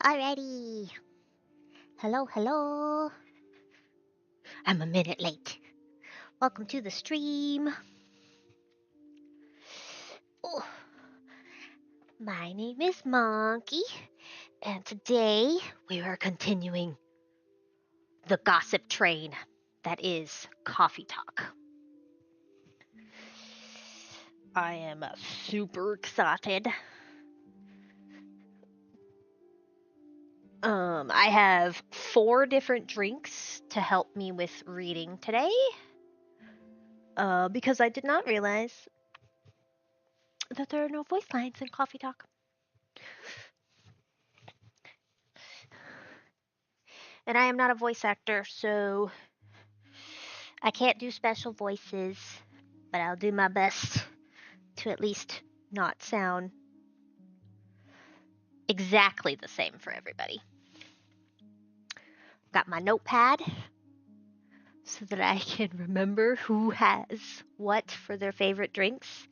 Alrighty. Hello, hello. I'm a minute late. Welcome to the stream. Oh, my name is Monkey, and today we are continuing the gossip train that is coffee talk. I am super excited. I have 4 different drinks to help me with reading today. Because I did not realize that there are no voice lines in coffee talk. And I am not a voice actor, so I can't do special voices, but I'll do my best to at least not sound exactly the same for everybody. Got my notepad so that I can remember who has what for their favorite drinks.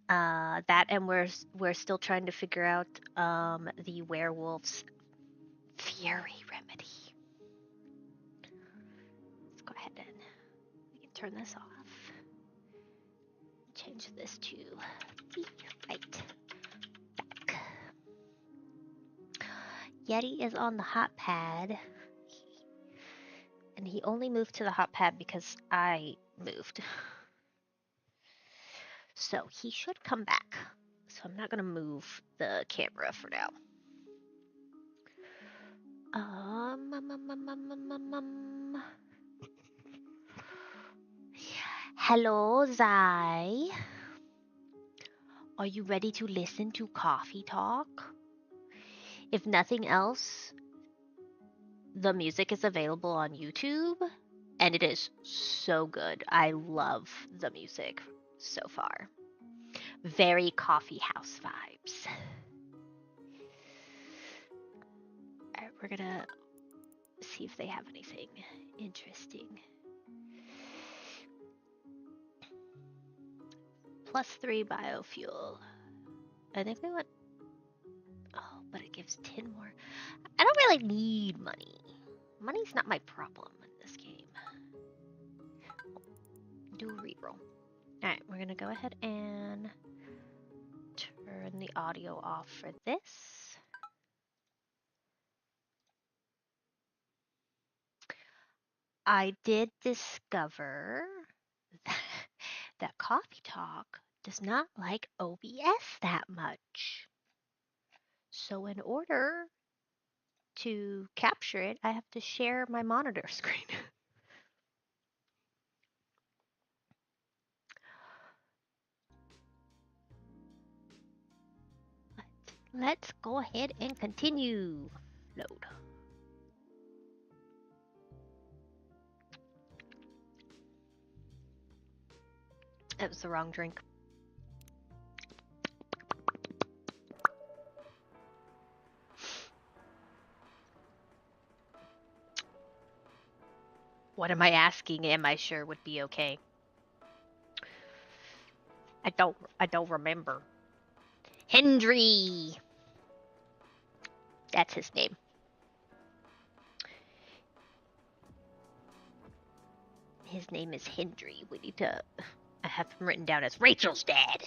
That and we're still trying to figure out the werewolf's fury remedy. Let's go ahead and we can turn this off. Change this to the right back. Yeti is on the hot pad. And he only moved to the hot pad because I moved. So he should come back. So I'm not going to move the camera for now. Hello, Zai. Are you ready to listen to coffee talk? If nothing else, the music is available on YouTube, and it is so good. I love the music so far. Very coffee house vibes. Alright, we're gonna see if they have anything interesting. +3 biofuel. I think we want... Oh, but it gives 10 more. I don't really need money. Money's not my problem in this game. Do a reroll. Alright, we're gonna go ahead and turn the audio off for this. I did discover that Coffee Talk does not like OBS that much. So in order to capture it, I have to share my monitor screen. Let's go ahead and continue. Load. That was the wrong drink. What am I asking? Am I sure would be okay? I don't remember. Hendry. That's his name. His name is Hendry. We need to... I have him written down as Rachel's dad.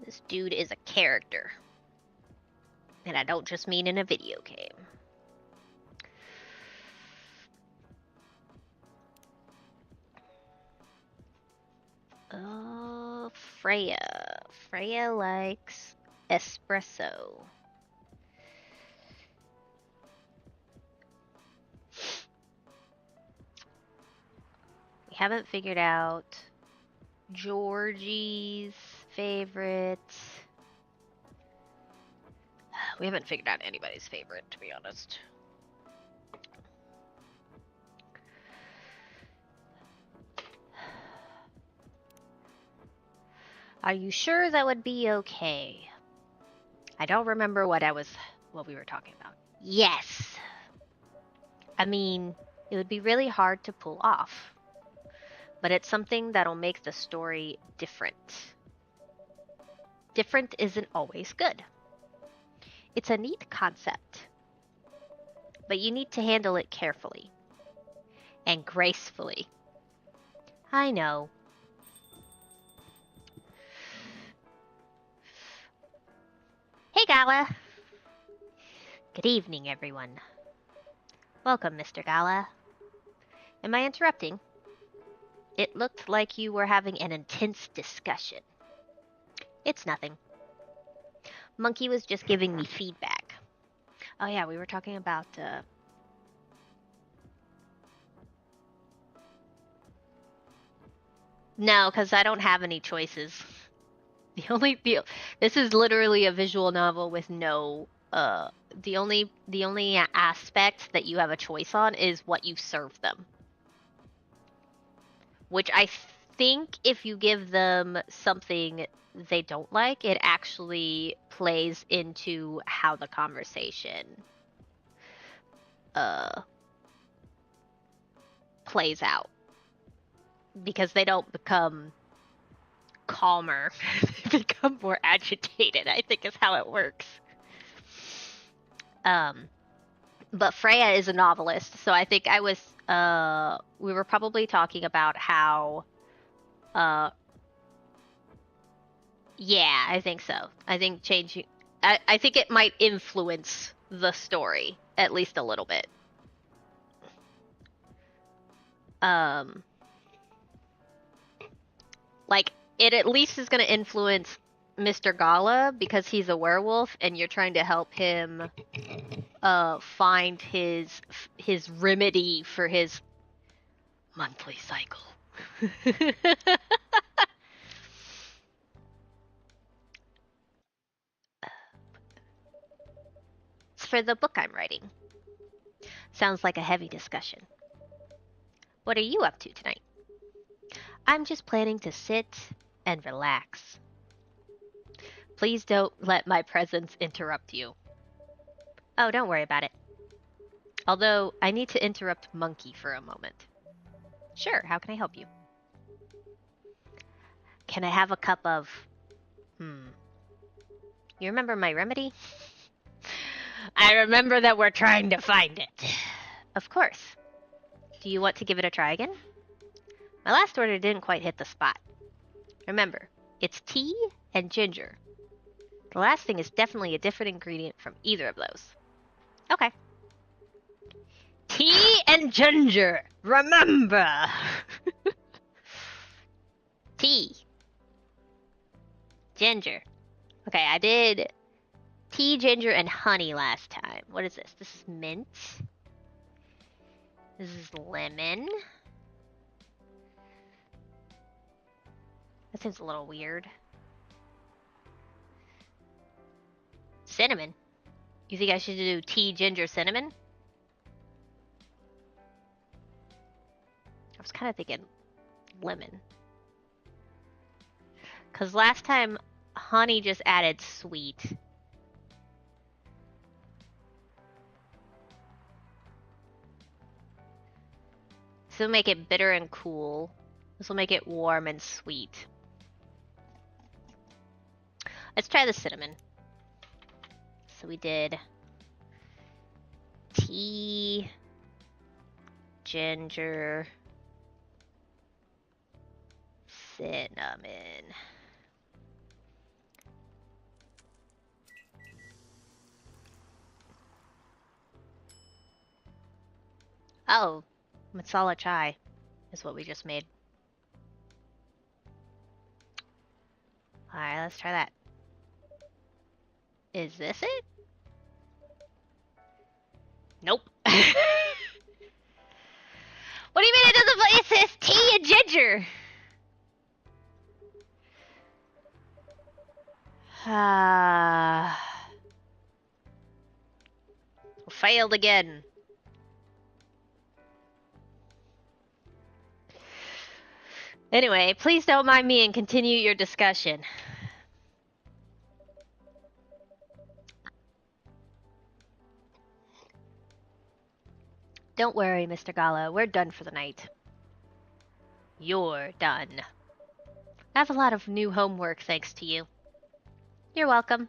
This dude is a character. And I don't just mean in a video game. Oh, Freya. Freya likes espresso. We haven't figured out Georgie's favorite. We haven't figured out anybody's favorite, to be honest. Are you sure that would be okay? I don't remember what we were talking about. Yes. I mean, it would be really hard to pull off. But it's something that'll make the story different. Different isn't always good. It's a neat concept, but you need to handle it carefully and gracefully. I know. Hey, Gala. Good evening, everyone. Welcome, Mr. Gala. Am I interrupting? It looked like you were having an intense discussion. It's nothing. Monkey was just giving me feedback. Oh yeah, we were talking about, No, because I don't have any choices. This is literally a visual novel with no, the only aspect that you have a choice on is what you serve them. Which I think if you give them something they don't like, it actually plays into how the conversation plays out. Because they don't become calmer, they become more agitated, I think is how it works. But Freya is a novelist, so I think we were probably talking about how, yeah, I think so. I think I think it might influence the story, at least a little bit. Like, it at least is going to influence Mr. Gala because he's a werewolf and you're trying to help him find his remedy for his monthly cycle. It's for the book I'm writing. Sounds like a heavy discussion. What are you up to tonight? I'm just planning to sit and relax. Please don't let my presence interrupt you. Oh, don't worry about it. Although, I need to interrupt Monkey for a moment. Sure, how can I help you? Can I have a cup of... You remember my remedy? I remember that we're trying to find it. Of course. Do you want to give it a try again? My last order didn't quite hit the spot. Remember, it's tea and ginger. The last thing is definitely a different ingredient from either of those. Okay. Tea and ginger! Remember! Tea. Ginger. Okay, I did tea, ginger, and honey last time. What is this? This is mint. This is lemon. That seems a little weird. Cinnamon. You think I should do tea, ginger, cinnamon? I was kind of thinking lemon. Because last time, honey just added sweet. This will make it bitter and cool. This will make it warm and sweet. Let's try the cinnamon. So we did tea, ginger, cinnamon. Oh, masala chai is what we just made. Alright, let's try that. Is this it? Nope. What do you mean it doesn't? It says tea and ginger. Failed again. Anyway, please don't mind me and continue your discussion. Don't worry, Mr. Gala. We're done for the night. You're done. I have a lot of new homework thanks to you. You're welcome.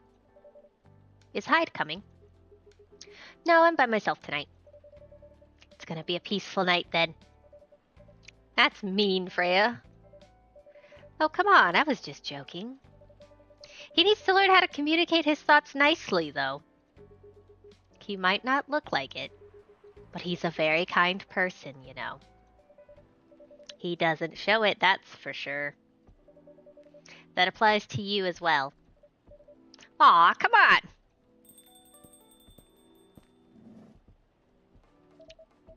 Is Hyde coming? No, I'm by myself tonight. It's gonna be a peaceful night then. That's mean, Freya. Oh, come on, I was just joking. He needs to learn how to communicate his thoughts nicely, though. He might not look like it, but he's a very kind person, you know. He doesn't show it, that's for sure. That applies to you as well. Aw, come on!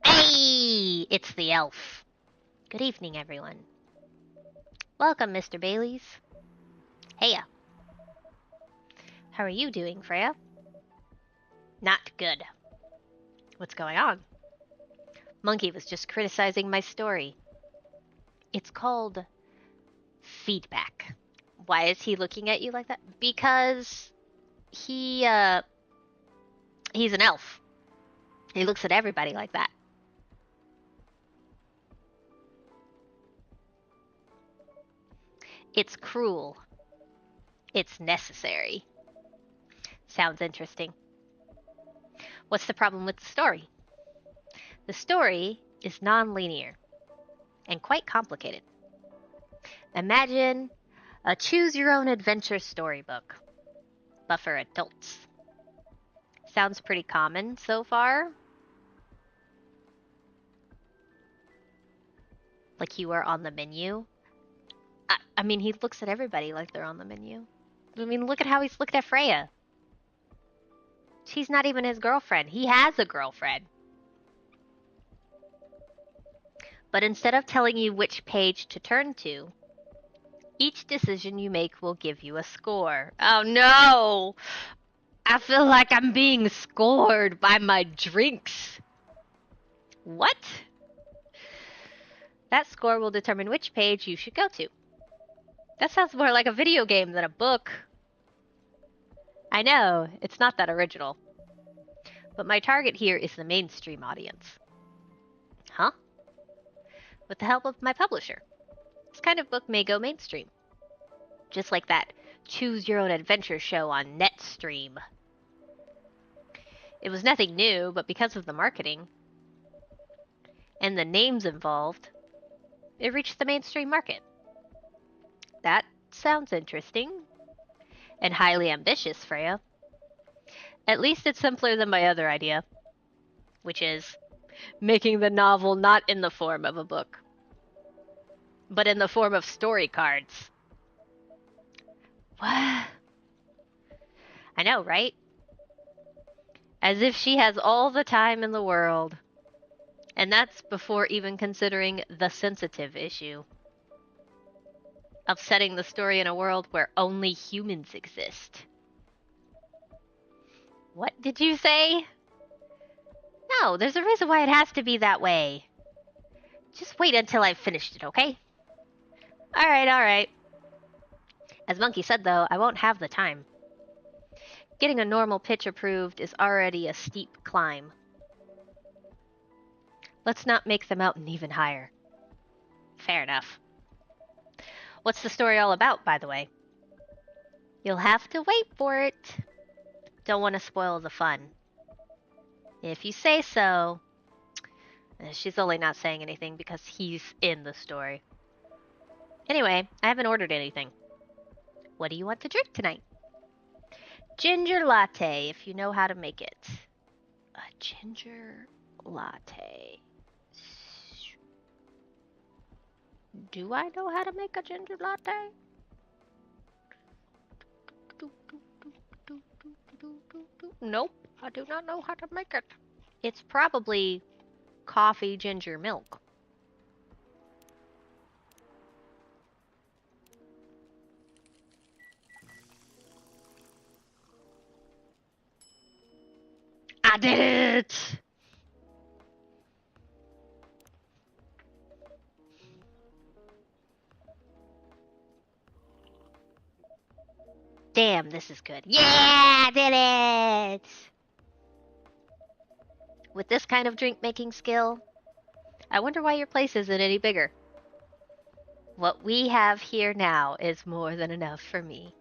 Hey! It's the elf. Good evening, everyone. Welcome, Mr. Baileys. Heya. How are you doing, Freya? Not good. What's going on? Monkey was just criticizing my story. It's called feedback. Why is he looking at you like that? Because he's an elf. He looks at everybody like that. It's cruel. It's necessary. Sounds interesting. What's the problem with the story? The story is non-linear and quite complicated. Imagine a choose-your-own-adventure storybook, but for adults. Sounds pretty common so far. Like you are on the menu. I mean, he looks at everybody like they're on the menu. I mean, look at how he's looked at Freya. She's not even his girlfriend. He has a girlfriend. But instead of telling you which page to turn to, each decision you make will give you a score. Oh no! I feel like I'm being scored by my drinks. What? That score will determine which page you should go to. That sounds more like a video game than a book. I know, it's not that original. But my target here is the mainstream audience. Huh? With the help of my publisher. This kind of book may go mainstream. Just like that Choose Your Own Adventure show on Netstream. It was nothing new, but because of the marketing and the names involved, it reached the mainstream market. That sounds interesting. And highly ambitious, Freya. At least it's simpler than my other idea, which is making the novel not in the form of a book, but in the form of story cards. What? I know, right? As if she has all the time in the world. And that's before even considering the sensitive issue of setting the story in a world where only humans exist. What did you say? No, there's a reason why it has to be that way. Just wait until I've finished it, okay? Alright. As Monkey said, though, I won't have the time. Getting a normal pitch approved is already a steep climb. Let's not make the mountain even higher. Fair enough. What's the story all about, by the way? You'll have to wait for it. Don't want to spoil the fun. If you say so. She's only not saying anything because he's in the story. Anyway, I haven't ordered anything. What do you want to drink tonight? Ginger latte, if you know how to make it. A ginger latte. Do I know how to make a ginger latte? Nope, I do not know how to make it. It's probably coffee ginger milk. I did it! Damn, this is good. Yeah, I did it! With this kind of drink-making skill, I wonder why your place isn't any bigger. What we have here now is more than enough for me.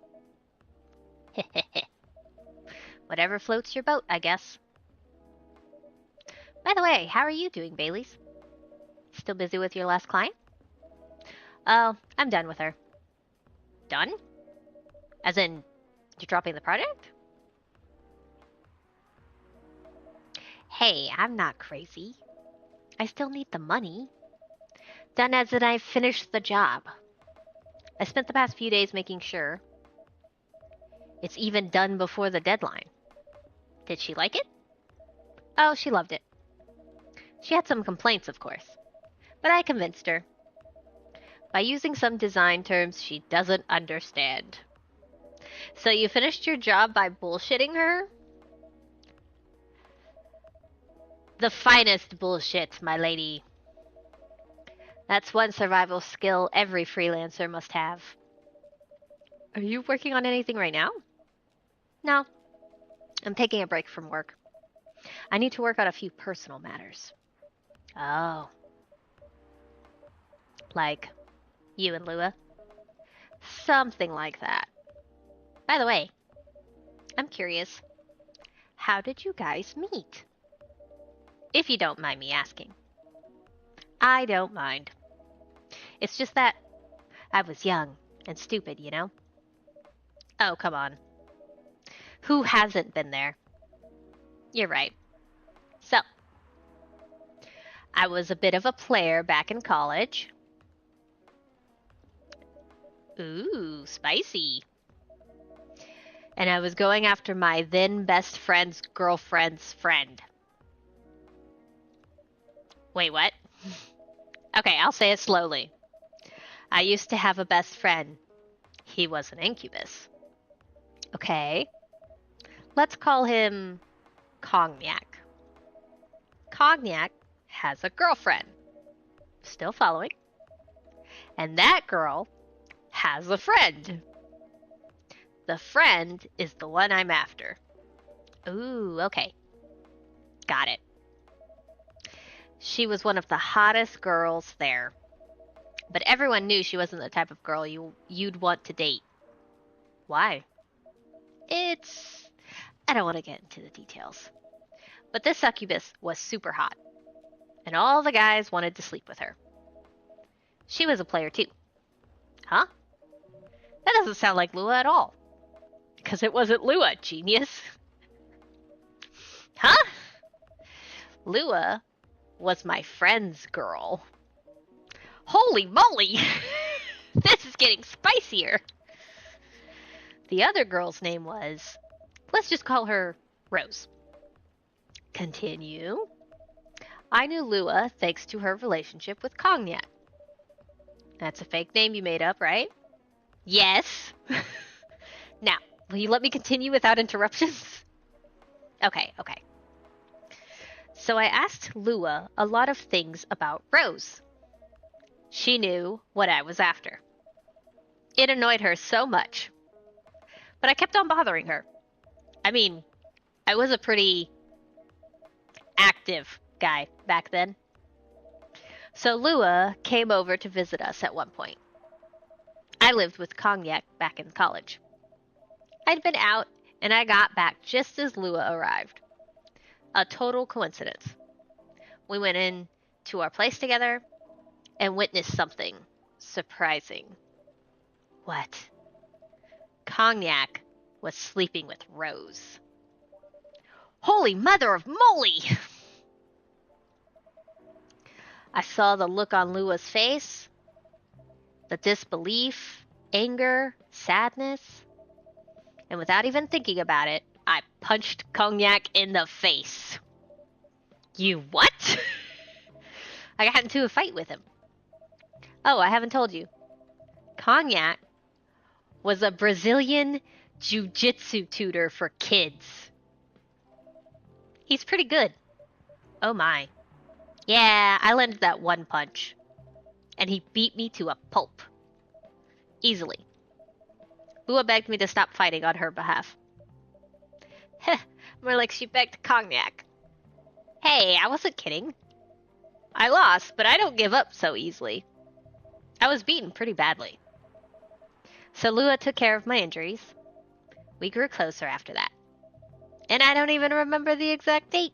Whatever floats your boat, I guess. By the way, how are you doing, Baileys? Still busy with your last client? Oh, I'm done with her. Done? As in, you're dropping the project? Hey, I'm not crazy. I still need the money. Done as in I finished the job. I spent the past few days making sure it's even done before the deadline. Did she like it? Oh, she loved it. She had some complaints, of course, but I convinced her. By using some design terms she doesn't understand. So you finished your job by bullshitting her? The finest bullshit, my lady. That's one survival skill every freelancer must have. Are you working on anything right now? No. I'm taking a break from work. I need to work on a few personal matters. Oh. Like you and Lua? Something like that. By the way, I'm curious. How did you guys meet? If you don't mind me asking. I don't mind. It's just that I was young and stupid, you know? Oh, come on. Who hasn't been there? You're right. So, I was a bit of a player back in college. Ooh, spicy. And I was going after my then best friend's girlfriend's friend. Wait, what? Okay, I'll say it slowly. I used to have a best friend. He was an incubus. Okay. Let's call him Cognac. Cognac has a girlfriend. Still following? And that girl has a friend. The friend is the one I'm after. Ooh, okay. Got it. She was one of the hottest girls there. But everyone knew she wasn't the type of girl you'd want to date. Why? I don't want to get into the details. But this succubus was super hot. And all the guys wanted to sleep with her. She was a player too. Huh? That doesn't sound like Lua at all. Because it wasn't Lua, genius. Huh? Lua was my friend's girl. Holy moly! This is getting spicier. The other girl's name was, let's just call her Rose. Continue. I knew Lua thanks to her relationship with Cognac. That's a fake name you made up, right? Yes. Now, will you let me continue without interruptions? Okay. So I asked Lua a lot of things about Rose. She knew what I was after. It annoyed her so much. But I kept on bothering her. I mean, I was a pretty active guy back then. So Lua came over to visit us at one point. I lived with Cognac back in college. I'd been out, and I got back just as Lua arrived. A total coincidence. We went in to our place together and witnessed something surprising. What? Cognac was sleeping with Rose. Holy mother of moly! I saw the look on Lua's face, the disbelief, anger, sadness, and without even thinking about it, I punched Cognac in the face. You what? I got into a fight with him. Oh, I haven't told you. Cognac was a Brazilian jiu-jitsu tutor for kids. He's pretty good. Oh my. Yeah, I landed that one punch. And he beat me to a pulp. Easily. Lua begged me to stop fighting on her behalf. Heh, more like she begged Cognac. Hey, I wasn't kidding. I lost, but I don't give up so easily. I was beaten pretty badly. So Lua took care of my injuries. We grew closer after that. And I don't even remember the exact date.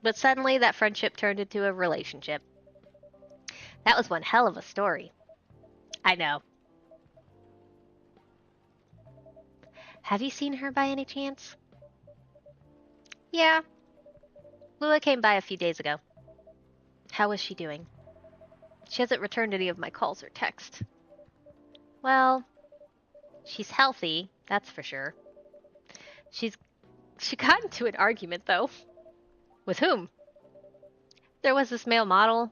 But suddenly that friendship turned into a relationship. That was one hell of a story. I know. Have you seen her by any chance? Yeah. Lua came by a few days ago. How is she doing? She hasn't returned any of my calls or texts. Well, she's healthy, that's for sure. She got into an argument, though. With whom? There was this male model.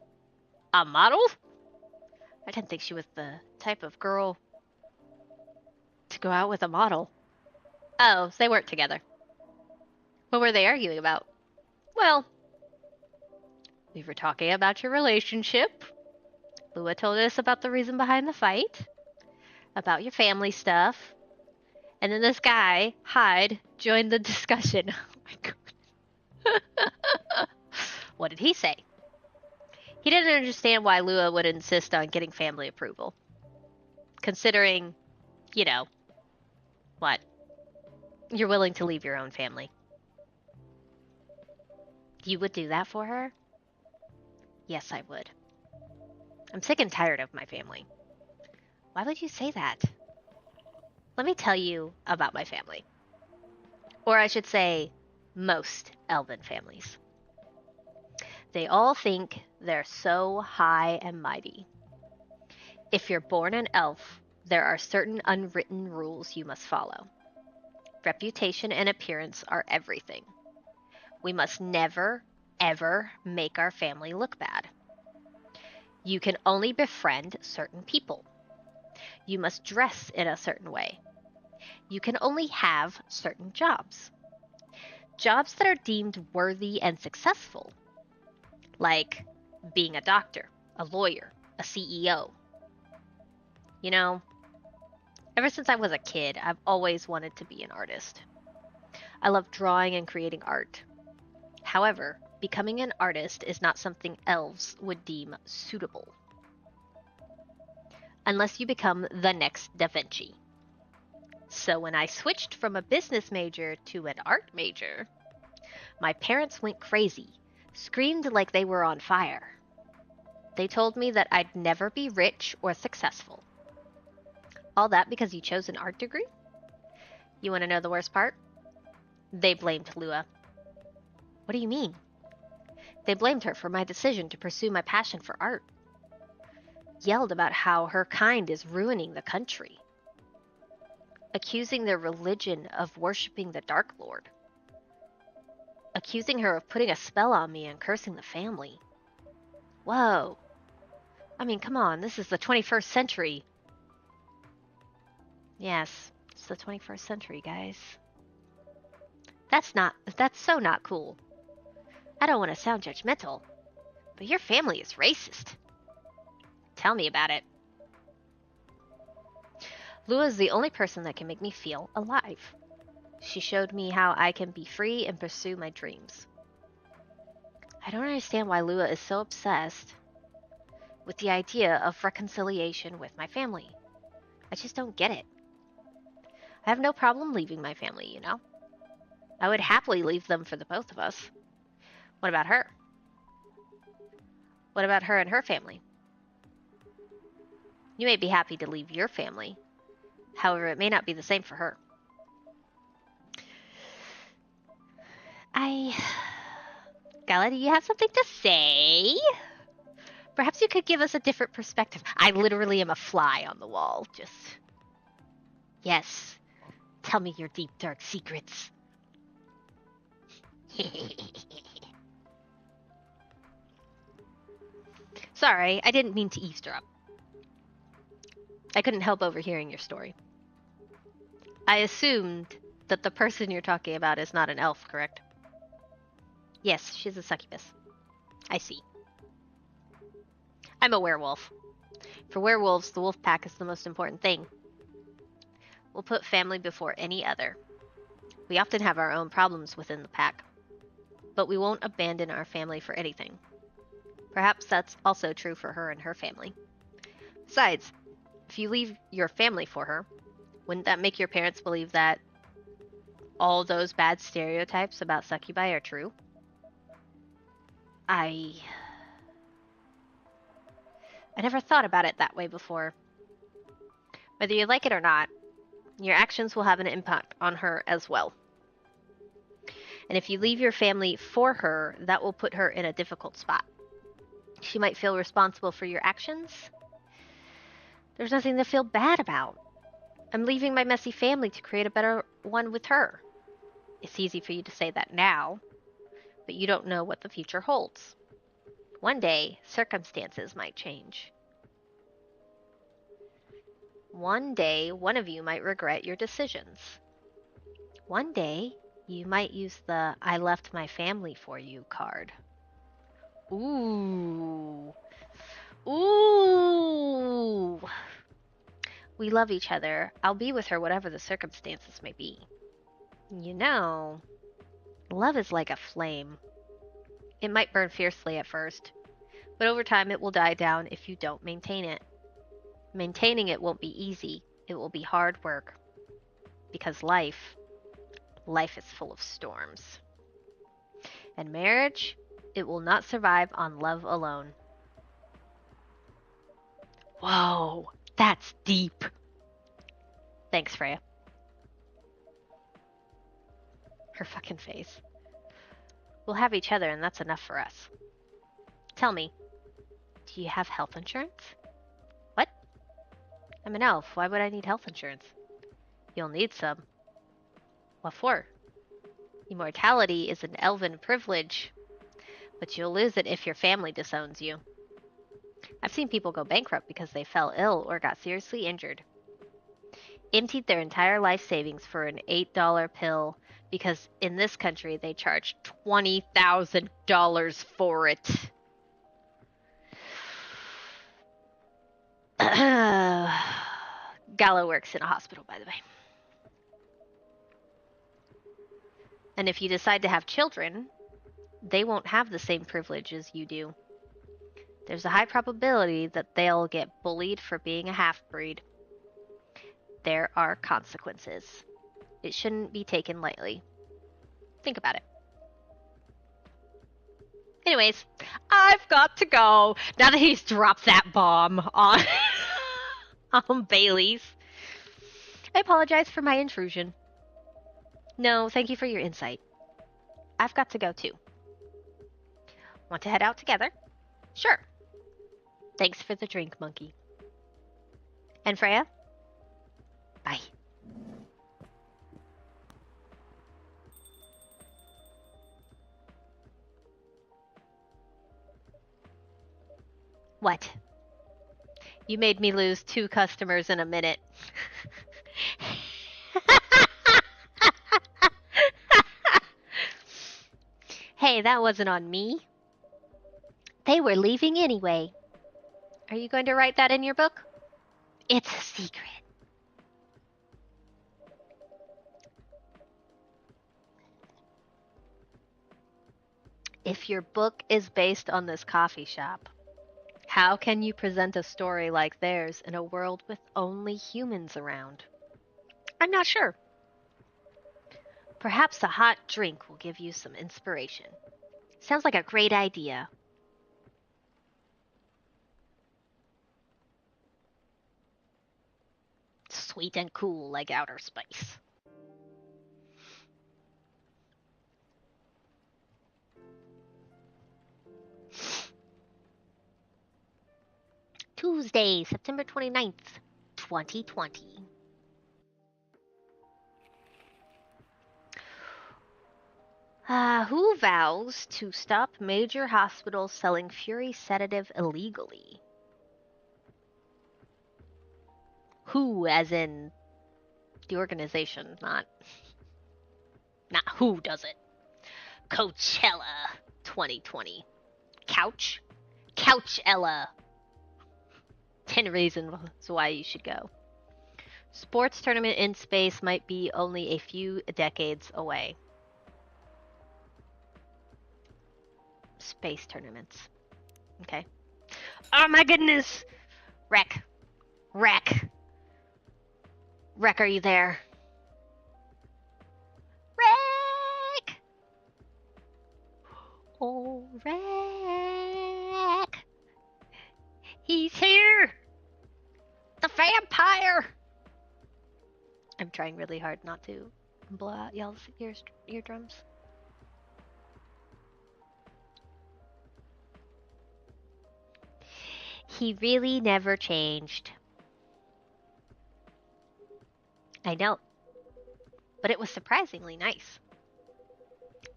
A model? I didn't think she was the type of girl to go out with a model. Oh, they weren't together. What were they arguing about? Well, we were talking about your relationship. Lua told us about the reason behind the fight, about your family stuff, and then this guy, Hyde, joined the discussion. Oh my god. What did he say? He didn't understand why Lua would insist on getting family approval. Considering, you know, what? You're willing to leave your own family. You would do that for her? Yes, I would. I'm sick and tired of my family. Why would you say that? Let me tell you about my family. Or I should say, most elven families. They all think they're so high and mighty. If you're born an elf, there are certain unwritten rules you must follow. Reputation and appearance are everything. We must never, ever make our family look bad. You can only befriend certain people. You must dress in a certain way. You can only have certain jobs. Jobs that are deemed worthy and successful, like being a doctor, a lawyer, a CEO. You know, ever since I was a kid, I've always wanted to be an artist. I love drawing and creating art. However, becoming an artist is not something elves would deem suitable. Unless you become the next Da Vinci. So when I switched from a business major to an art major, my parents went crazy, screamed like they were on fire. They told me that I'd never be rich or successful. All that because you chose an art degree? You want to know the worst part? They blamed Lua. What do you mean? They blamed her for my decision to pursue my passion for art. Yelled about how her kind is ruining the country. Accusing their religion of worshipping the Dark Lord. Accusing her of putting a spell on me and cursing the family. Whoa. I mean, come on, this is the 21st century. Yes, it's the 21st century, guys. That's so not cool. I don't want to sound judgmental, but your family is racist. Tell me about it. Lua is the only person that can make me feel alive. She showed me how I can be free and pursue my dreams. I don't understand why Lua is so obsessed with the idea of reconciliation with my family. I just don't get it. I have no problem leaving my family, you know? I would happily leave them for the both of us. What about her? What about her and her family? You may be happy to leave your family. However, it may not be the same for her. Gala, do you have something to say? Perhaps you could give us a different perspective. I literally am a fly on the wall. Just... Yes. Tell me your deep, dark secrets. Sorry, I didn't mean to eavesdrop. I couldn't help overhearing your story. I assumed that the person you're talking about is not an elf, correct? Yes, she's a succubus. I see. I'm a werewolf. For werewolves, the wolf pack is the most important thing. We'll put family before any other. We often have our own problems within the pack, but we won't abandon our family for anything. Perhaps that's also true for her and her family. Besides, if you leave your family for her, wouldn't that make your parents believe that all those bad stereotypes about succubi are true. I never thought about it that way before. Whether you like it or not, your actions will have an impact on her as well. And if you leave your family for her, that will put her in a difficult spot. She might feel responsible for your actions. There's nothing to feel bad about. I'm leaving my messy family to create a better one with her. It's easy for you to say that now, but you don't know what the future holds. One day, circumstances might change. One day, one of you might regret your decisions. One day, you might use the I left my family for you card. Ooh. Ooh. We love each other. I'll be with her whatever the circumstances may be. You know, love is like a flame. It might burn fiercely at first, but over time it will die down if you don't maintain it. Maintaining it won't be easy. It will be hard work. Because life is full of storms. And marriage, it will not survive on love alone. Whoa, that's deep. Thanks, Freya. Her fucking face. We'll have each other and that's enough for us. Tell me, do you have health insurance? What? I'm an elf. Why would I need health insurance? You'll need some. What for? Immortality is an elven privilege, but you'll lose it if your family disowns you. I've seen people go bankrupt because they fell ill or got seriously injured. Emptied their entire life savings for an $8 pill because in this country they charge $20,000 for it. Gallo works in a hospital, by the way. And if you decide to have children, they won't have the same privilege as you do. There's a high probability that they'll get bullied for being a half-breed. There are consequences. It shouldn't be taken lightly. Think about it. Anyways, I've got to go. Now that he's dropped that bomb on, on Bailey's. I apologize for my intrusion. No, thank you for your insight. I've got to go too. Want to head out together? Sure. Thanks for the drink, monkey. And Freya? Bye. What? You made me lose 2 customers in a minute. Hey, that wasn't on me. They were leaving anyway. Are you going to write that in your book? It's a secret. If your book is based on this coffee shop, how can you present a story like theirs in a world with only humans around? I'm not sure. Perhaps a hot drink will give you some inspiration. Sounds like a great idea. Sweet and cool like outer space. Tuesday, September 29th, 2020. Who vows to stop major hospitals selling Fury sedative illegally? Who, as in the organization, not who does it. Coachella 2020. Couchella. 10 reasons why you should go. Sports tournament in space might be only a few decades away. Space tournaments. Okay. Oh my goodness! Wreck, are you there? Wreck! He's here! The vampire! I'm trying really hard not to blow out y'all's eardrums. He really never changed. I know. But it was surprisingly nice.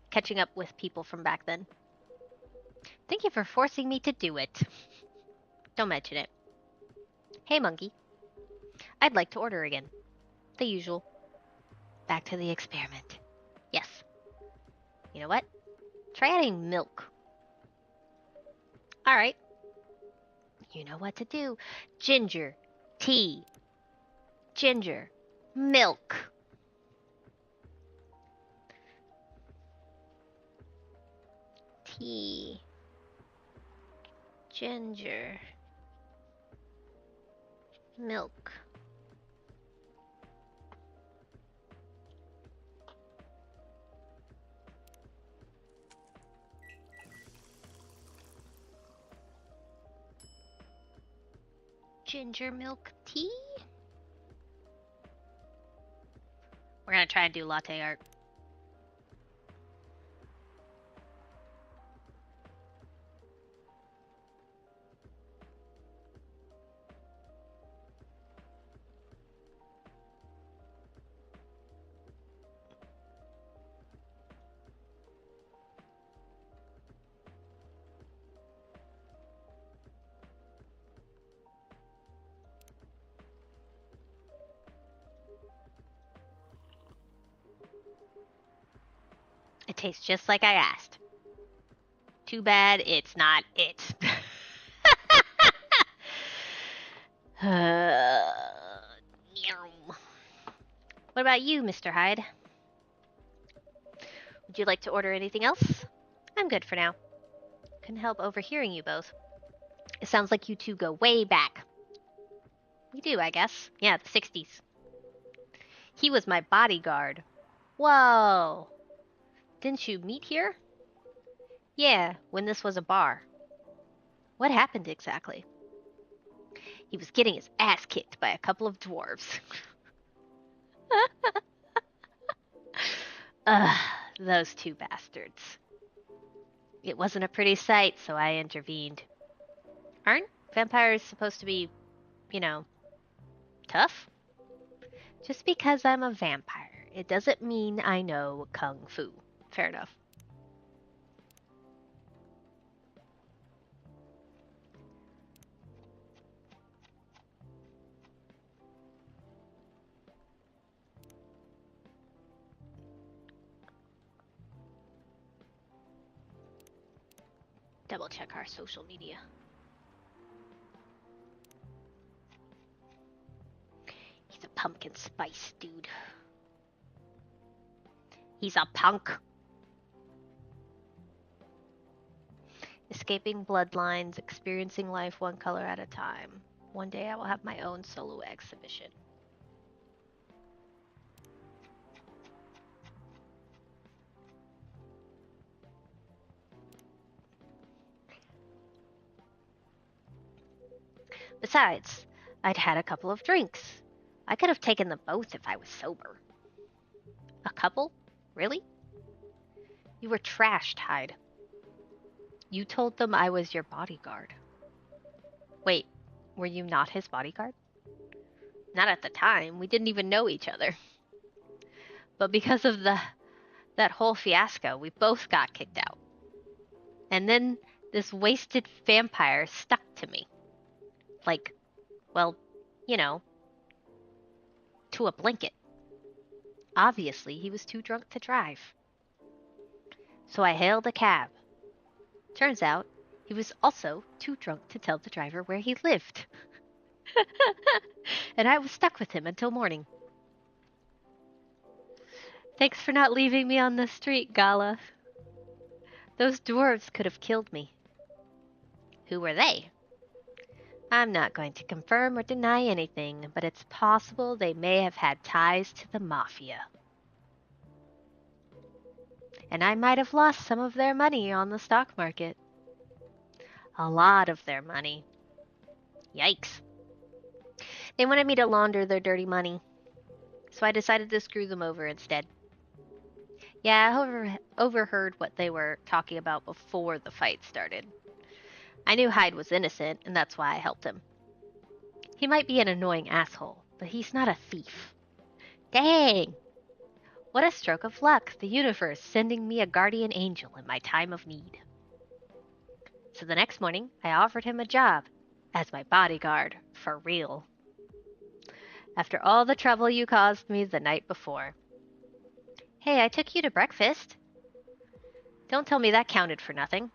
Catching up with people from back then. Thank you for forcing me to do it. Don't mention it. Hey, monkey. I'd like to order again. The usual. Back to the experiment. Yes. You know what? Try adding milk. Alright. You know what to do. Ginger. Tea. Ginger. Milk. Tea. Ginger. Milk. Ginger milk tea? We're gonna try and do latte art. It tastes just like I asked. Too bad it's not it. What about you, Mr. Hyde? Would you like to order anything else? I'm good for now. Couldn't help overhearing you both. It sounds like you two go way back. We do, I guess. Yeah, the 60s. He was my bodyguard. Whoa. Didn't you meet here? Yeah, when this was a bar. What happened exactly? He was getting his ass kicked by a couple of dwarves. Ugh, those two bastards. It wasn't a pretty sight, so I intervened. Aren't vampires supposed to be, you know, tough? Just because I'm a vampire, it doesn't mean I know kung fu. Fair enough. Double check our social media. He's a pumpkin spice dude. He's a punk. Escaping bloodlines, experiencing life one color at a time. One day I will have my own solo exhibition. Besides, I'd had a couple of drinks. I could have taken them both if I was sober. A couple? Really? You were trashed, Hyde. You told them I was your bodyguard. Wait, were you not his bodyguard? Not at the time. We didn't even know each other. But because of that whole fiasco, we both got kicked out. And then this wasted vampire stuck to me. Like, well, you know, to a blanket. Obviously, he was too drunk to drive. So I hailed a cab. Turns out, he was also too drunk to tell the driver where he lived. And I was stuck with him until morning. Thanks for not leaving me on the street, Gala. Those dwarves could have killed me. Who were they? I'm not going to confirm or deny anything, but it's possible they may have had ties to the mafia. and I might have lost some of their money on the stock market. A lot of their money. Yikes. They wanted me to launder their dirty money, so I decided to screw them over instead. Yeah, I overheard what they were talking about before the fight started. I knew Hyde was innocent, and that's why I helped him. He might be an annoying asshole, but he's not a thief. Dang! What a stroke of luck, the universe sending me a guardian angel in my time of need. So the next morning, I offered him a job as my bodyguard, for real. After all the trouble you caused me the night before. Hey, I took you to breakfast. Don't tell me that counted for nothing.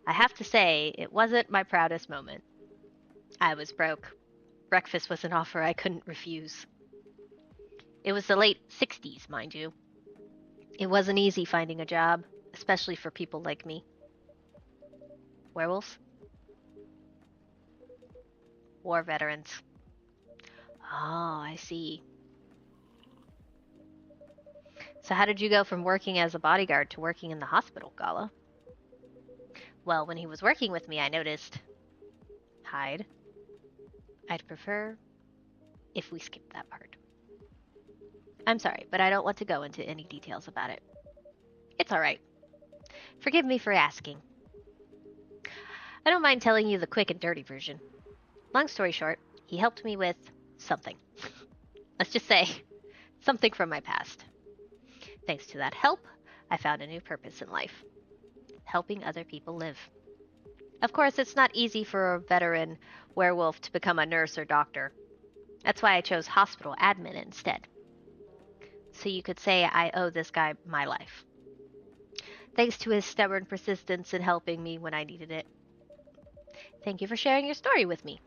I have to say, it wasn't my proudest moment. I was broke. Breakfast was an offer I couldn't refuse. It was the late 60s, mind you. It wasn't easy finding a job, especially for people like me. Werewolves? War veterans. Oh, I see. So how did you go from working as a bodyguard to working in the hospital, Gala? Well, when he was working with me, I noticed... Hyde. I'd prefer if we skip that part. I'm sorry, but I don't want to go into any details about it. It's alright. Forgive me for asking. I don't mind telling you the quick and dirty version. Long story short, he helped me with something. Let's just say, something from my past. Thanks to that help, I found a new purpose in life. Helping other people live. Of course, it's not easy for a veteran werewolf to become a nurse or doctor. That's why I chose hospital admin instead. So you could say I owe this guy my life. Thanks to his stubborn persistence in helping me when I needed it. Thank you for sharing your story with me.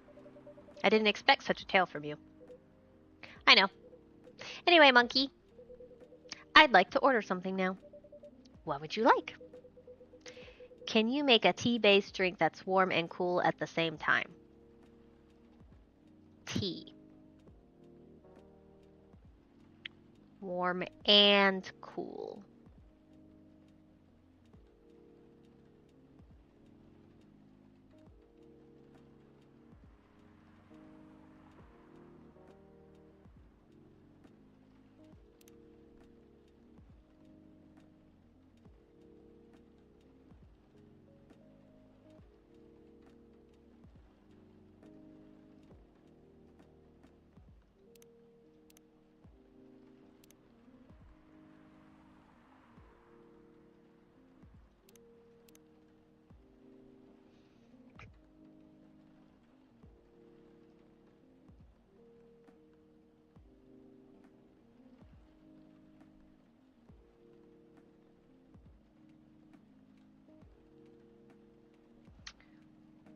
I didn't expect such a tale from you. I know. Anyway, monkey, I'd like to order something now. What would you like? Can you make a tea-based drink that's warm and cool at the same time? Tea. Warm and cool.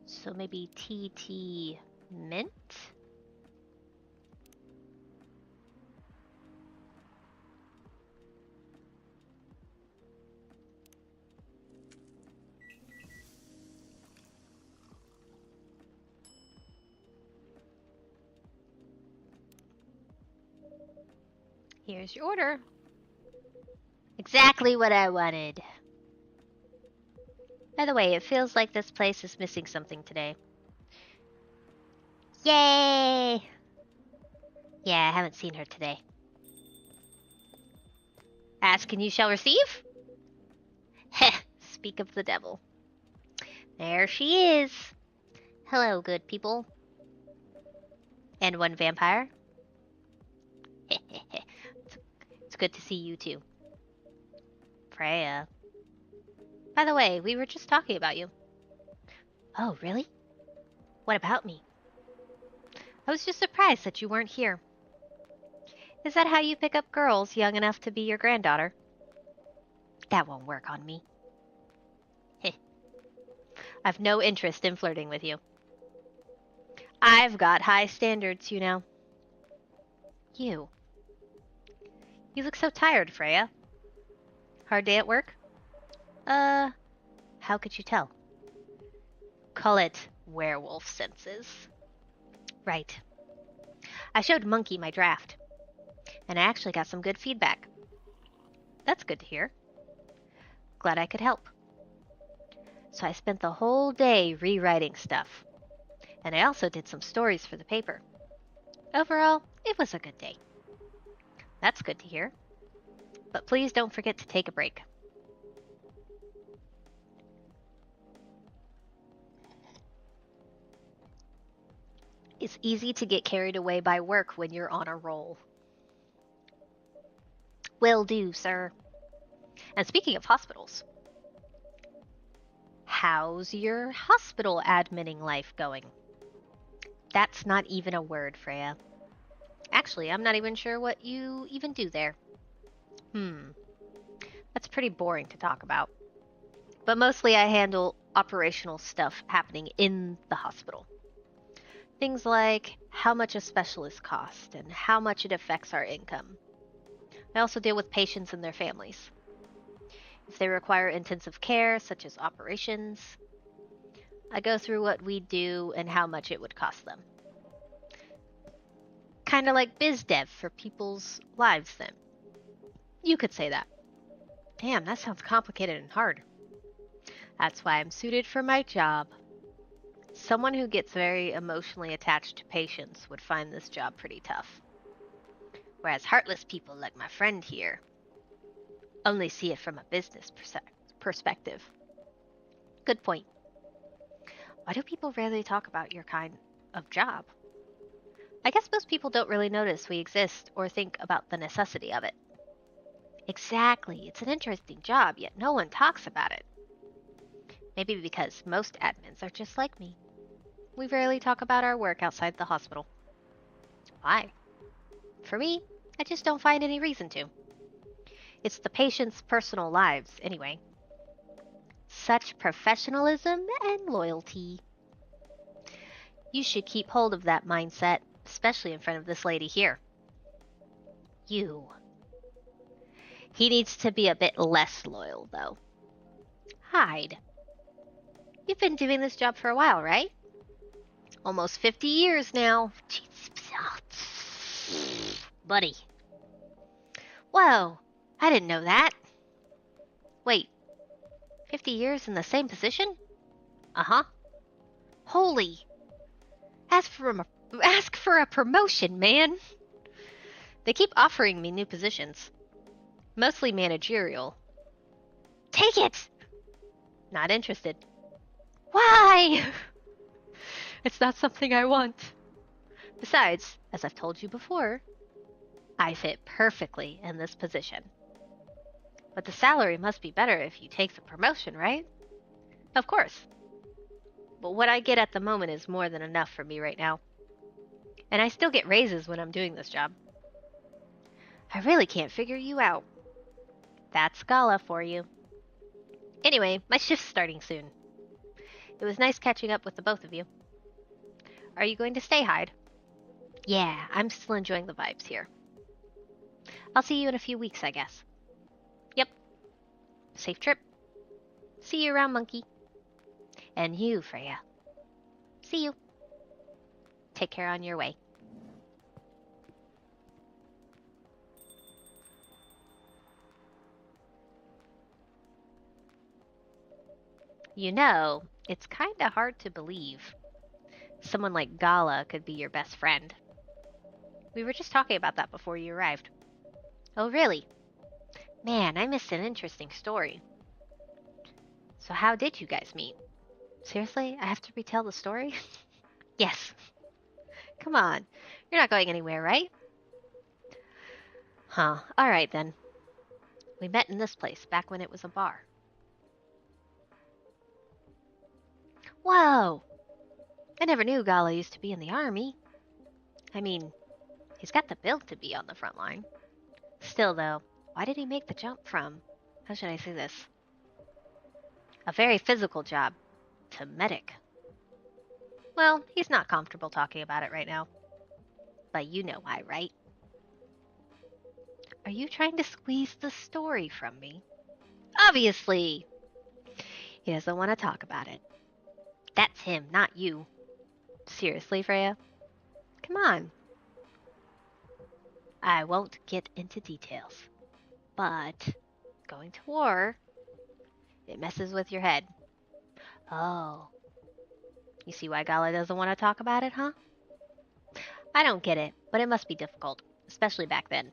So maybe tea mint? Here's your order. Exactly what I wanted. By the way, it feels like this place is missing something today. Yay! Yeah, I haven't seen her today. Ask and you shall receive? Heh, speak of the devil. There she is. Hello, good people. And one vampire. It's good to see you too. Freya. By the way, we were just talking about you. Oh, really? What about me? I was just surprised that you weren't here. Is that how you pick up girls young enough to be your granddaughter? That won't work on me. I've no interest in flirting with you. I've got high standards, you know. You. You look so tired, Freya. Hard day at work? How could you tell? Call it werewolf senses. Right. I showed Monkey my draft, and I actually got some good feedback. That's good to hear. Glad I could help. So I spent the whole day rewriting stuff. And I also did some stories for the paper. Overall, it was a good day. That's good to hear. But please don't forget to take a break. It's easy to get carried away by work when you're on a roll. Will do, sir. And speaking of hospitals, how's your hospital adminning life going? That's not even a word, Freya. Actually, I'm not even sure what you even do there. That's pretty boring to talk about. But mostly I handle operational stuff happening in the hospital. Things like how much a specialist costs and how much it affects our income. I also deal with patients and their families. If they require intensive care, such as operations, I go through what we do and how much it would cost them. Kind of like biz dev for people's lives, then. You could say that. Damn, that sounds complicated and hard. That's why I'm suited for my job. Someone who gets very emotionally attached to patients would find this job pretty tough. Whereas heartless people like my friend here only see it from a business perspective. Good point. Why do people rarely talk about your kind of job? I guess most people don't really notice we exist or think about the necessity of it. Exactly, it's an interesting job, yet no one talks about it. Maybe because most admins are just like me. We rarely talk about our work outside the hospital. Why? For me, I just don't find any reason to. It's the patients' personal lives, anyway. Such professionalism and loyalty. You should keep hold of that mindset, especially in front of this lady here. You. He needs to be a bit less loyal, though. Hyde. You've been doing this job for a while, right? Almost 50 years now. Buddy. Whoa, I didn't know that. Wait, 50 years in the same position? Uh-huh. Holy. Ask for a promotion, man. They keep offering me new positions. Mostly managerial. Take it! Not interested. Why? It's not something I want. Besides, as I've told you before, I fit perfectly in this position. But the salary must be better if you take the promotion, right? Of course. But what I get at the moment is more than enough for me right now. And I still get raises when I'm doing this job. I really can't figure you out. That's Gala for you. Anyway, my shift's starting soon. It was nice catching up with the both of you. Are you going to stay, Hyde? Yeah, I'm still enjoying the vibes here. I'll see you in a few weeks, I guess. Yep. Safe trip. See you around, monkey. And you, Freya. See you. Take care on your way. You know, it's kinda hard to believe someone like Gala could be your best friend. We were just talking about that before you arrived. Oh, really? Man, I missed an interesting story. So how did you guys meet? Seriously? I have to retell the story? Yes. Come on. You're not going anywhere, right? Huh. Alright then. We met in this place back when it was a bar. Whoa! I never knew Gala used to be in the army. I mean, he's got the build to be on the front line. Still, though, why did he make the jump from, how should I say this, a very physical job to medic? Well, he's not comfortable talking about it right now. But you know why, right? Are you trying to squeeze the story from me? Obviously! He doesn't want to talk about it. That's him, not you. Seriously, Freya? Come on. I won't get into details. But going to war, It messes with your head. Oh, you see why Gala doesn't want to talk about it, huh? I don't get it, but it must be difficult, especially back then.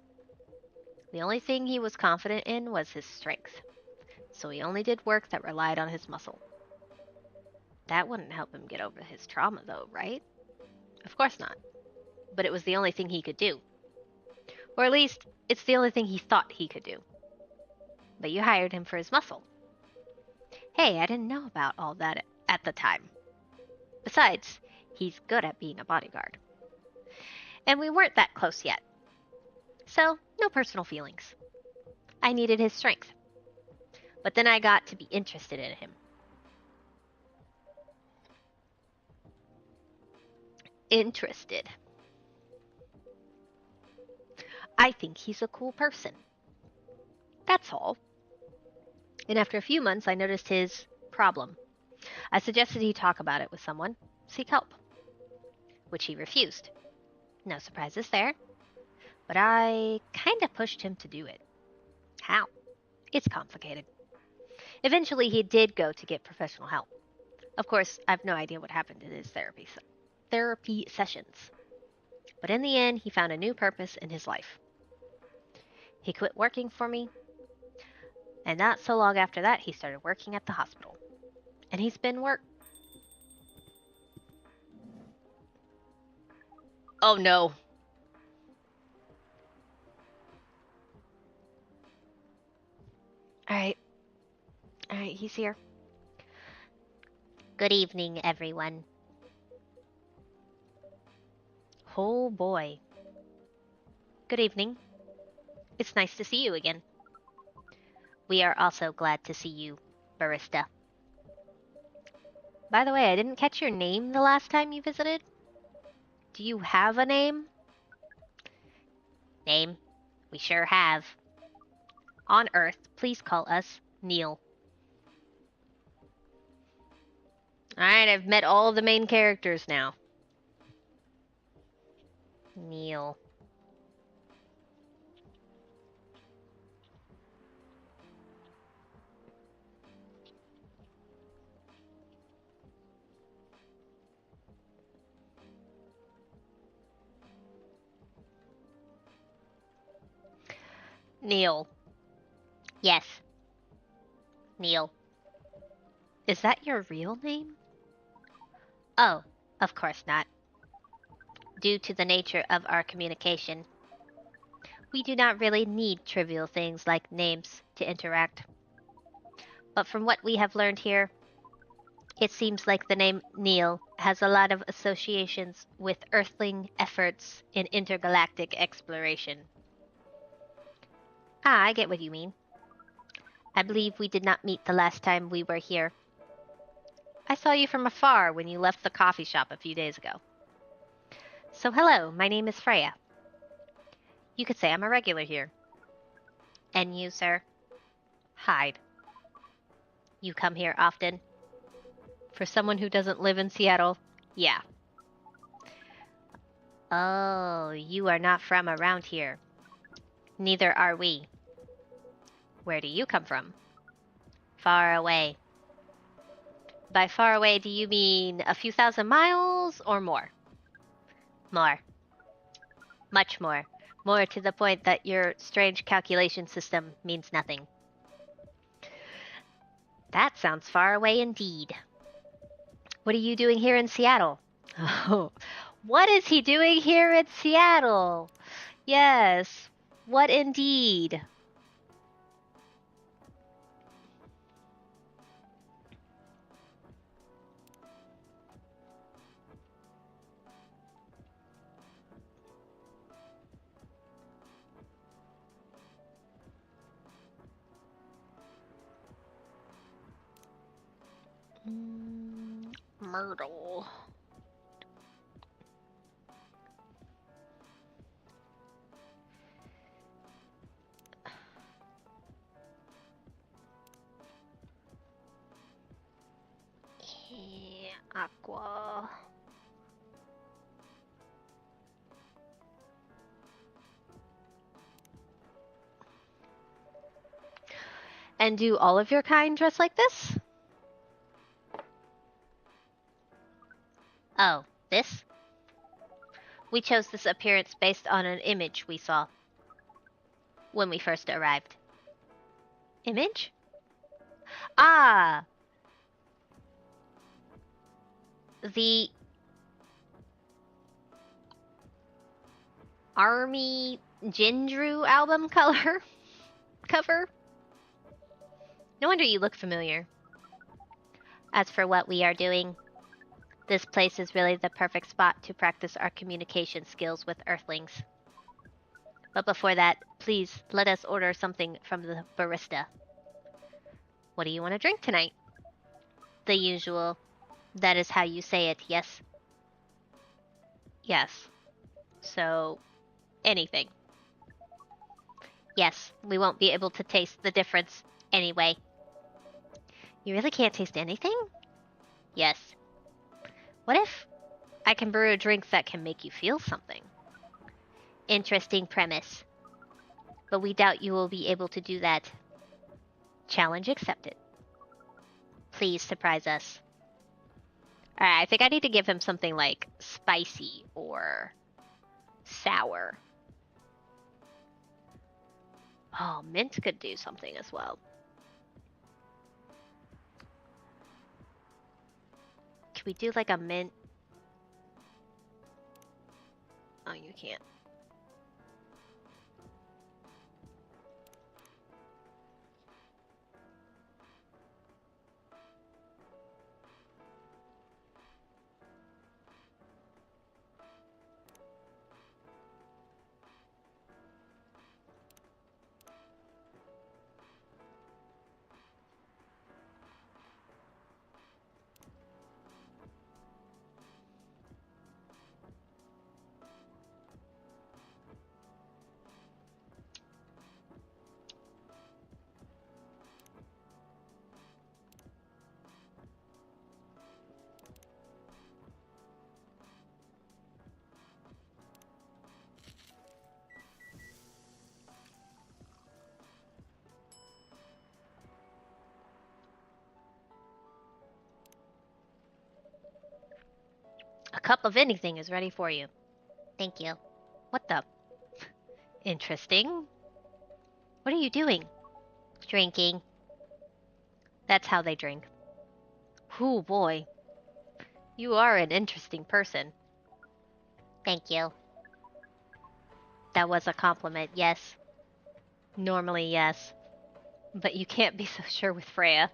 The only thing he was confident in was his strength, so he only did work that relied on his muscle. That wouldn't help him get over his trauma, though, right? Of course not. But it was the only thing he could do. Or at least, it's the only thing he thought he could do. But you hired him for his muscle. Hey, I didn't know about all that at the time. Besides, he's good at being a bodyguard. And we weren't that close yet. So, no personal feelings. I needed his strength. But then I got to be interested in him. Interested. I think he's a cool person. That's all. And after a few months, I noticed his problem. I suggested he talk about it with someone, seek help, which he refused. No surprises there. But I kinda pushed him to do it. How? It's complicated. Eventually, he did go to get professional help. Of course, I have no idea what happened in his therapy sessions. But in the end, he found a new purpose in his life. He quit working for me, and not so long after that, he started working at the hospital. And he's been Oh no. Alright. Alright, he's here. Good evening, everyone. Oh boy. Good evening. It's nice to see you again. We are also glad to see you, barista. By the way, I didn't catch your name the last time you visited. Do you have a name? Name? We sure have. On Earth, please call us Neil. Alright, I've met all the main characters now. Neil. Neil. Yes. Neil. Is that your real name? Oh, of course not. Due to the nature of our communication, we do not really need trivial things like names to interact. But from what we have learned here, it seems like the name Neil has a lot of associations with Earthling efforts in intergalactic exploration. Ah, I get what you mean. I believe we did not meet the last time we were here. I saw you from afar when you left the coffee shop a few days ago. So hello, my name is Freya. You could say I'm a regular here. And you, sir? Hyde. You come here often? For someone who doesn't live in Seattle, yeah. Oh, you are not from around here. Neither are we. Where do you come from? Far away. By far away, do you mean a few thousand miles or more? More. Much more. More to the point that your strange calculation system means nothing. That sounds far away indeed. What are you doing here in Seattle? Oh, what is he doing here in Seattle? Yes, what indeed? Myrtle. Aqua. And do all of your kind dress like this? Oh, this? We chose this appearance based on an image we saw when we first arrived. Image? Ah! The Army Jindru album cover? No wonder you look familiar. As for what we are doing, this place is really the perfect spot to practice our communication skills with Earthlings. But before that, please let us order something from the barista. What do you want to drink tonight? The usual. That is how you say it, yes? Yes. So, anything. Yes, we won't be able to taste the difference anyway. You really can't taste anything? Yes. What if I can brew a drink that can make you feel something? Interesting premise. But we doubt you will be able to do that. Challenge accepted. Please surprise us. Alright, I think I need to give him something like spicy or sour. Oh, mint could do something as well. Can we do like a mint? Oh, you can't. A cup of anything is ready for you. Thank you. What the? Interesting. What are you doing? Drinking. That's how they drink. Ooh, boy. You are an interesting person. Thank you. That was a compliment, yes. Normally, yes. But you can't be so sure with Freya.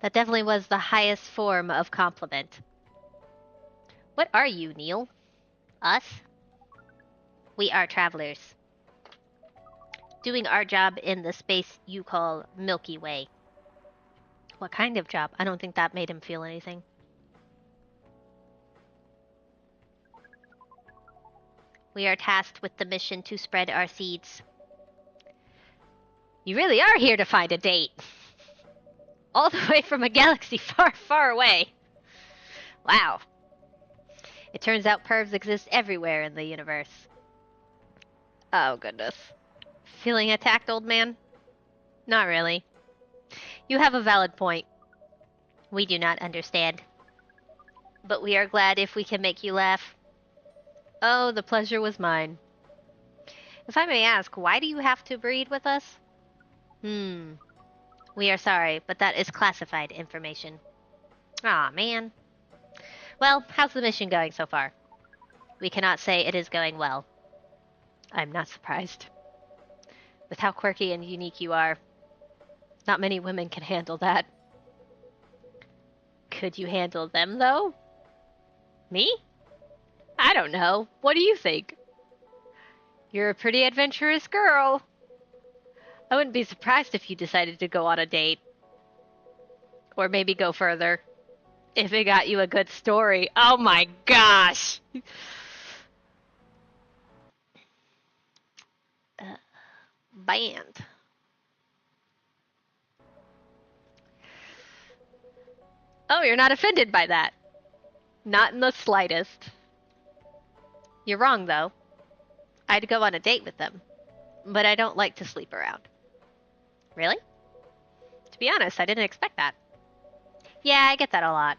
That definitely was the highest form of compliment. What are you, Neil? Us? We are travelers. Doing our job in the space you call Milky Way. What kind of job? I don't think that made him feel anything. We are tasked with the mission to spread our seeds. You really are here to find a date. All the way from a galaxy far, far away. Wow. It turns out pervs exist everywhere in the universe. Oh, goodness. Feeling attacked, old man? Not really. You have a valid point. We do not understand. But we are glad if we can make you laugh. Oh, the pleasure was mine. If I may ask, why do you have to breed with us? We are sorry, but that is classified information. Aw, man. Well, how's the mission going so far? We cannot say it is going well. I'm not surprised. With how quirky and unique you are, not many women can handle that. Could you handle them, though? Me? I don't know. What do you think? You're a pretty adventurous girl. I wouldn't be surprised if you decided to go on a date. Or maybe go further. If it got you a good story. Oh my gosh! Banned. Oh, you're not offended by that. Not in the slightest. You're wrong, though. I'd go on a date with them. But I don't like to sleep around. Really? To be honest, I didn't expect that. Yeah, I get that a lot.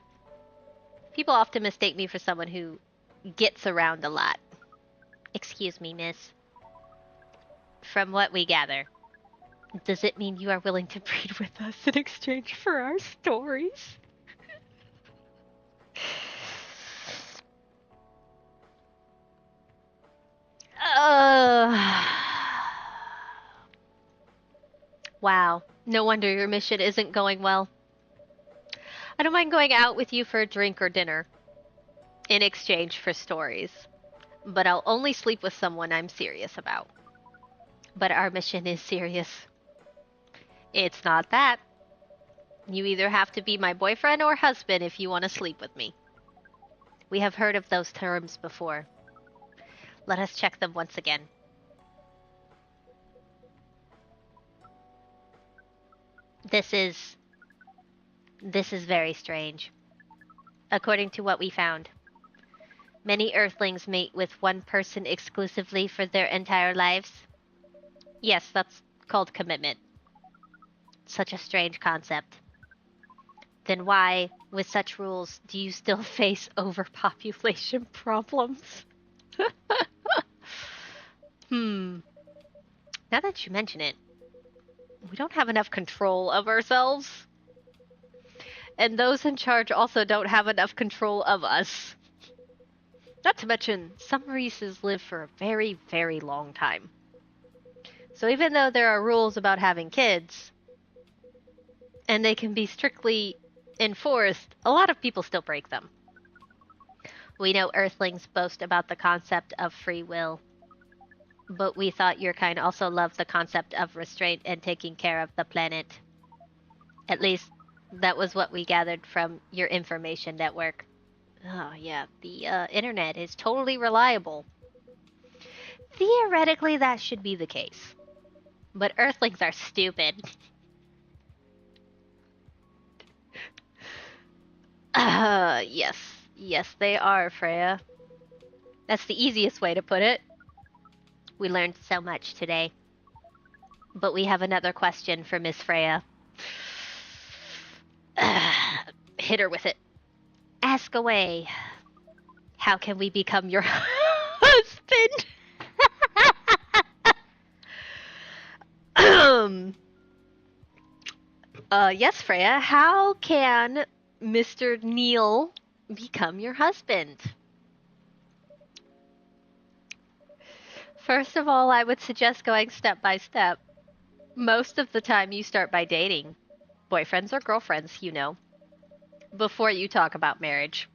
People often mistake me for someone who gets around a lot. Excuse me, miss. From what we gather, does it mean you are willing to breed with us in exchange for our stories? Uh, wow. No wonder your mission isn't going well. I don't mind going out with you for a drink or dinner in exchange for stories, but I'll only sleep with someone I'm serious about. But our mission is serious. It's not that. You either have to be my boyfriend or husband if you want to sleep with me. We have heard of those terms before. Let us check them once again. This is very strange. According to what we found, many Earthlings mate with one person exclusively for their entire lives. Yes, that's called commitment. Such a strange concept. Then why, with such rules, do you still face overpopulation problems? Hmm. Now that you mention it, we don't have enough control of ourselves. And those in charge also don't have enough control of us. Not to mention, some races live for a very, very long time. So even though there are rules about having kids, and they can be strictly enforced, a lot of people still break them. We know Earthlings boast about the concept of free will, but we thought your kind also loved the concept of restraint and taking care of the planet. At least, that was what we gathered from your information network. Oh, yeah, the internet is totally reliable. Theoretically, that should be the case. But Earthlings are stupid. Yes. Yes, they are, Freya. That's the easiest way to put it. We learned so much today. But we have another question for Miss Freya. Hit her with it. Ask away. How can we become your husband? Yes, Freya. How can Mr. Neil become your husband? First of all, I would suggest going step by step. Most of the time, you start by dating. Boyfriends or girlfriends, you know. Before you talk about marriage.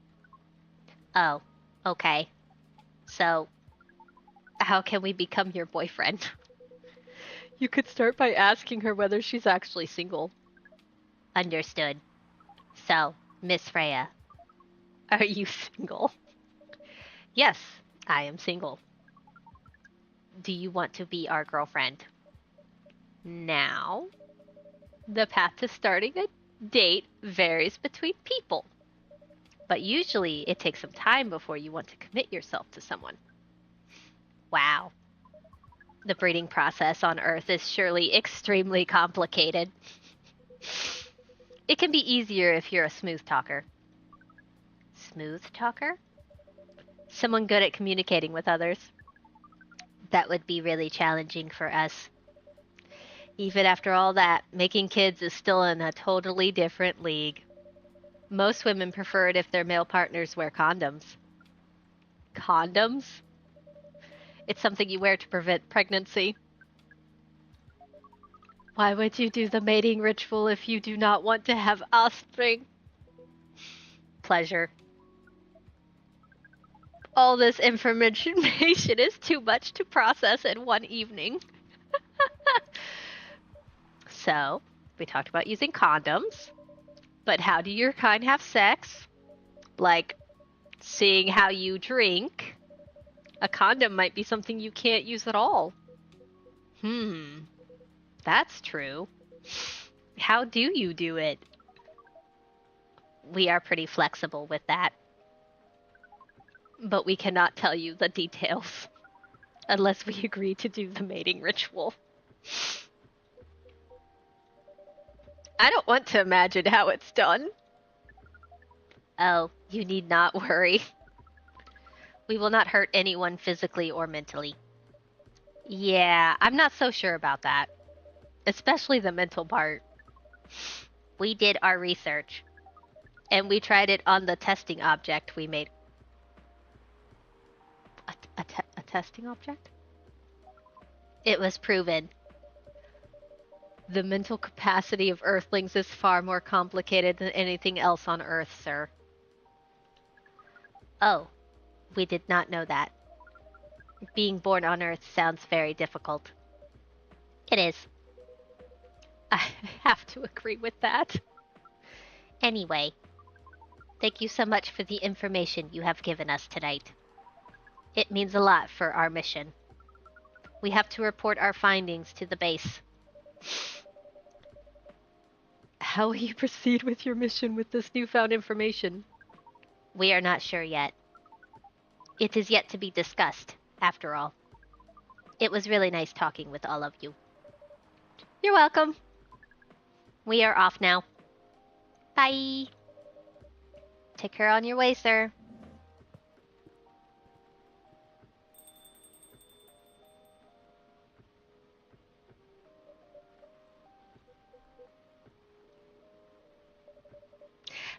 Oh, okay. So, how can we become your boyfriend? You could start by asking her whether she's actually single. Understood. So, Miss Freya, are you single? Yes, I am single. Do you want to be our girlfriend? Now, the path to starting a date varies between people. But usually it takes some time before you want to commit yourself to someone. Wow. The breeding process on Earth is surely extremely complicated. It can be easier if you're a smooth talker. Smooth talker? Someone good at communicating with others. That would be really challenging for us. Even after all that, making kids is still in a totally different league. Most women prefer it if their male partners wear condoms. Condoms? It's something you wear to prevent pregnancy. Why would you do the mating ritual if you do not want to have offspring? Pleasure. All this information is too much to process in one evening. So, we talked about using condoms, but how do your kind have sex? Like, seeing how you drink. A condom might be something you can't use at all. That's true. How do you do it? We are pretty flexible with that. But we cannot tell you the details unless we agree to do the mating ritual. I don't want to imagine how it's done. Oh, you need not worry. We will not hurt anyone physically or mentally. Yeah, I'm not so sure about that, especially the mental part. We did our research, and we tried it on the testing object we made. A testing object? It was proven. The mental capacity of Earthlings is far more complicated than anything else on Earth, sir. Oh, we did not know that. Being born on Earth sounds very difficult. It is. I have to agree with that. Anyway, thank you so much for the information you have given us tonight. It means a lot for our mission. We have to report our findings to the base. How will you proceed with your mission with this newfound information? We are not sure yet. It is yet to be discussed, after all. It was really nice talking with all of you. You're welcome. We are off now. Bye. Take care on your way, sir.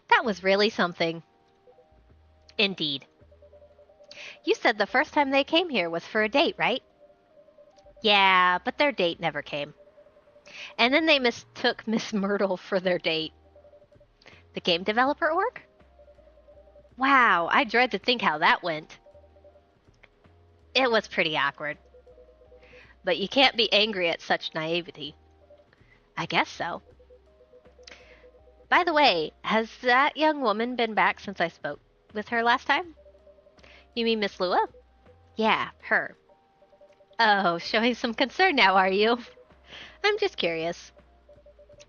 That was really something. Indeed. You said the first time they came here was for a date, right? Yeah, but their date never came. And then they mistook Miss Myrtle for their date. The game developer org? Wow, I dread to think how that went. It was pretty awkward. But you can't be angry at such naivety. I guess so. By the way, has that young woman been back since I spoke with her last time? You mean Miss Lua? Yeah, her. Oh, showing some concern now, are you? I'm just curious.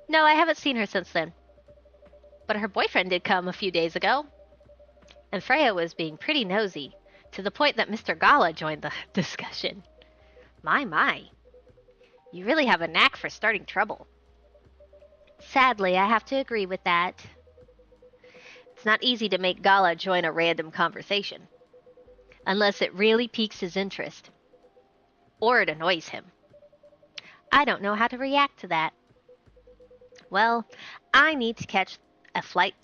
No, I haven't seen her since then. But her boyfriend did come a few days ago. And Freya was being pretty nosy, to the point that Mr. Gala joined the discussion. My. You really have a knack for starting trouble. Sadly, I have to agree with that. It's not easy to make Gala join a random conversation. Unless it really piques his interest. Or it annoys him. I don't know how to react to that. Well, I need to catch a flight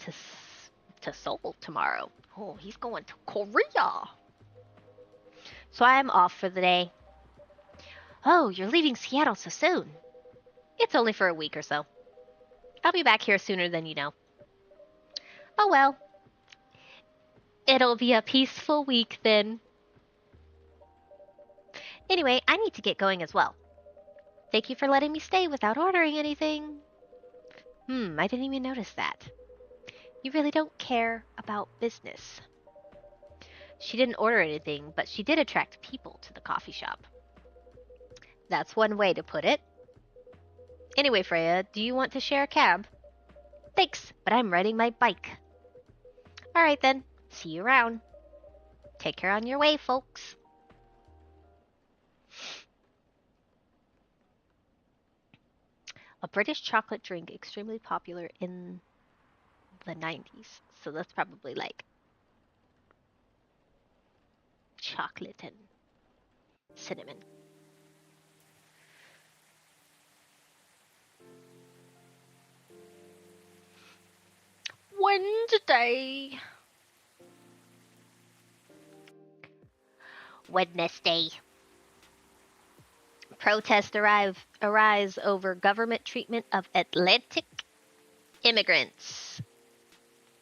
to Seoul tomorrow. Oh, he's going to Korea. So I am off for the day. Oh, you're leaving Seattle so soon. It's only for a week or so. I'll be back here sooner than you know. Oh well. It'll be a peaceful week then. Anyway, I need to get going as well. Thank you for letting me stay without ordering anything. I didn't even notice that. You really don't care about business. She didn't order anything, but she did attract people to the coffee shop. That's one way to put it. Anyway, Freya, do you want to share a cab? Thanks, but I'm riding my bike. Alright then, see you around. Take care on your way, folks. A British chocolate drink extremely popular in the 90s. So that's probably like chocolate and cinnamon. Wednesday. Protests arise over government treatment of Atlantic immigrants.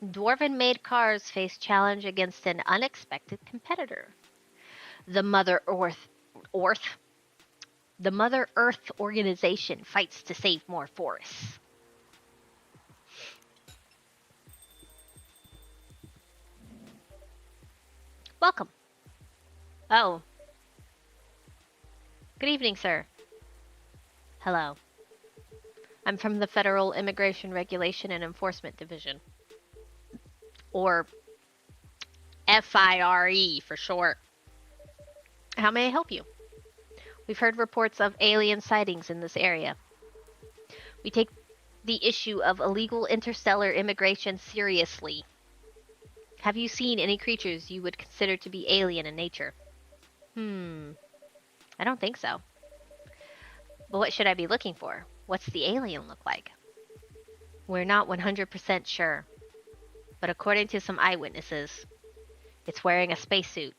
Dwarven-made cars face challenge against an unexpected competitor. The Mother Earth organization fights to save more forests. Welcome. Oh. Good evening, sir. Hello. I'm from the Federal Immigration Regulation and Enforcement Division. Or FIRE for short. How may I help you? We've heard reports of alien sightings in this area. We take the issue of illegal interstellar immigration seriously. Have you seen any creatures you would consider to be alien in nature? I don't think so. But what should I be looking for? What's the alien look like? We're not 100% sure, but according to some eyewitnesses, it's wearing a spacesuit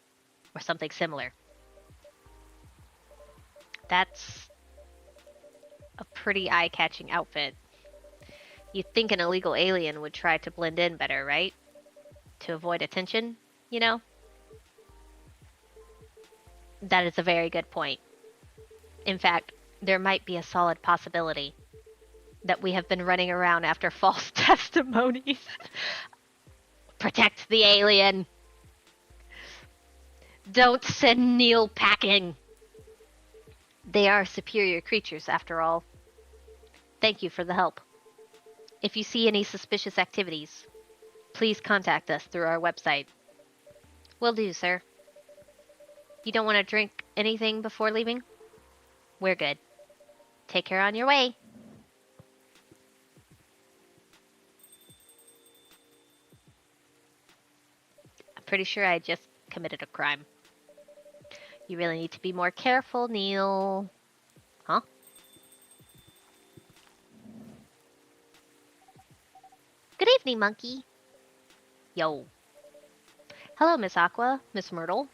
or something similar. That's a pretty eye-catching outfit. You'd think an illegal alien would try to blend in better, right? To avoid attention, you know? That is a very good point. In fact, there might be a solid possibility that we have been running around after false testimonies. Protect the alien. Don't send Neil packing. They are superior creatures, after all. Thank you for the help. If you see any suspicious activities, please contact us through our website. Will do, sir. You don't want to drink anything before leaving? We're good. Take care on your way. I'm pretty sure I just committed a crime. You really need to be more careful, Neil. Huh? Good evening, monkey. Yo. Hello, Miss Aqua, Miss Myrtle.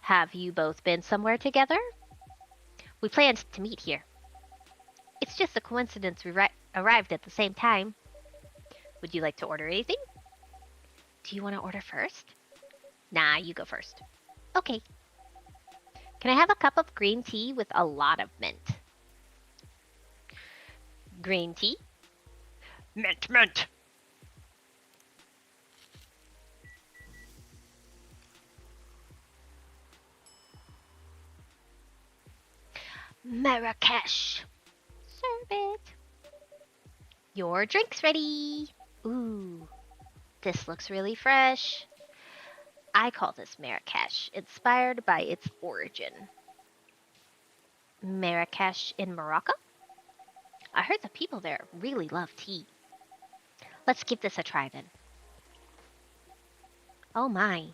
Have you both been somewhere together? We planned to meet here. It's just a coincidence we arrived at the same time. Would you like to order anything? Do you want to order first? Nah, you go first. Okay. Can I have a cup of green tea with a lot of mint? Green tea? Mint, mint! Marrakesh. Serve it. Your drink's ready. Ooh, this looks really fresh. I call this Marrakesh, inspired by its origin. Marrakesh in Morocco? I heard the people there really love tea. Let's give this a try then. Oh my.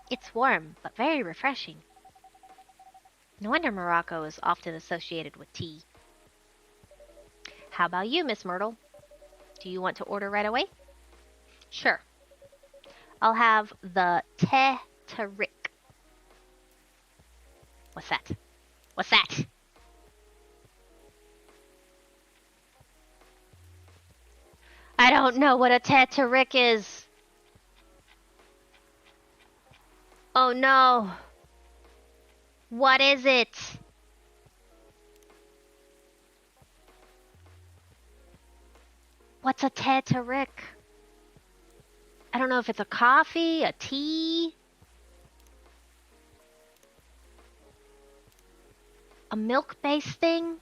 It's warm, but very refreshing. No wonder Morocco is often associated with tea. How about you, Miss Myrtle? Do you want to order right away? Sure. I'll have the thé tarik. What's that? What's that? I don't know what a thé tarik is. Oh no. What is it? What's a thé tarik? I don't know if it's a coffee, a tea, a milk-based thing.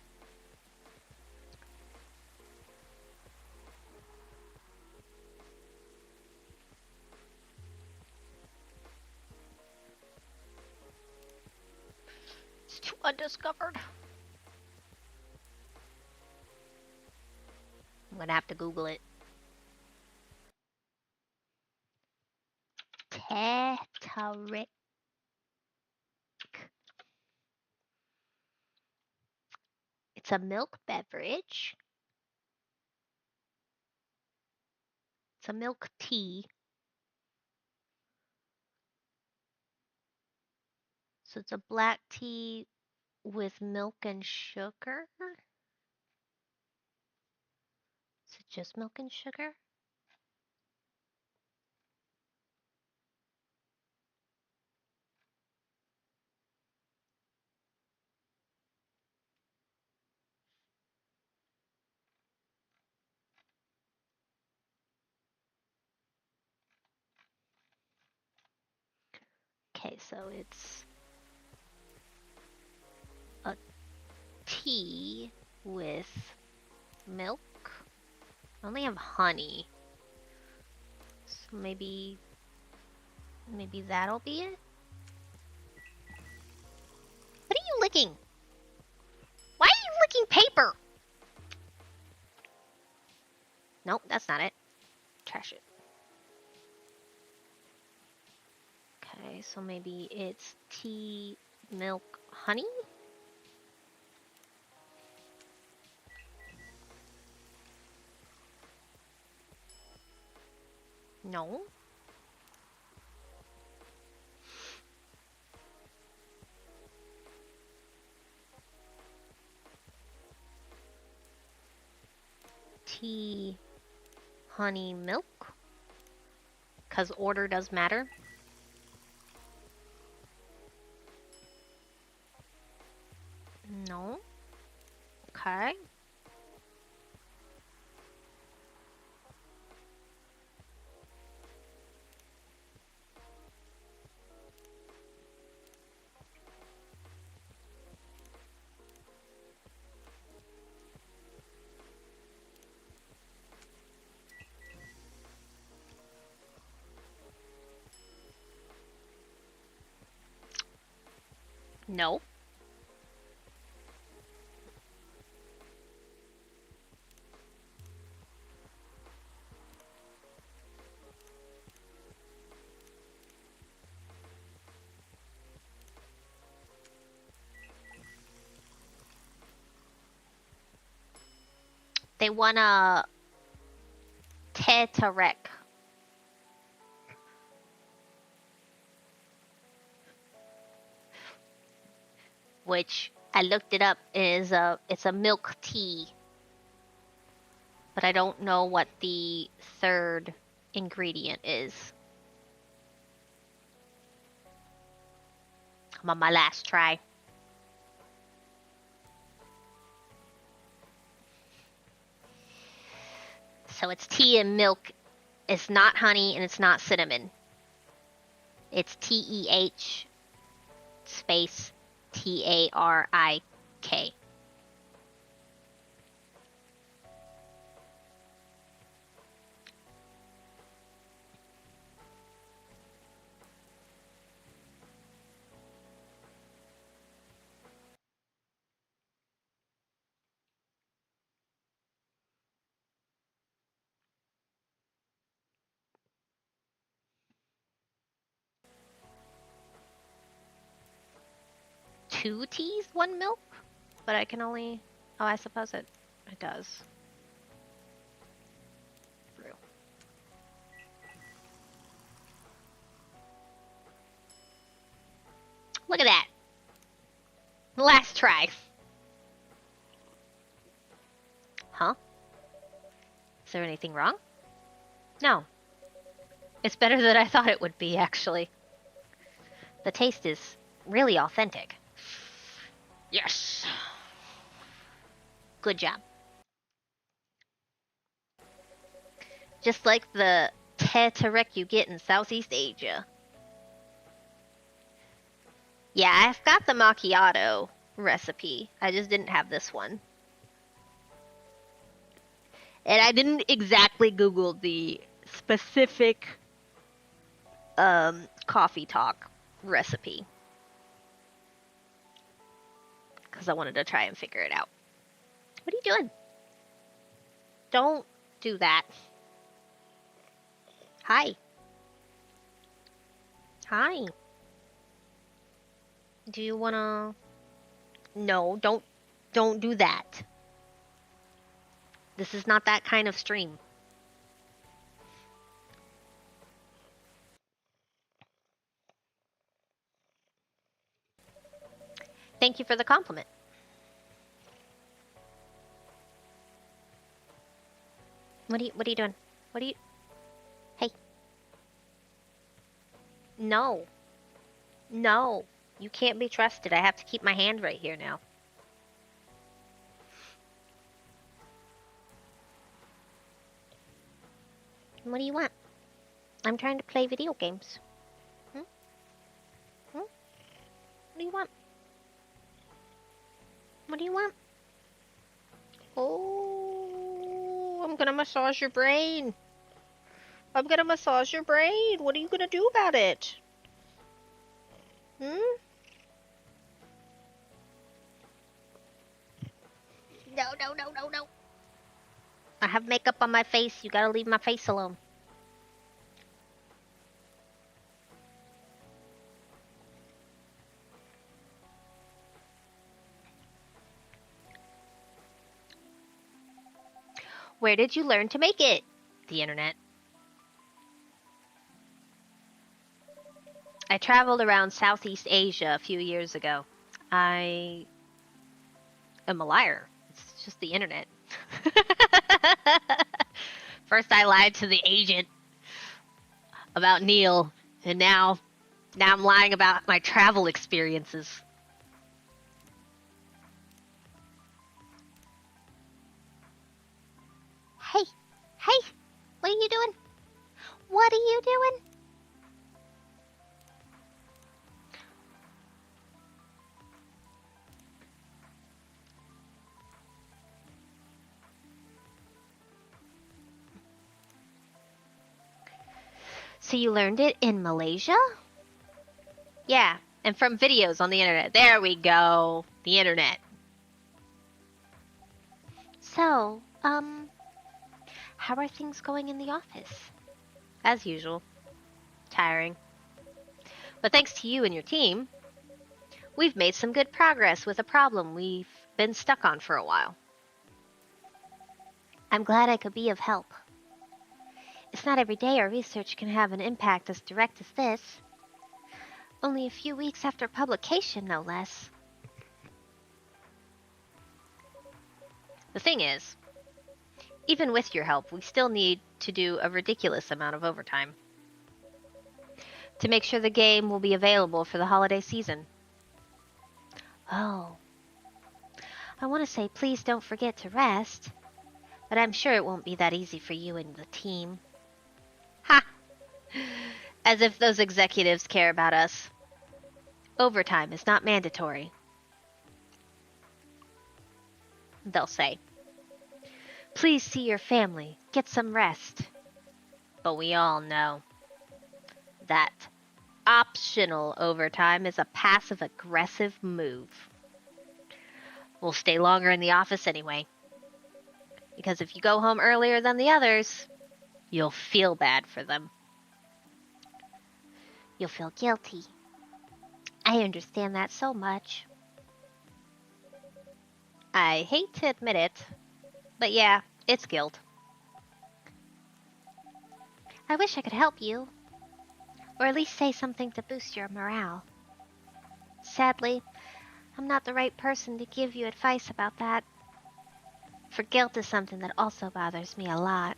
It's too undiscovered. I'm gonna have to Google it. Thé tarik. It's a milk beverage. It's a milk tea. So it's a black tea with milk and sugar? Is it just milk and sugar? Okay, so it's a tea with milk. I only have honey. So maybe that'll be it? What are you licking? Why are you licking paper? Nope, that's not it. Trash it. Okay, so maybe it's tea, milk, honey? No. Tea, honey, milk? Because order does matter. No. Okay. No. They want a tetarek, which I looked it up is it's a milk tea, but I don't know what the third ingredient is. I'm on my last try. So it's tea and milk. It's not honey and it's not cinnamon. It's TEH space TARIK. Two teas, one milk? But I can only... Oh, I suppose it does. Brew. Look at that. Last try. Huh? Is there anything wrong? No. It's better than I thought it would be, actually. The taste is really authentic. Yes. Good job. Just like the tetarek you get in Southeast Asia. Yeah, I've got the macchiato recipe. I just didn't have this one. And I didn't exactly Google the specific coffee talk recipe. Because I wanted to try and figure it out. What are you doing? Don't do that. Hi. Hi. Do you wanna... No, don't do that. This is not that kind of stream. Thank you for the compliment. What are you doing? What are you... Hey. No. No. You can't be trusted. I have to keep my hand right here now. What do you want? I'm trying to play video games. Hmm? Hmm? What do you want? What do you want? Oh, I'm gonna massage your brain. I'm gonna massage your brain. What are you gonna do about it? Hmm? No, no, no, no, no. I have makeup on my face. You gotta leave my face alone. Where did you learn to make it? The internet. I traveled around Southeast Asia a few years ago. I am a liar. It's just the internet. First, I lied to the agent about Neil, and now I'm lying about my travel experiences. Hey, hey, what are you doing? What are you doing? So you learned it in Malaysia? Yeah, and from videos on the internet. There we go. The internet. So, how are things going in the office? As usual. Tiring. But thanks to you and your team, we've made some good progress with a problem we've been stuck on for a while. I'm glad I could be of help. It's not every day our research can have an impact as direct as this. Only a few weeks after publication, no less. The thing is, even with your help, we still need to do a ridiculous amount of overtime to make sure the game will be available for the holiday season. Oh. I want to say please don't forget to rest, but I'm sure it won't be that easy for you and the team. Ha! As if those executives care about us. Overtime is not mandatory, they'll say. Please see your family. Get some rest. But we all know that optional overtime is a passive-aggressive move. We'll stay longer in the office anyway. Because if you go home earlier than the others, you'll feel bad for them. You'll feel guilty. I understand that so much. I hate to admit it, but yeah, it's guilt. I wish I could help you. Or at least say something to boost your morale. Sadly, I'm not the right person to give you advice about that. For guilt is something that also bothers me a lot.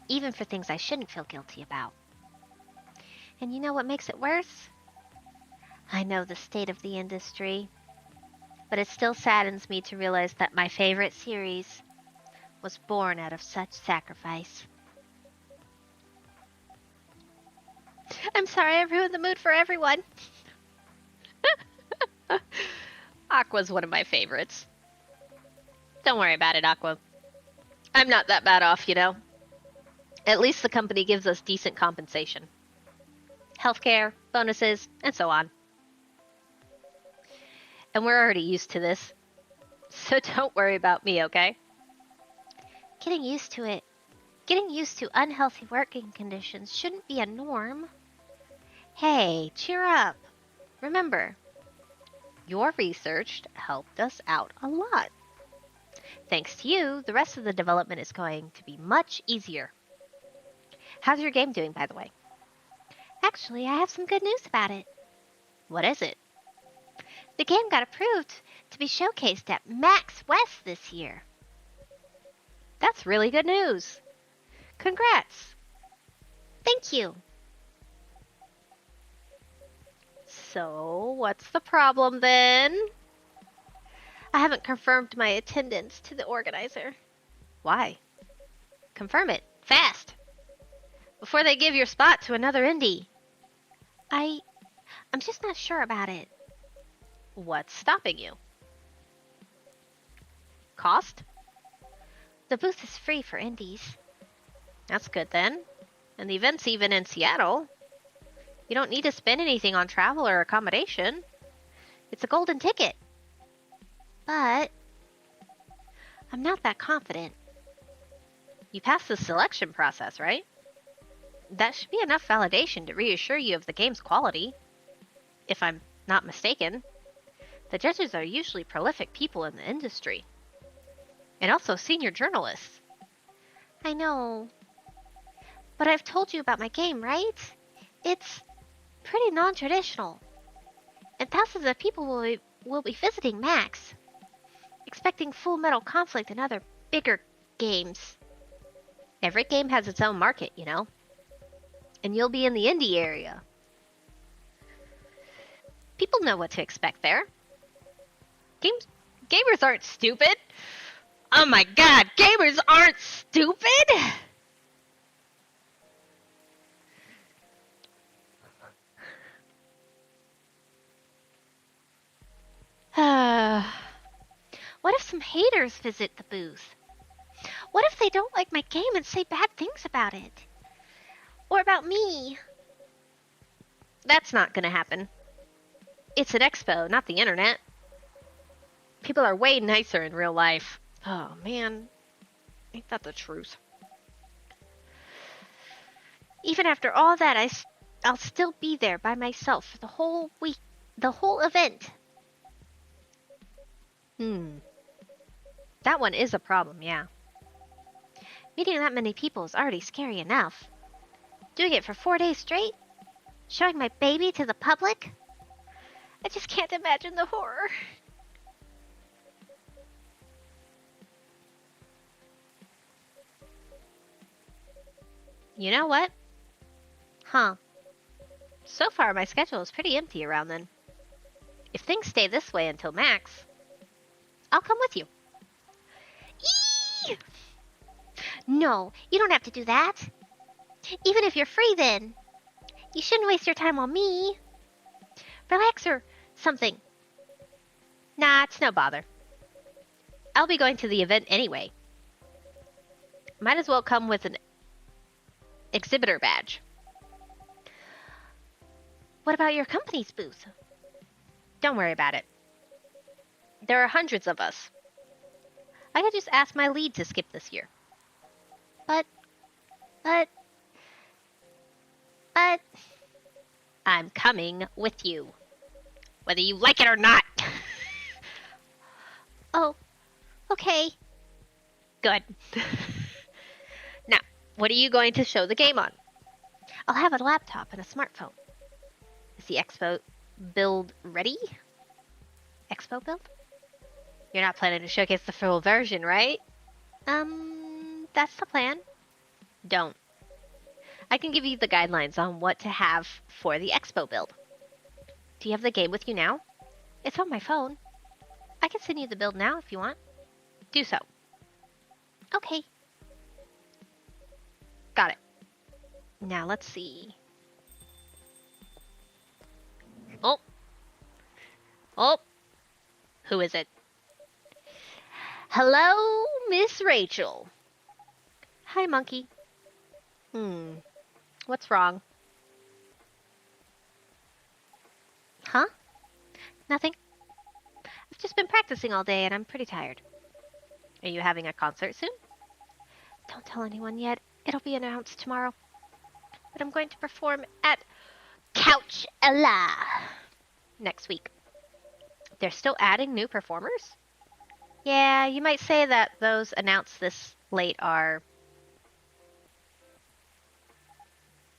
Even for things I shouldn't feel guilty about. And you know what makes it worse? I know the state of the industry, but it still saddens me to realize that my favorite series was born out of such sacrifice. I'm sorry I ruined the mood for everyone. Aqua's one of my favorites. Don't worry about it, Aqua. I'm not that bad off, you know. At least the company gives us decent compensation. Healthcare, bonuses, and so on. And we're already used to this. So don't worry about me, okay? Getting used to it. Getting used to unhealthy working conditions shouldn't be a norm. Hey, cheer up. Remember, your research helped us out a lot. Thanks to you, the rest of the development is going to be much easier. How's your game doing, by the way? Actually, I have some good news about it. What is it? The game got approved to be showcased at Max West this year. That's really good news. Congrats. Thank you. So, what's the problem then? I haven't confirmed my attendance to the organizer. Why? Confirm it. Fast. Before they give your spot to another indie. I'm just not sure about it. What's stopping you? Cost? The booth is free for indies. That's good then. And the event's even in Seattle. You don't need to spend anything on travel or accommodation. It's a golden ticket. But I'm not that confident. You passed the selection process, right? That should be enough validation to reassure you of the game's quality. If I'm not mistaken, the judges are usually prolific people in the industry, and also senior journalists. I know. But I've told you about my game, right? It's pretty non-traditional. And thousands of people will be visiting Max, expecting Full Metal Conflict and other bigger games. Every game has its own market, you know? And you'll be in the indie area. People know what to expect there. Gamers aren't stupid. Oh my god, gamers aren't stupid! What if some haters visit the booth? What if they don't like my game and say bad things about it? Or about me? That's not gonna happen. It's an expo, not the internet. People are way nicer in real life. Oh man, ain't that the truth? Even after all that, I'll still be there by myself for the whole week, the whole event. That one is a problem, yeah. Meeting that many people is already scary enough. Doing it for 4 days straight? Showing my baby to the public? I just can't imagine the horror. You know what? Huh. So far, my schedule is pretty empty around then. If things stay this way until Max, I'll come with you. Eee! No, you don't have to do that. Even if you're free then. You shouldn't waste your time on me. Relax or something. Nah, it's no bother. I'll be going to the event anyway. Might as well come with an exhibitor badge. What about your company's booth? Don't worry about it. There are hundreds of us. I could just ask my lead to skip this year. But... I'm coming with you. Whether you like it or not. Oh, okay. Good. Now, what are you going to show the game on? I'll have a laptop and a smartphone. Is the expo build ready? Expo build? You're not planning to showcase the full version, right? That's the plan. Don't. I can give you the guidelines on what to have for the expo build. Do you have the game with you now? It's on my phone. I can send you the build now if you want. Do so. Okay. Got it. Now let's see. Oh. Who is it? Hello, Miss Rachel. Hi, monkey. What's wrong? Huh? Nothing. I've just been practicing all day and I'm pretty tired. Are you having a concert soon? Don't tell anyone yet. It'll be announced tomorrow. But I'm going to perform at Couchella Next week. They're still adding new performers? Yeah, You might say that those announced this late are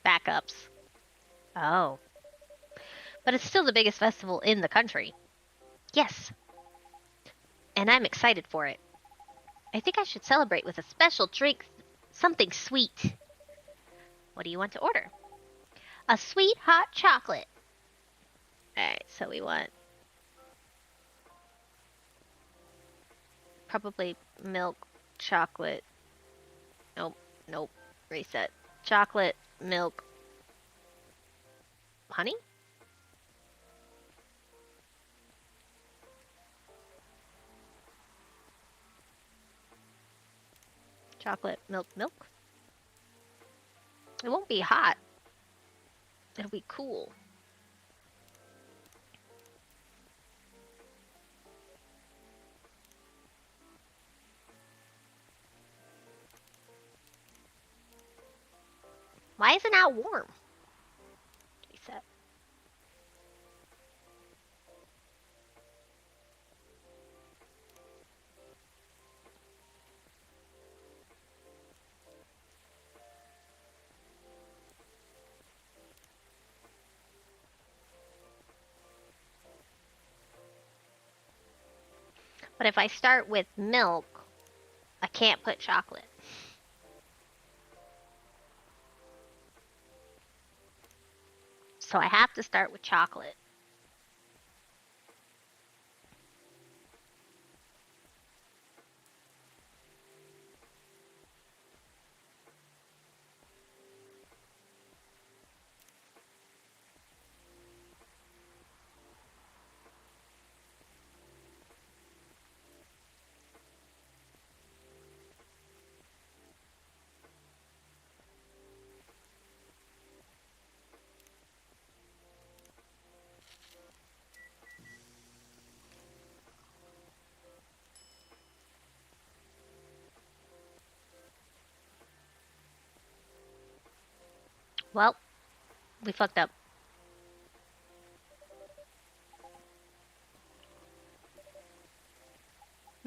backups. Oh. But it's still the biggest festival in the country. yes. And I'm excited for it. I think I should celebrate with a special drink, something sweet. What do you want to order? A sweet hot chocolate. Alright, so we want probably milk, chocolate. Nope. Reset. Chocolate, milk, honey? Chocolate, milk. It won't be hot. It'll be cool. Why is it not warm? Reset. But if I start with milk, I can't put chocolate. So I have to start with chocolate. Well, we fucked up.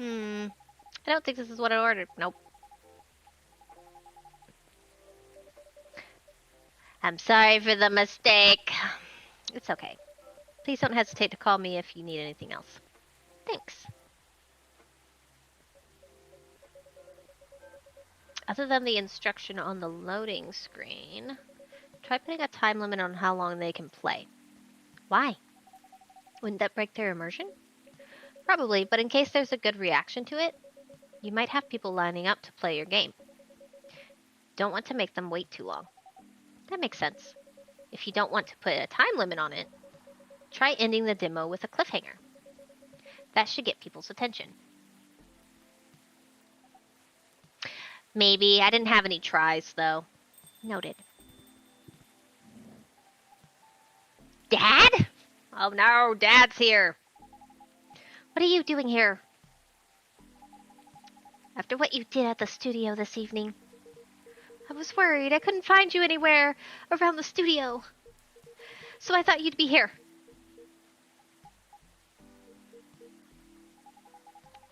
I don't think this is what I ordered. Nope. I'm sorry for the mistake. It's okay. Please don't hesitate to call me if you need anything else. Thanks. Other than the instruction on the loading screen, try putting a time limit on how long they can play. Why? Wouldn't that break their immersion? Probably, but in case there's a good reaction to it, you might have people lining up to play your game. Don't want to make them wait too long. That makes sense. If you don't want to put a time limit on it, try ending the demo with a cliffhanger. That should get people's attention. Maybe. I didn't have any tries, though. Noted. Dad? Oh no, Dad's here. What are you doing here? After what you did at the studio this evening, I was worried I couldn't find you anywhere around the studio. So I thought you'd be here.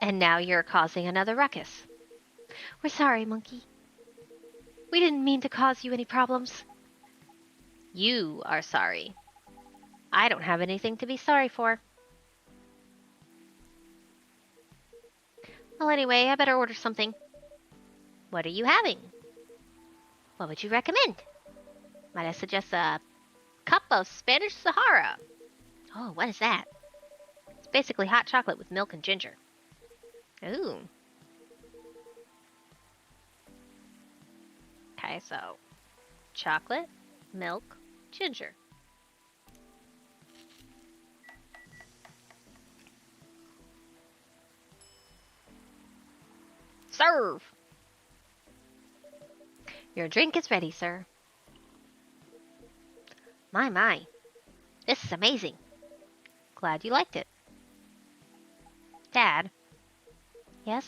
And now you're causing another ruckus. We're sorry, Monkey. We didn't mean to cause you any problems. You are sorry. I don't have anything to be sorry for. Well, anyway, I better order something. What are you having? What would you recommend? Might I suggest a cup of Spanish Sahara? Oh, what is that? It's basically hot chocolate with milk and ginger. Ooh. Okay, so chocolate, milk, ginger. Serve! Your drink is ready, sir. My. This is amazing. Glad you liked it. Dad? Yes?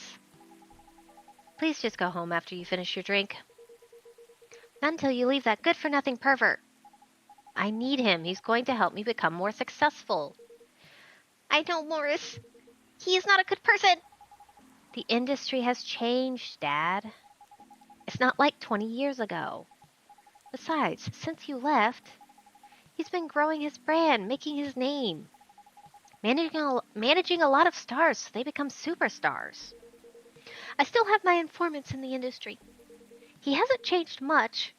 Please just go home after you finish your drink. Not until you leave that good-for-nothing pervert. I need him. He's going to help me become more successful. I know, Morris. He is not a good person. The industry has changed, Dad. It's not like 20 years ago. Besides, since you left, he's been growing his brand, making his name. Managing a lot of stars so they become superstars. I still have my informants in the industry. He hasn't changed much.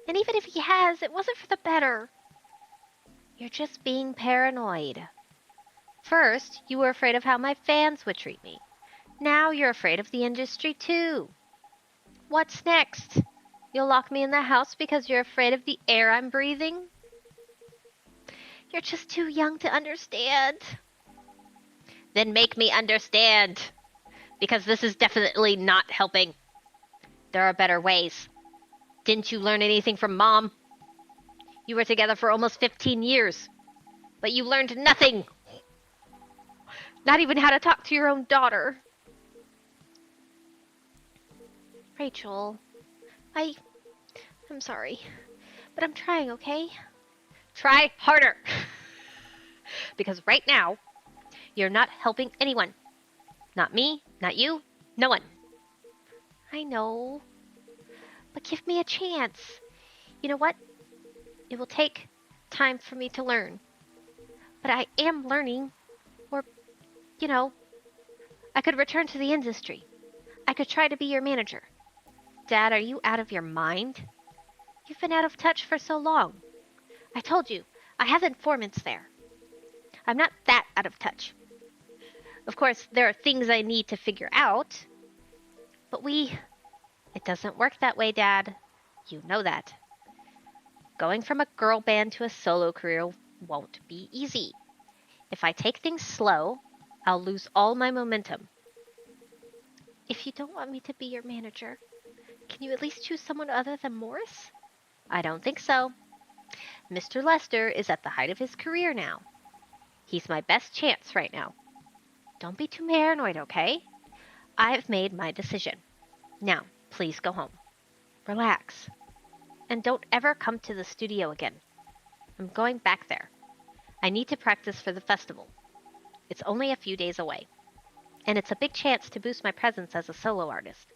And even if he has, it wasn't for the better. You're just being paranoid. First, you were afraid of how my fans would treat me. Now you're afraid of the industry too. What's next? You'll lock me in the house because you're afraid of the air I'm breathing? You're just too young to understand. Then make me understand. Because this is definitely not helping. There are better ways. Didn't you learn anything from Mom? You were together for almost 15 years. But you learned nothing. Not even how to talk to your own daughter. Rachel, I'm I'm sorry. But I'm trying, okay? Try harder! Because right now, you're not helping anyone. Not me, not you, no one. I know. But give me a chance. You know what? It will take time for me to learn. But I am learning. Or, you know, I could return to the industry. I could try to be your manager. Dad, are you out of your mind? You've been out of touch for so long. I told you, I have informants there. I'm not that out of touch. Of course, there are things I need to figure out. But It doesn't work that way, Dad. You know that. Going from a girl band to a solo career won't be easy. If I take things slow, I'll lose all my momentum. If you don't want me to be your manager, can you at least choose someone other than Morris? I don't think so. Mr. Lester is at the height of his career now. He's my best chance right now. Don't be too paranoid, okay? I've made my decision. Now, please go home. Relax. And don't ever come to the studio again. I'm going back there. I need to practice for the festival. It's only a few days away. And it's a big chance to boost my presence as a solo artist.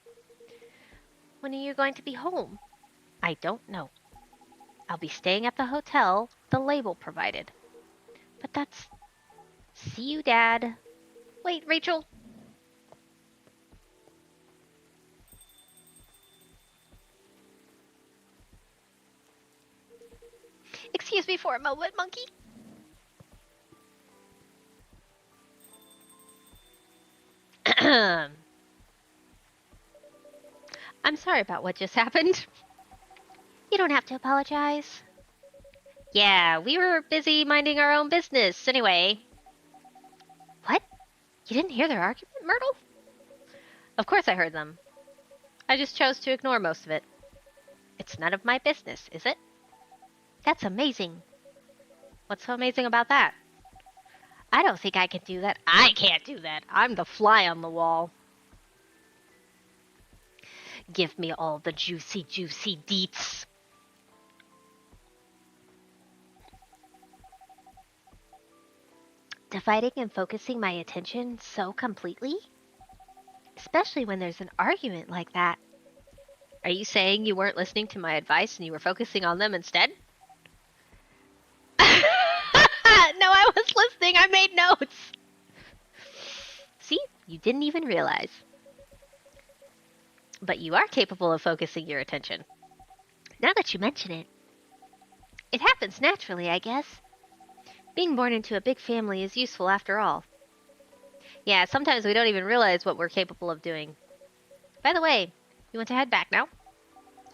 When are you going to be home? I don't know. I'll be staying at the hotel the label provided. But that's... See you, Dad. Wait, Rachel. Excuse me for a moment, Monkey. I'm sorry about what just happened. You don't have to apologize. Yeah, we were busy minding our own business anyway. What? You didn't hear their argument, Myrtle? Of course I heard them. I just chose to ignore most of it. It's none of my business, is it? That's amazing. What's so amazing about that? I don't think I can do that. I can't do that. I'm the fly on the wall. Give me all the juicy, juicy deets. Dividing and focusing my attention so completely? Especially when there's an argument like that. Are you saying you weren't listening to my advice and you were focusing on them instead? No, I was listening. I made notes. See? You didn't even realize. But you are capable of focusing your attention. Now that you mention it. It happens naturally, I guess. Being born into a big family is useful after all. Yeah, sometimes we don't even realize what we're capable of doing. By the way, you want to head back now?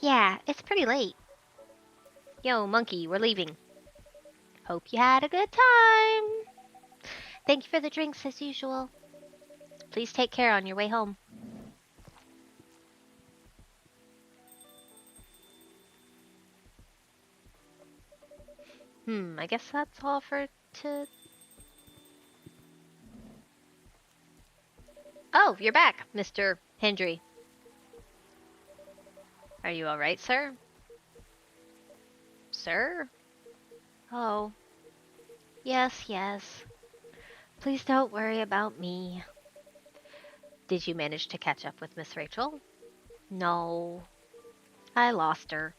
Yeah, it's pretty late. Yo, Monkey, we're leaving. Hope you had a good time. Thank you for the drinks as usual. Please take care on your way home. I guess that's all for Oh, you're back, Mr. Hendry. Are you alright, sir? Sir? Oh. Yes. Please don't worry about me. Did you manage to catch up with Miss Rachel? No. I lost her.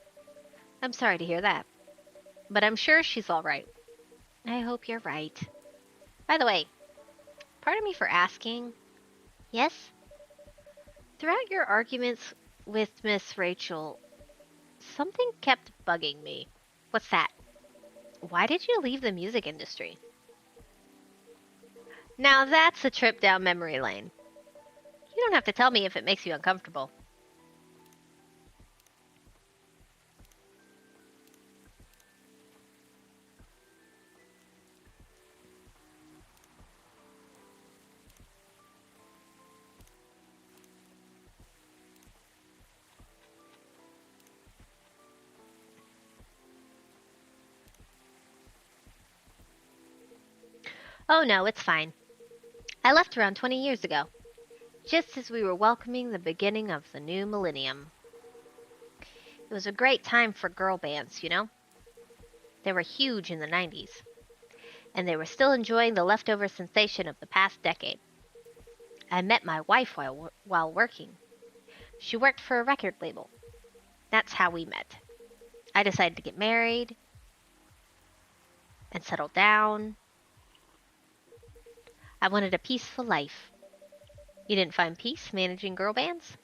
I'm sorry to hear that. But I'm sure she's alright. I hope you're right. By the way, pardon me for asking. Yes? Throughout your arguments with Miss Rachel, something kept bugging me. What's that? Why did you leave the music industry? Now that's a trip down memory lane. You don't have to tell me if it makes you uncomfortable. Oh no, it's fine. I left around 20 years ago, just as we were welcoming the beginning of the new millennium. It was a great time for girl bands, you know? They were huge in the 90s, and they were still enjoying the leftover sensation of the past decade. I met my wife while working. She worked for a record label. That's how we met. I decided to get married and settle down. I wanted a peaceful life. You didn't find peace managing girl bands?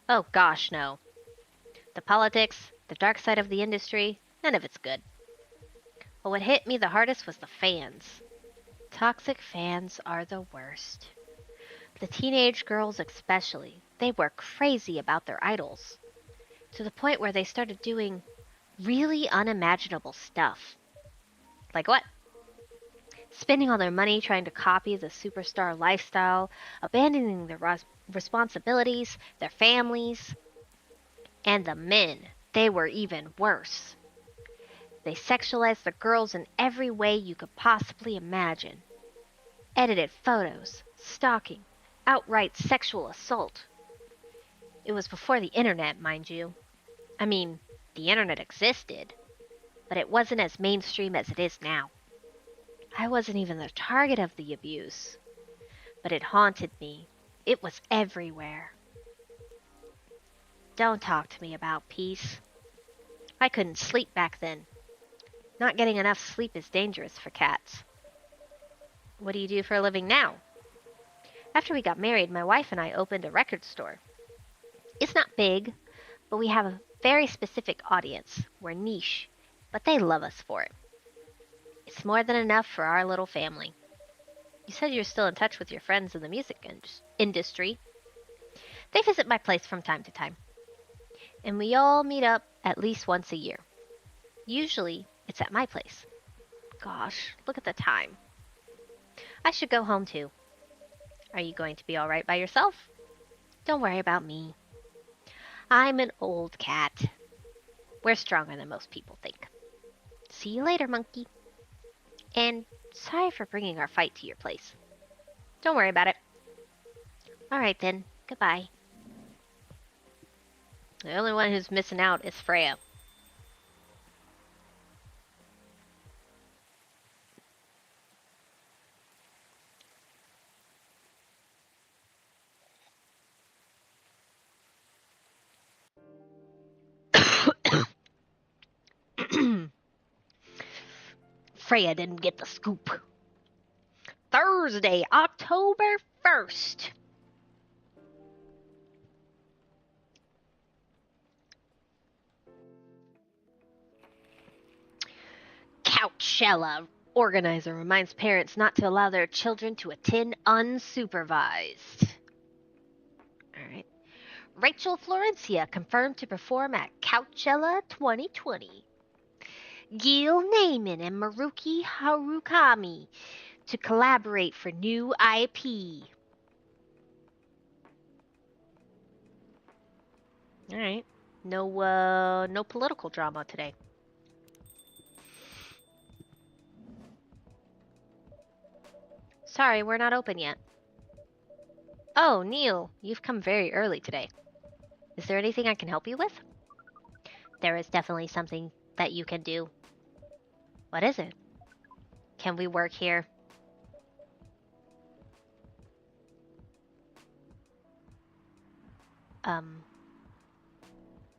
Oh gosh, no. The politics, the dark side of the industry, none of it's good. But what hit me the hardest was the fans. Toxic fans are the worst. The teenage girls especially. They were crazy about their idols. To the point where they started doing really unimaginable stuff. Like what? Spending all their money trying to copy the superstar lifestyle, abandoning their responsibilities, their families, and the men. They were even worse. They sexualized the girls in every way you could possibly imagine. Edited photos, stalking, outright sexual assault. It was before the internet, mind you. I mean, the internet existed, but it wasn't as mainstream as it is now. I wasn't even the target of the abuse, but it haunted me. It was everywhere. Don't talk to me about peace. I couldn't sleep back then. Not getting enough sleep is dangerous for cats. What do you do for a living now? After we got married, my wife and I opened a record store. It's not big, but we have a very specific audience. We're niche, but they love us for it. It's more than enough for our little family. You said you're still in touch with your friends in the music industry. They visit my place from time to time. And we all meet up at least once a year. Usually, it's at my place. Gosh, look at the time. I should go home too. Are you going to be all right by yourself? Don't worry about me. I'm an old cat. We're stronger than most people think. See you later, monkey. And sorry for bringing our fight to your place. Don't worry about it. All right then, goodbye. The only one who's missing out is Freya. Freya didn't get the scoop. Thursday, October 1st. Couchella organizer reminds parents not to allow their children to attend unsupervised. All right. Rachel Florencia confirmed to perform at Couchella 2020. Gil Naiman and Maruki Harukami to collaborate for new IP. All right. No political drama today. Sorry, we're not open yet. Oh, Neil, you've come very early today. Is there anything I can help you with? There is definitely something that you can do. What is it? Can we work here?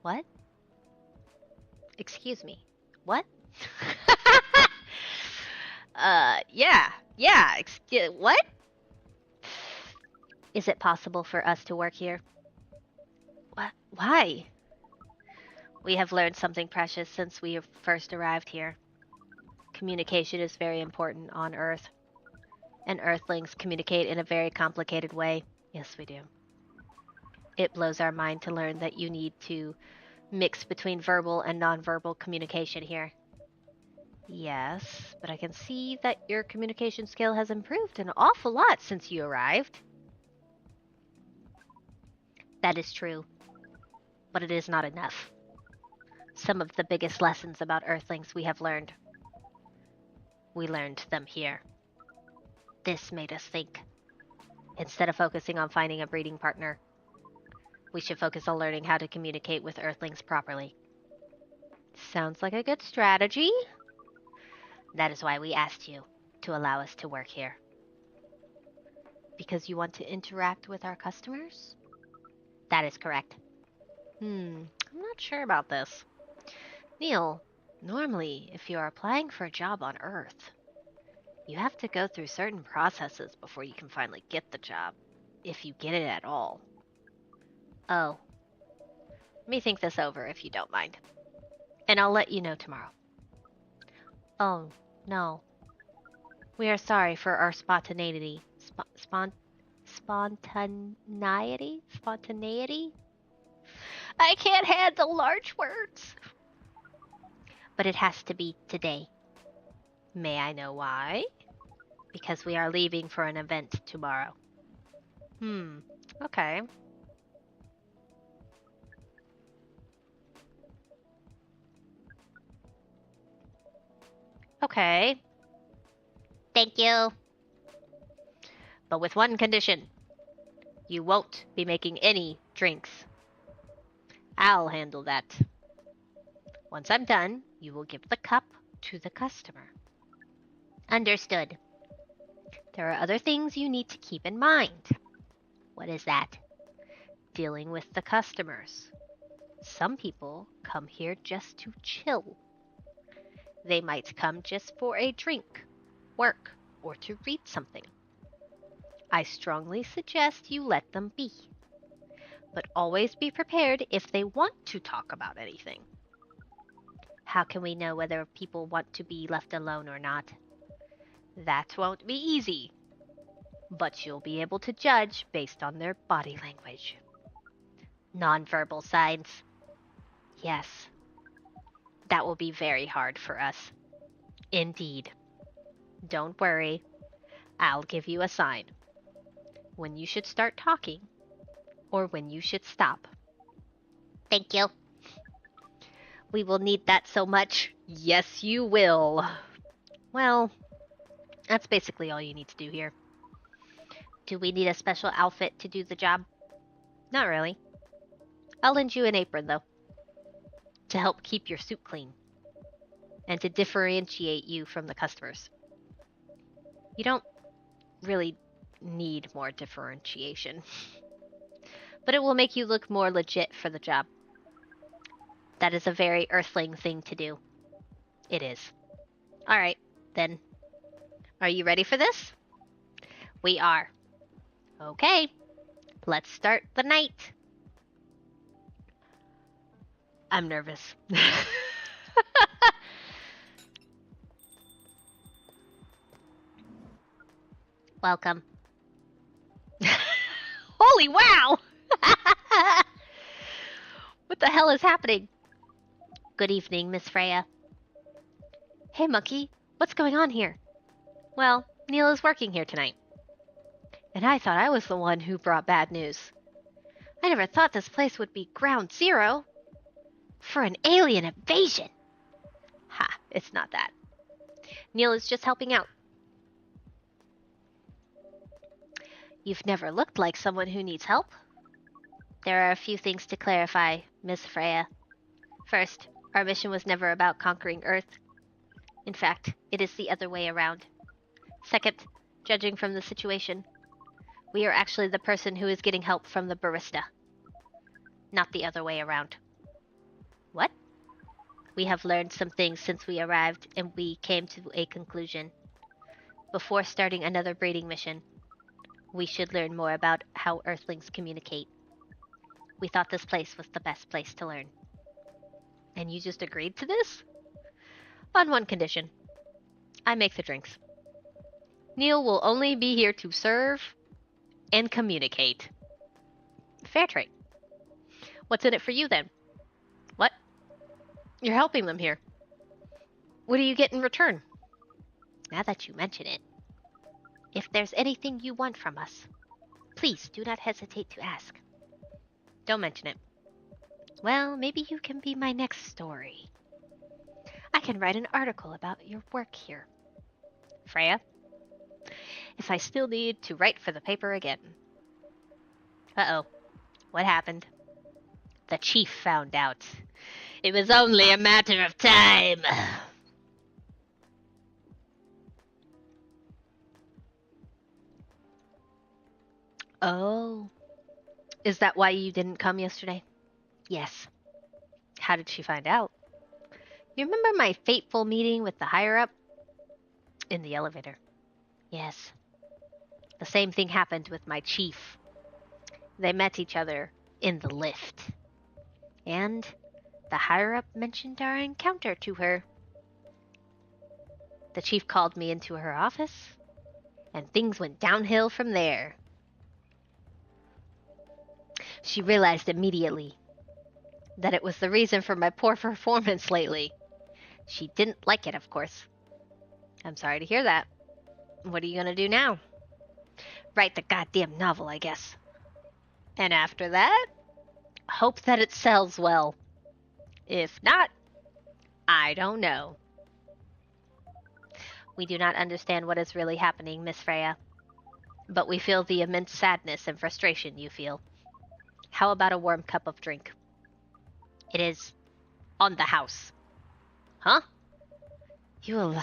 What? Excuse me. What? Yeah, what? Is it possible for us to work here? What? Why? We have learned something precious since we have first arrived here. Communication is very important on Earth. And Earthlings communicate in a very complicated way. Yes, we do. It blows our mind to learn that you need to mix between verbal and nonverbal communication here. Yes, but I can see that your communication skill has improved an awful lot since you arrived. That is true, but it is not enough. Some of the biggest lessons about Earthlings we have learned. We learned them here. This made us think. Instead of focusing on finding a breeding partner, we should focus on learning how to communicate with Earthlings properly. Sounds like a good strategy. That is why we asked you to allow us to work here. Because you want to interact with our customers? That is correct. I'm not sure about this. Neil, normally, if you are applying for a job on Earth, you have to go through certain processes before you can finally get the job, if you get it at all. Oh, Let me think this over if you don't mind. And I'll let you know tomorrow. oh, no. We are sorry for our spontaneity. Spontaneity? Spontaneity? I can't handle large words. But it has to be today. May I know why? Because we are leaving for an event tomorrow. Okay. Okay, Thank you. but with one condition. You won't be making any drinks. I'll handle that. Once I'm done, you will give the cup to the customer. Understood. There are other things you need to keep in mind. What is that? Dealing with the customers. Some people come here just to chill. They might come just for a drink, work, or to read something. I strongly suggest you let them be. But always be prepared if they want to talk about anything. How can we know whether people want to be left alone or not? That won't be easy, but you'll be able to judge based on their body language. Nonverbal signs. Yes, that will be very hard for us. Indeed. Don't worry, I'll give you a sign. When you should start talking, or when you should stop. Thank you. We will need that so much. Yes, you will. Well, that's basically all you need to do here. Do we need a special outfit to do the job? Not really. I'll lend you an apron, though, to help keep your suit clean and to differentiate you from the customers. You don't really need more differentiation, but it will make you look more legit for the job. That is a very Earthling thing to do. It is. All right, then. Are you ready for this? We are. Okay, let's start the night. I'm nervous. Welcome. Holy wow! What the hell is happening? Good evening, Miss Freya. Hey, monkey, what's going on here? Well, Neil is working here tonight. And I thought I was the one who brought bad news. I never thought this place would be ground zero for an alien invasion. Ha, it's not that. Neil is just helping out. You've never looked like someone who needs help. There are a few things to clarify, Miss Freya. First, our mission was never about conquering Earth. In fact, it is the other way around. Second, judging from the situation, we are actually the person who is getting help from the barista. Not the other way around. What? We have learned some things since we arrived, and we came to a conclusion. Before starting another breeding mission, we should learn more about how Earthlings communicate. We thought this place was the best place to learn. And you just agreed to this? On one condition. I make the drinks. Neil will only be here to serve and communicate. Fair trade. What's in it for you then? What? You're helping them here. What do you get in return? Now that you mention it, if there's anything you want from us, please do not hesitate to ask. Don't mention it. Well, maybe you can be my next story. I can write an article about your work here. Freya? If I still need to write for the paper again. Uh-oh. What happened? The chief found out. It was only a matter of time. Oh, is that why you didn't come yesterday? Yes. How did she find out? You remember my fateful meeting with the higher up? In the elevator. Yes. The same thing happened with my chief. They met each other in the lift. And the higher up mentioned our encounter to her. The chief called me into her office, and things went downhill from there. She realized immediately that it was the reason for my poor performance lately. She didn't like it, of course. I'm sorry to hear that. What are you gonna do now? Write the goddamn novel, I guess. And after that, hope that it sells well. If not, I don't know. We do not understand what is really happening, Miss Freya, but we feel the immense sadness and frustration you feel. How about a warm cup of drink? It is on the house. Huh? You're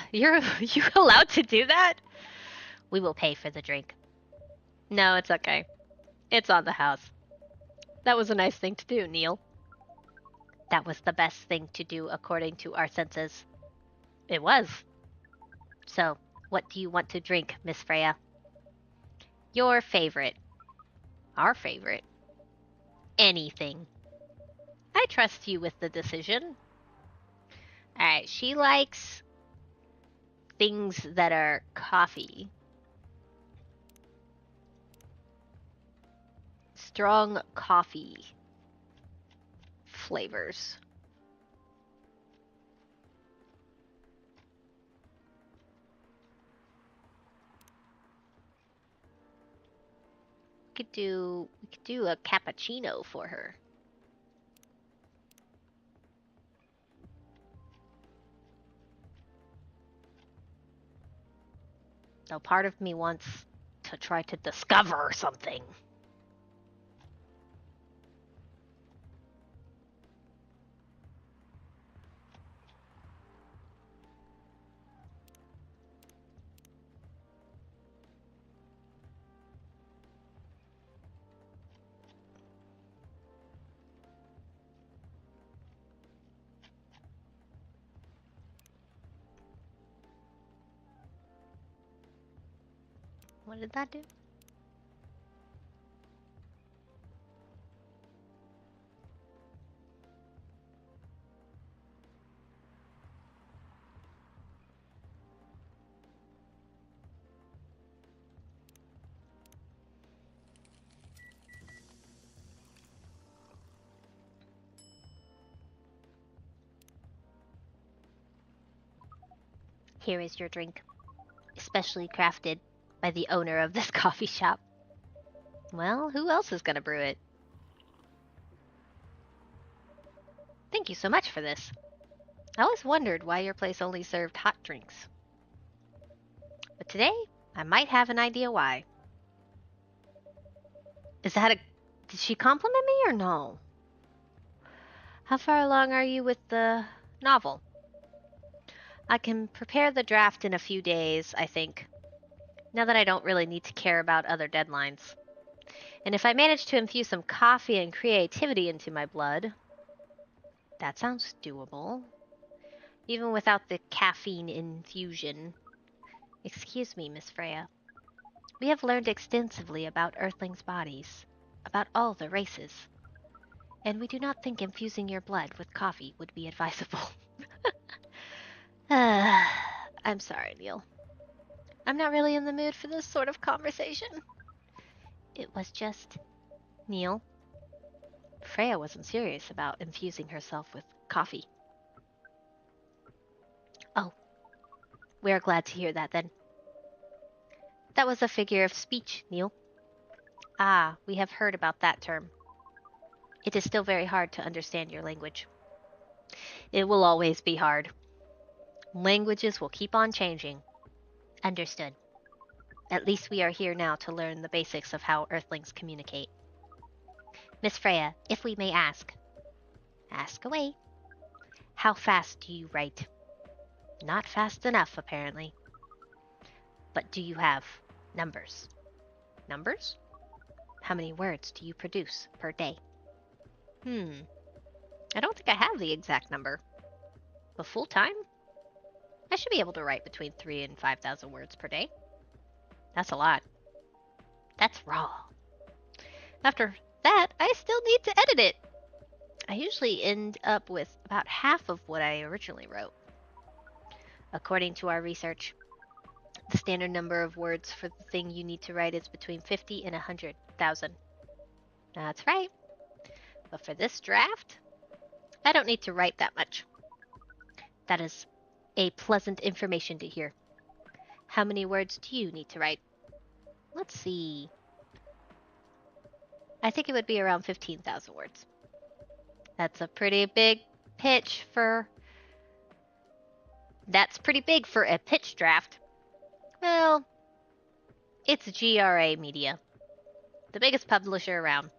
you allowed to do that? We will pay for the drink. No, it's okay. It's on the house. That was a nice thing to do, Neil. That was the best thing to do according to our senses. It was. So, what do you want to drink, Miss Freya? Your favorite. Our favorite. Anything. I trust you with the decision. Alright, she likes things that are coffee. Strong coffee flavors. We could do a cappuccino for her. Though part of me wants to try to discover something. What did that do? Here is your drink, especially crafted by the owner of this coffee shop. Well, who else is gonna brew it? Thank you so much for this. I always wondered why your place only served hot drinks. But today, I might have an idea why. Is that a... Did she compliment me or no? How far along are you with the novel? I can prepare the draft in a few days, I think. Now that I don't really need to care about other deadlines. And if I manage to infuse some coffee and creativity into my blood, that sounds doable. Even without the caffeine infusion. Excuse me, Miss Freya. We have learned extensively about Earthlings' bodies, about all the races. And we do not think infusing your blood with coffee would be advisable. I'm sorry, Neil. I'm not really in the mood for this sort of conversation. It was just... Neil, Freya wasn't serious about infusing herself with coffee. Oh, we are glad to hear that then. That was a figure of speech, Neil. Ah, we have heard about that term. It is still very hard to understand your language. It will always be hard. Languages will keep on changing. Understood. At least we are here now to learn the basics of how Earthlings communicate. Miss Freya, if we may ask. Ask away. How fast do you write? Not fast enough, apparently. But do you have numbers? Numbers? How many words do you produce per day? I don't think I have the exact number. But full time? I should be able to write between 3 and 5,000 words per day. That's a lot. That's raw. After that, I still need to edit it. I usually end up with about half of what I originally wrote. According to our research, the standard number of words for the thing you need to write is between 50 and 100,000. That's right. But for this draft, I don't need to write that much. That is a pleasant information to hear. How many words do you need to write? Let's see. I think it would be around 15,000 words. That's a pretty big pitch for. That's pretty big for a pitch draft. Well, it's GRA Media, the biggest publisher around.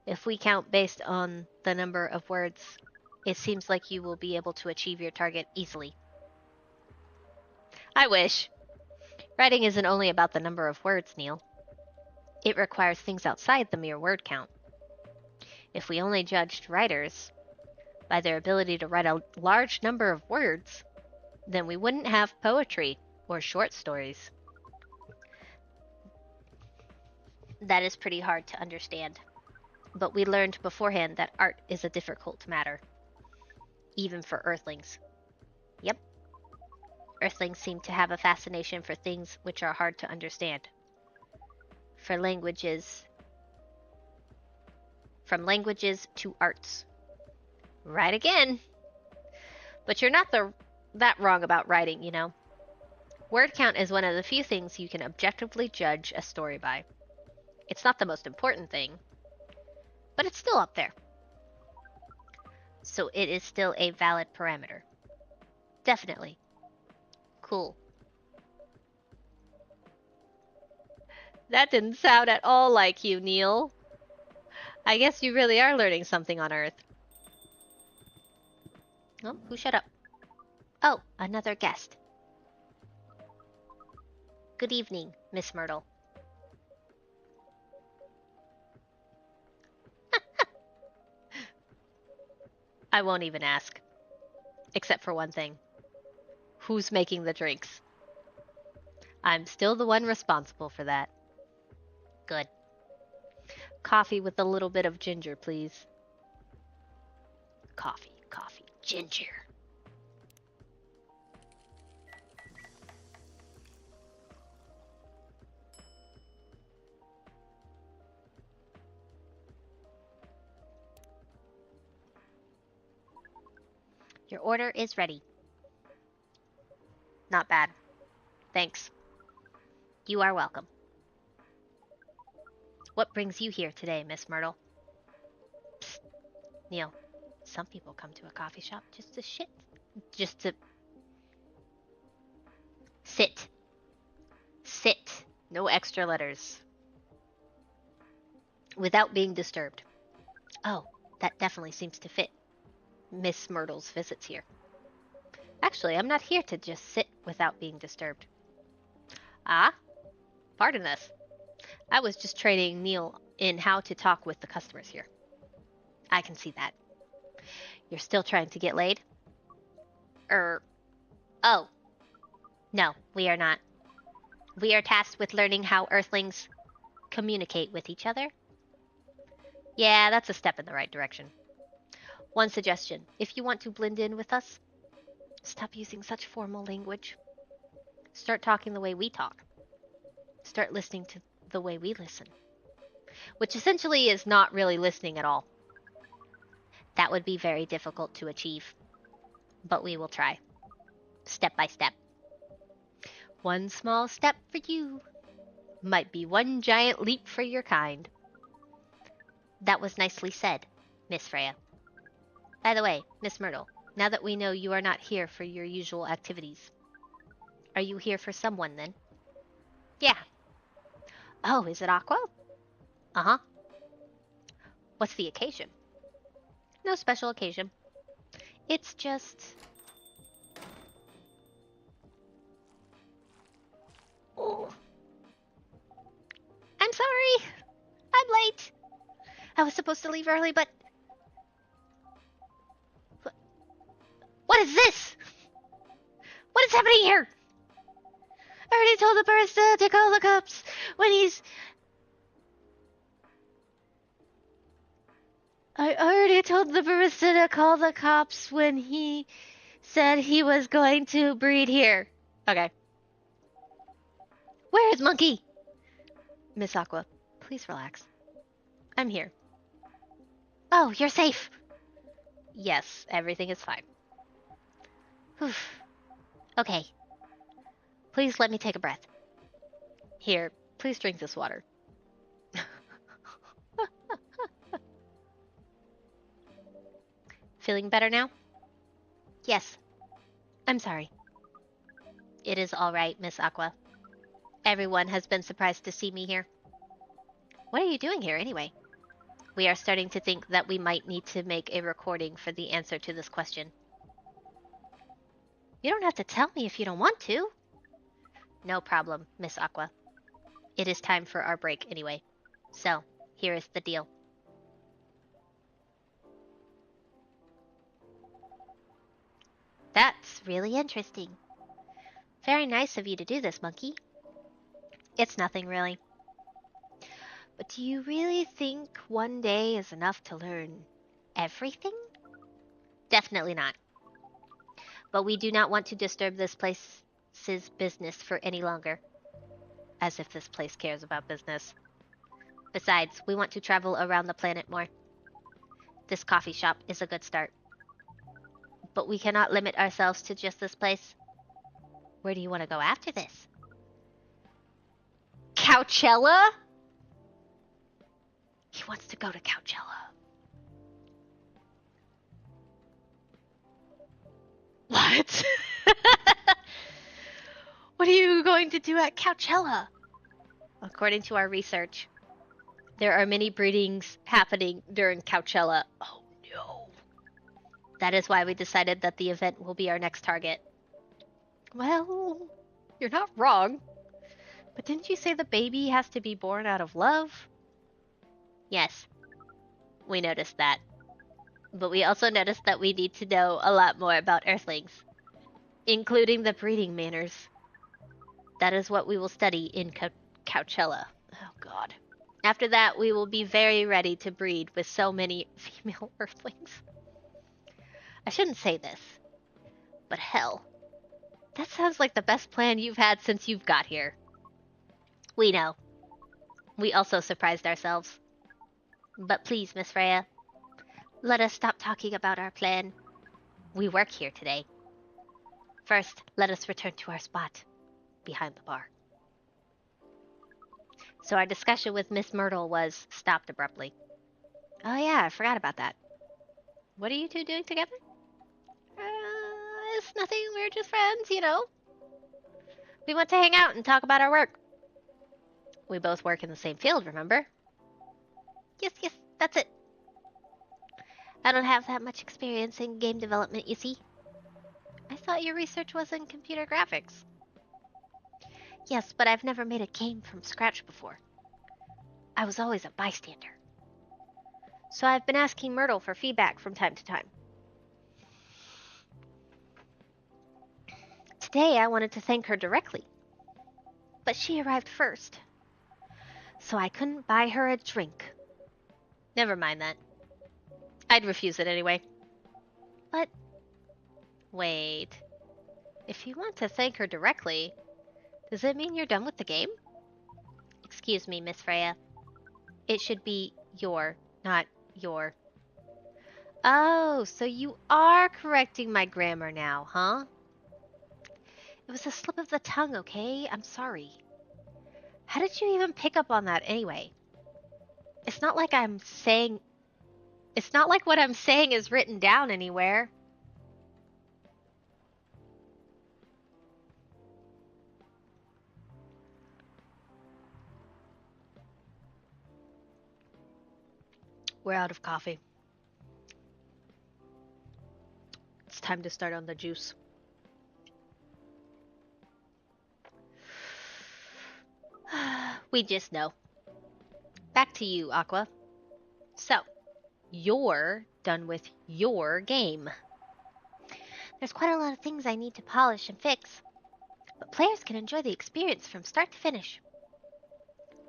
If we count based on the number of words, it seems like you will be able to achieve your target easily. I wish. Writing isn't only about the number of words, Neil. It requires things outside the mere word count. If we only judged writers by their ability to write a large number of words, then we wouldn't have poetry or short stories. That is pretty hard to understand. But we learned beforehand that art is a difficult matter, even for Earthlings. Yep. Earthlings seem to have a fascination for things which are hard to understand. From languages to arts. Right again. But you're not that wrong about writing, you know. Word count is one of the few things you can objectively judge a story by. It's not the most important thing, but it's still up there. So it is still a valid parameter. Definitely. Cool. That didn't sound at all like you, Neil. I guess you really are learning something on Earth. Oh, who shut up? Oh, another guest. Good evening, Miss Myrtle. I won't even ask. Except for one thing. Who's making the drinks? I'm still the one responsible for that. Good. Coffee with a little bit of ginger, please. Coffee, ginger. Your order is ready. Not bad. Thanks. You are welcome. What brings you here today, Miss Myrtle? Psst. Neil, some people come to a coffee shop just to shit. Just to... Sit. Sit. No extra letters. Without being disturbed. Oh, that definitely seems to fit Miss Myrtle's visits here. Actually, I'm not here to just sit without being disturbed. Ah? Pardon us. I was just training Neil in how to talk with the customers here. I can see that. You're still trying to get laid? Oh. No, we are not. We are tasked with learning how Earthlings communicate with each other. Yeah, that's a step in the right direction. One suggestion, if you want to blend in with us, stop using such formal language. Start talking the way we talk. Start listening to the way we listen. Which essentially is not really listening at all. That would be very difficult to achieve. But we will try. Step by step. One small step for you might be one giant leap for your kind. That was nicely said, Miss Freya. By the way, Miss Myrtle, now that we know you are not here for your usual activities, are you here for someone then? Yeah. Oh, is it Aqua? Uh-huh. What's the occasion? No special occasion. It's just... Oh, I'm sorry. I'm late. I was supposed to leave early, but... What is this? What is happening here? I already told the barista to call the cops when he's... I already told the barista to call the cops when he said he was going to breed here. Okay. Where is Monkey? Miss Aqua, please relax. I'm here. Oh, you're safe. Yes, everything is fine. Whew. Okay. Please let me take a breath. Here, please drink this water. Feeling better now? Yes. I'm sorry. It is all right, Miss Aqua. Everyone has been surprised to see me here. What are you doing here, anyway? We are starting to think that we might need to make a recording for the answer to this question. You don't have to tell me if you don't want to. No problem, Miss Aqua. It is time for our break anyway. So, here is the deal. That's really interesting. Very nice of you to do this, Monkey. It's nothing, really. But do you really think one day is enough to learn everything? Definitely not. But we do not want to disturb this place's business for any longer. As if this place cares about business. Besides, we want to travel around the planet more. This coffee shop is a good start. But we cannot limit ourselves to just this place. Where do you want to go after this? Coachella? He wants to go to Coachella. What? What are you going to do at Coachella? According to our research, there are many breedings happening during Coachella. Oh no. That is why we decided that the event will be our next target. Well, you're not wrong. But didn't you say the baby has to be born out of love? Yes, we noticed that. But we also noticed that we need to know a lot more about Earthlings, including the breeding manners. That is what we will study in Coachella. Oh god. After that, we will be very ready to breed with so many female Earthlings. I shouldn't say this, but hell, that sounds like the best plan you've had since you've got here. We know. We also surprised ourselves. But please, Miss Freya, let us stop talking about our plan. We work here today. First, let us return to our spot behind the bar. So our discussion with Miss Myrtle was stopped abruptly. Oh yeah, I forgot about that. What are you two doing together? It's nothing. We're just friends, you know. We want to hang out and talk about our work. We both work in the same field, remember? Yes, that's it. I don't have that much experience in game development, you see. I thought your research was in computer graphics. Yes, but I've never made a game from scratch before. I was always a bystander. So I've been asking Myrtle for feedback from time to time. Today I wanted to thank her directly. But she arrived first. So I couldn't buy her a drink. Never mind that. I'd refuse it anyway. But... wait. If you want to thank her directly, does it mean you're done with the game? Excuse me, Miss Freya. It should be your, not your. Oh, so you are correcting my grammar now, huh? It was a slip of the tongue, okay? I'm sorry. How did you even pick up on that anyway? It's not like I'm saying... It's not like what I'm saying is written down anywhere. We're out of coffee. time to start on the juice. We just know. Back to you, Aqua. So, you're done with your game. There's quite a lot of things I need to polish and fix, but players can enjoy the experience from start to finish.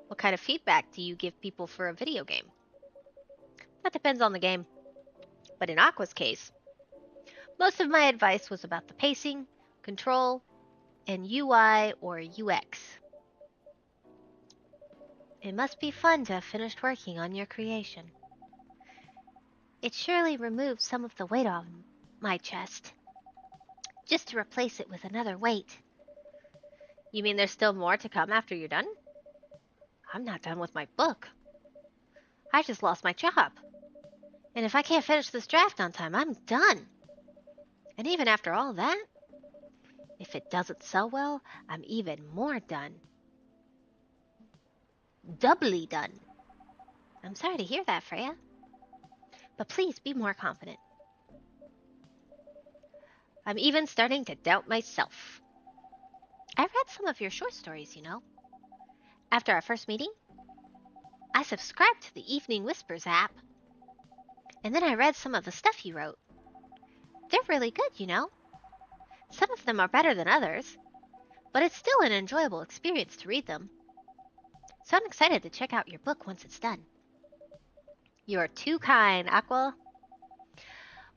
What kind of feedback do you give people for a video game? That depends on the game. But in Aqua's case, most of my advice was about the pacing, control, and UI or UX. It must be fun to have finished working on your creation. It surely removed some of the weight off my chest, just to replace it with another weight. You mean there's still more to come after you're done? I'm not done with my book. I just lost my job. And if I can't finish this draft on time, I'm done. And even after all that, if it doesn't sell well, I'm even more done. Doubly done. I'm sorry to hear that, Freya. But please be more confident. I'm even starting to doubt myself. I read some of your short stories, you know. After our first meeting, I subscribed to the Evening Whispers app. And then I read some of the stuff you wrote. They're really good, you know. Some of them are better than others, but it's still an enjoyable experience to read them. So I'm excited to check out your book once it's done. You're too kind, Aqua.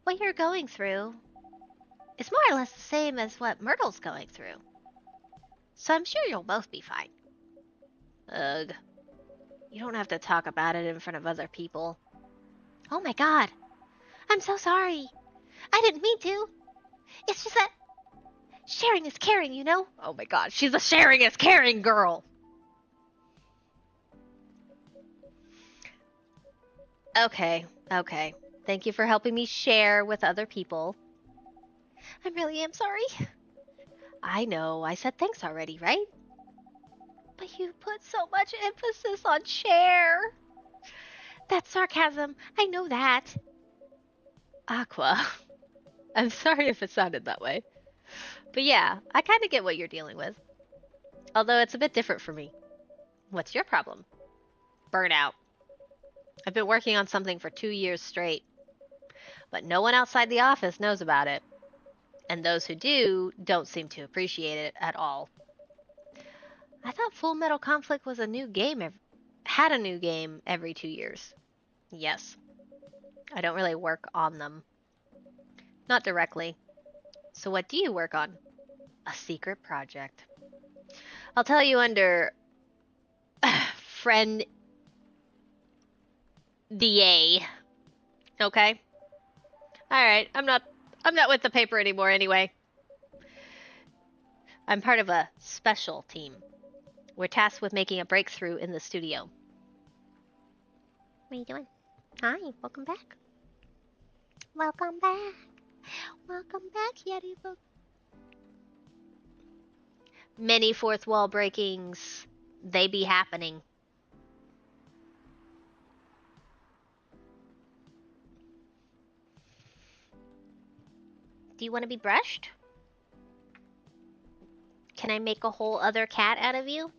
What you're going through is more or less the same as what Myrtle's going through. So I'm sure you'll both be fine. Ugh. You don't have to talk about it in front of other people. Oh my god. I'm so sorry. I didn't mean to. It's just that sharing is caring, you know? Oh my god, she's a sharing is caring girl. Okay. Thank you for helping me share with other people. I really am sorry. I know, I said thanks already, right? But you put so much emphasis on share. That's sarcasm. I know that. Aqua. I'm sorry if it sounded that way. But yeah, I kind of get what you're dealing with. Although it's a bit different for me. What's your problem? Burnout. I've been working on something for 2 years straight. But no one outside the office knows about it. And those who do don't seem to appreciate it at all. I thought Full Metal Conflict was a new game had a new game every 2 years. Yes. I don't really work on them. Not directly. So what do you work on? A secret project. I'll tell you under friend DA. Okay? Alright, I'm not with the paper anymore anyway. I'm part of a special team. We're tasked with making a breakthrough in the studio. What are you doing? Hi, welcome back. Welcome back. Welcome back, Yeti Book. Many fourth wall breakings. They be happening. Do you want to be brushed? Can I make a whole other cat out of you?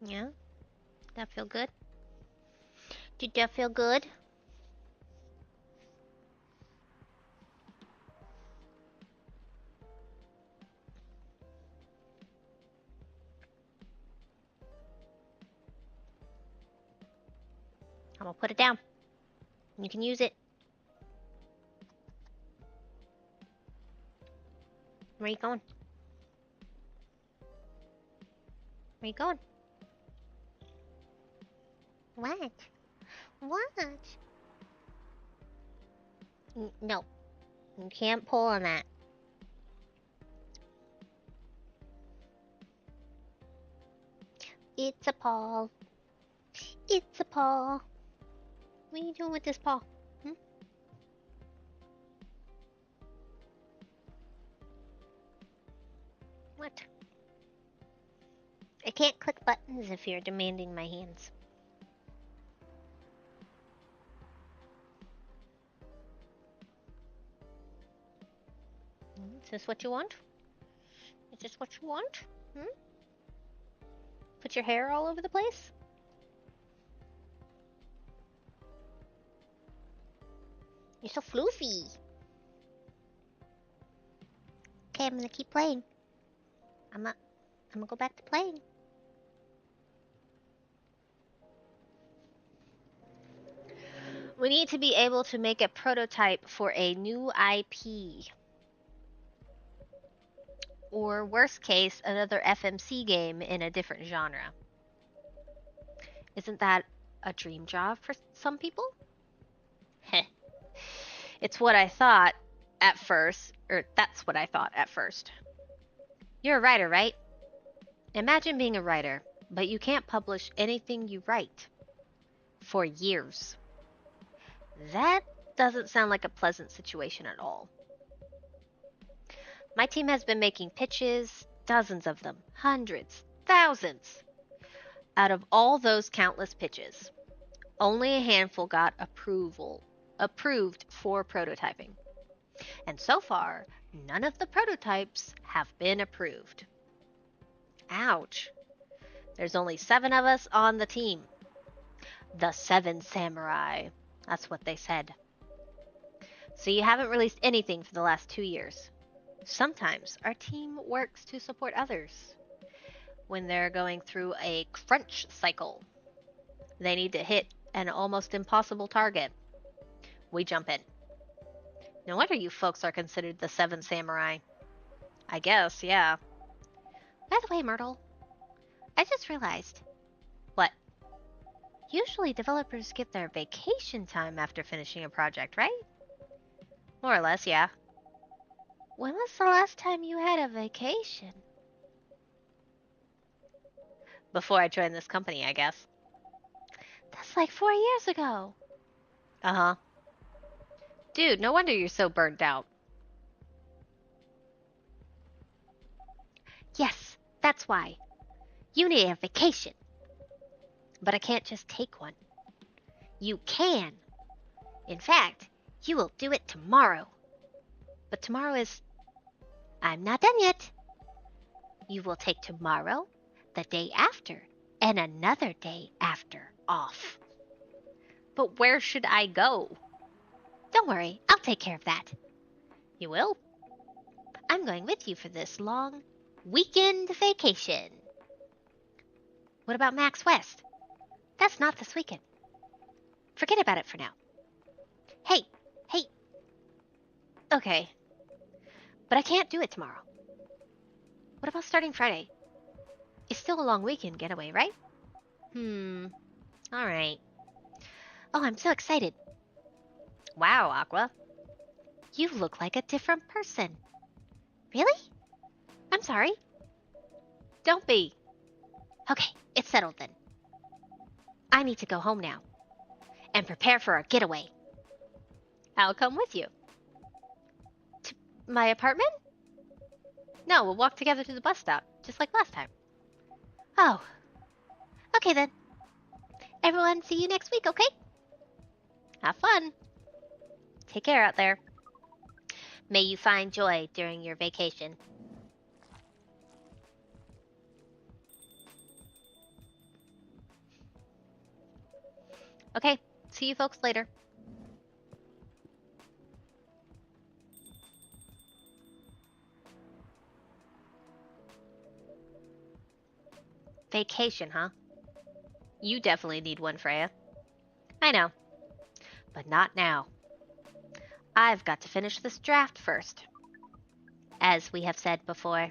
Yeah? That feel good? Did that feel good? I'm gonna put it down. You can use it. Where you going? Where you going? What? What? No, you can't pull on that. It's a paw. It's a paw. What are you doing with this paw? Hmm? What? I can't click buttons if you're demanding my hands. Is this what you want? Is this what you want? Hmm? Put your hair all over the place? You're so floofy. Okay, I'm gonna keep playing. I'm gonna go back to playing. We need to be able to make a prototype for a new IP. Or worst case, another FMC game in a different genre. Isn't that a dream job for some people? Heh. It's what I thought at first, or that's what I thought at first. You're a writer, right? Imagine being a writer, but you can't publish anything you write for years. That doesn't sound like a pleasant situation at all. My team has been making pitches, dozens of them, hundreds, thousands. Out of all those countless pitches, only a handful got approved for prototyping. And so far, none of the prototypes have been approved. Ouch. There's only 7 of us on the team. The 7 samurai. That's what they said. So you haven't released anything for the last 2 years. Sometimes our team works to support others. When they're going through a crunch cycle, they need to hit an almost impossible target. We jump in. No wonder you folks are considered the 7 samurai. I guess, yeah. By the way, Myrtle, I just realized. What? Usually developers get their vacation time after finishing a project, right? More or less, yeah. When was the last time you had a vacation? Before I joined this company, I guess. That's like 4 years ago. Uh-huh. Dude, no wonder you're so burnt out. Yes, that's why. You need a vacation. But I can't just take one. You can. In fact, you will do it tomorrow. But tomorrow is... I'm not done yet. You will take tomorrow, the day after, and another day after off. But where should I go? Don't worry, I'll take care of that. You will? I'm going with you for this long weekend vacation. What about Max West? That's not this weekend. Forget about it for now. Hey. Okay. But I can't do it tomorrow. What about starting Friday? It's still a long weekend getaway, right? Alright. Oh, I'm so excited. Wow, Aqua. You look like a different person. Really? I'm sorry. Don't be. Okay, it's settled then. I need to go home now and prepare for our getaway. I'll come with you. To my apartment? No, we'll walk together to the bus stop, just like last time. Oh. Okay then. Everyone, see you next week, okay? Have fun. Take care out there. May you find joy during your vacation. Okay, see you folks later. Vacation, huh? You definitely need one, Freya. I know, but not now. I've got to finish this draft first. As we have said before,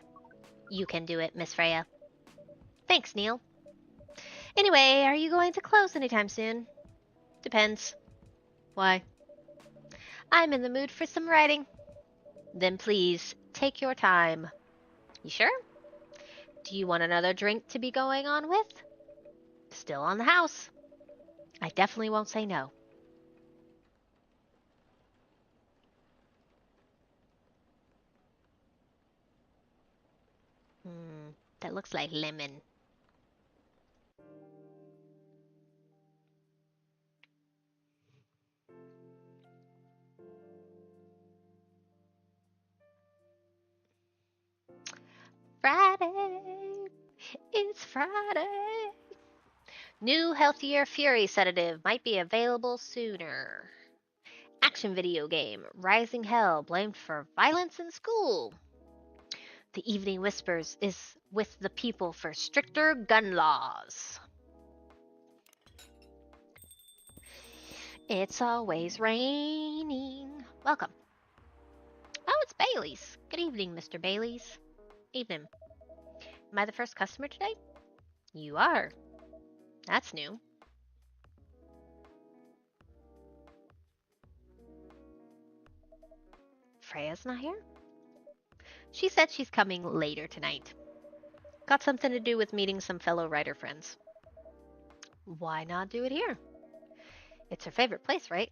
you can do it, Miss Freya. Thanks, Neil. Anyway, are you going to close anytime soon? Depends. Why? I'm in the mood for some writing. Then please, take your time. You sure? Do you want another drink to be going on with? Still on the house. I definitely won't say no. That looks like lemon. Friday! It's Friday! New healthier fury sedative might be available sooner. Action video game, Rising Hell, blamed for violence in school. The Evening Whispers is with the people for stricter gun laws. It's always raining. Welcome. Oh, it's Bailey's. Good evening, Mr. Bailey's. Evening. Am I the first customer today? You are. That's new. Freya's not here? She said she's coming later tonight. Got something to do with meeting some fellow writer friends. Why not do it here? It's her favorite place, right?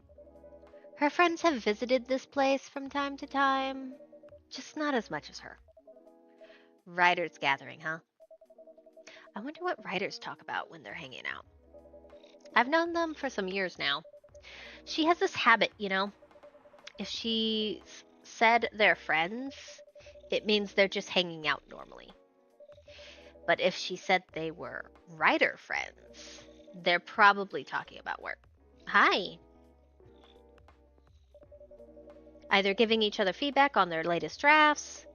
Her friends have visited this place from time to time, just not as much as her. Writers gathering, huh? I wonder what writers talk about when they're hanging out. I've known them for some years now. She has this habit, if she said they're friends, it means they're just hanging out normally. But if she said they were writer friends, they're probably talking about work. Hi. Either giving each other feedback on their latest drafts,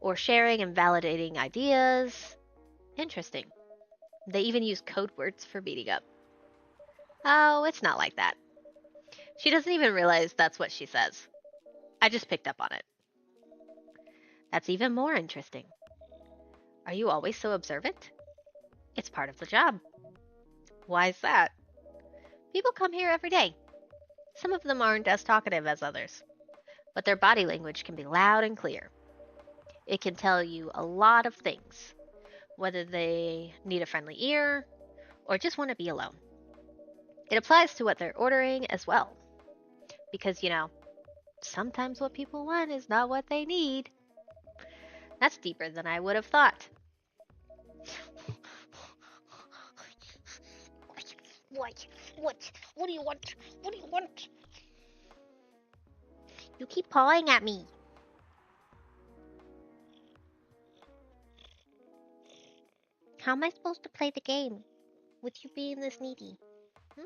or sharing and validating ideas. Interesting. They even use code words for meeting up. Oh, it's not like that. She doesn't even realize that's what she says. I just picked up on it. That's even more interesting. Are you always so observant? It's part of the job. Why's that? People come here every day. Some of them aren't as talkative as others, but their body language can be loud and clear. It can tell you a lot of things, whether they need a friendly ear or just want to be alone. It applies to what they're ordering as well, because, sometimes what people want is not what they need. That's deeper than I would have thought. What? What do you want? What do you want? You keep pawing at me. How am I supposed to play the game with you being this needy? Hmm?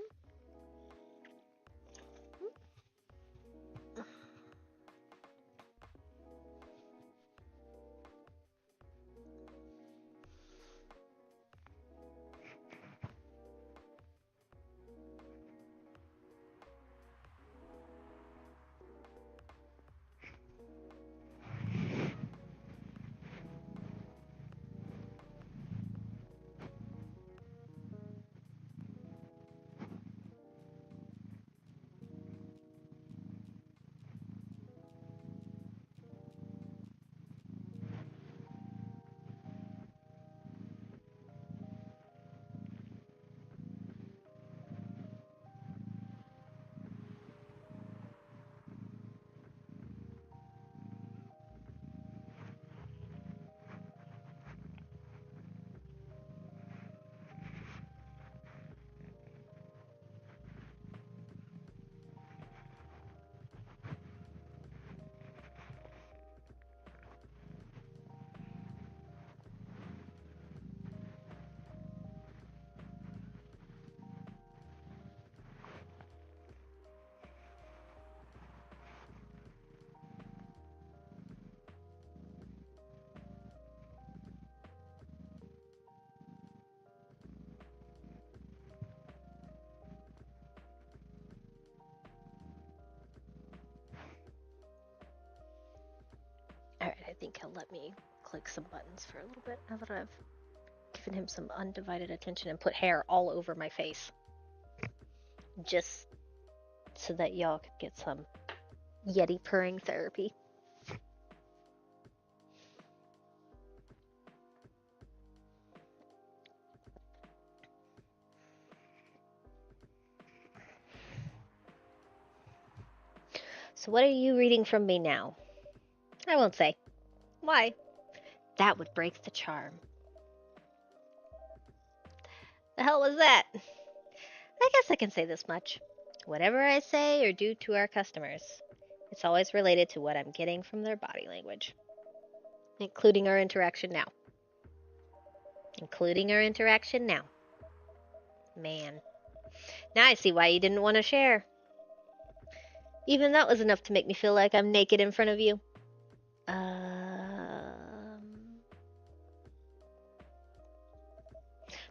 think he'll let me click some buttons for a little bit now that I've given him some undivided attention and put hair all over my face. Just so that y'all could get some Yeti purring therapy. So what are you reading from me now? I won't say. Why? That would break the charm. The hell was that? I guess I can say this much. Whatever I say or do to our customers, it's always related to what I'm getting from their body language. Including our interaction now. Man. Now I see why you didn't want to share. Even that was enough to make me feel like I'm naked in front of you.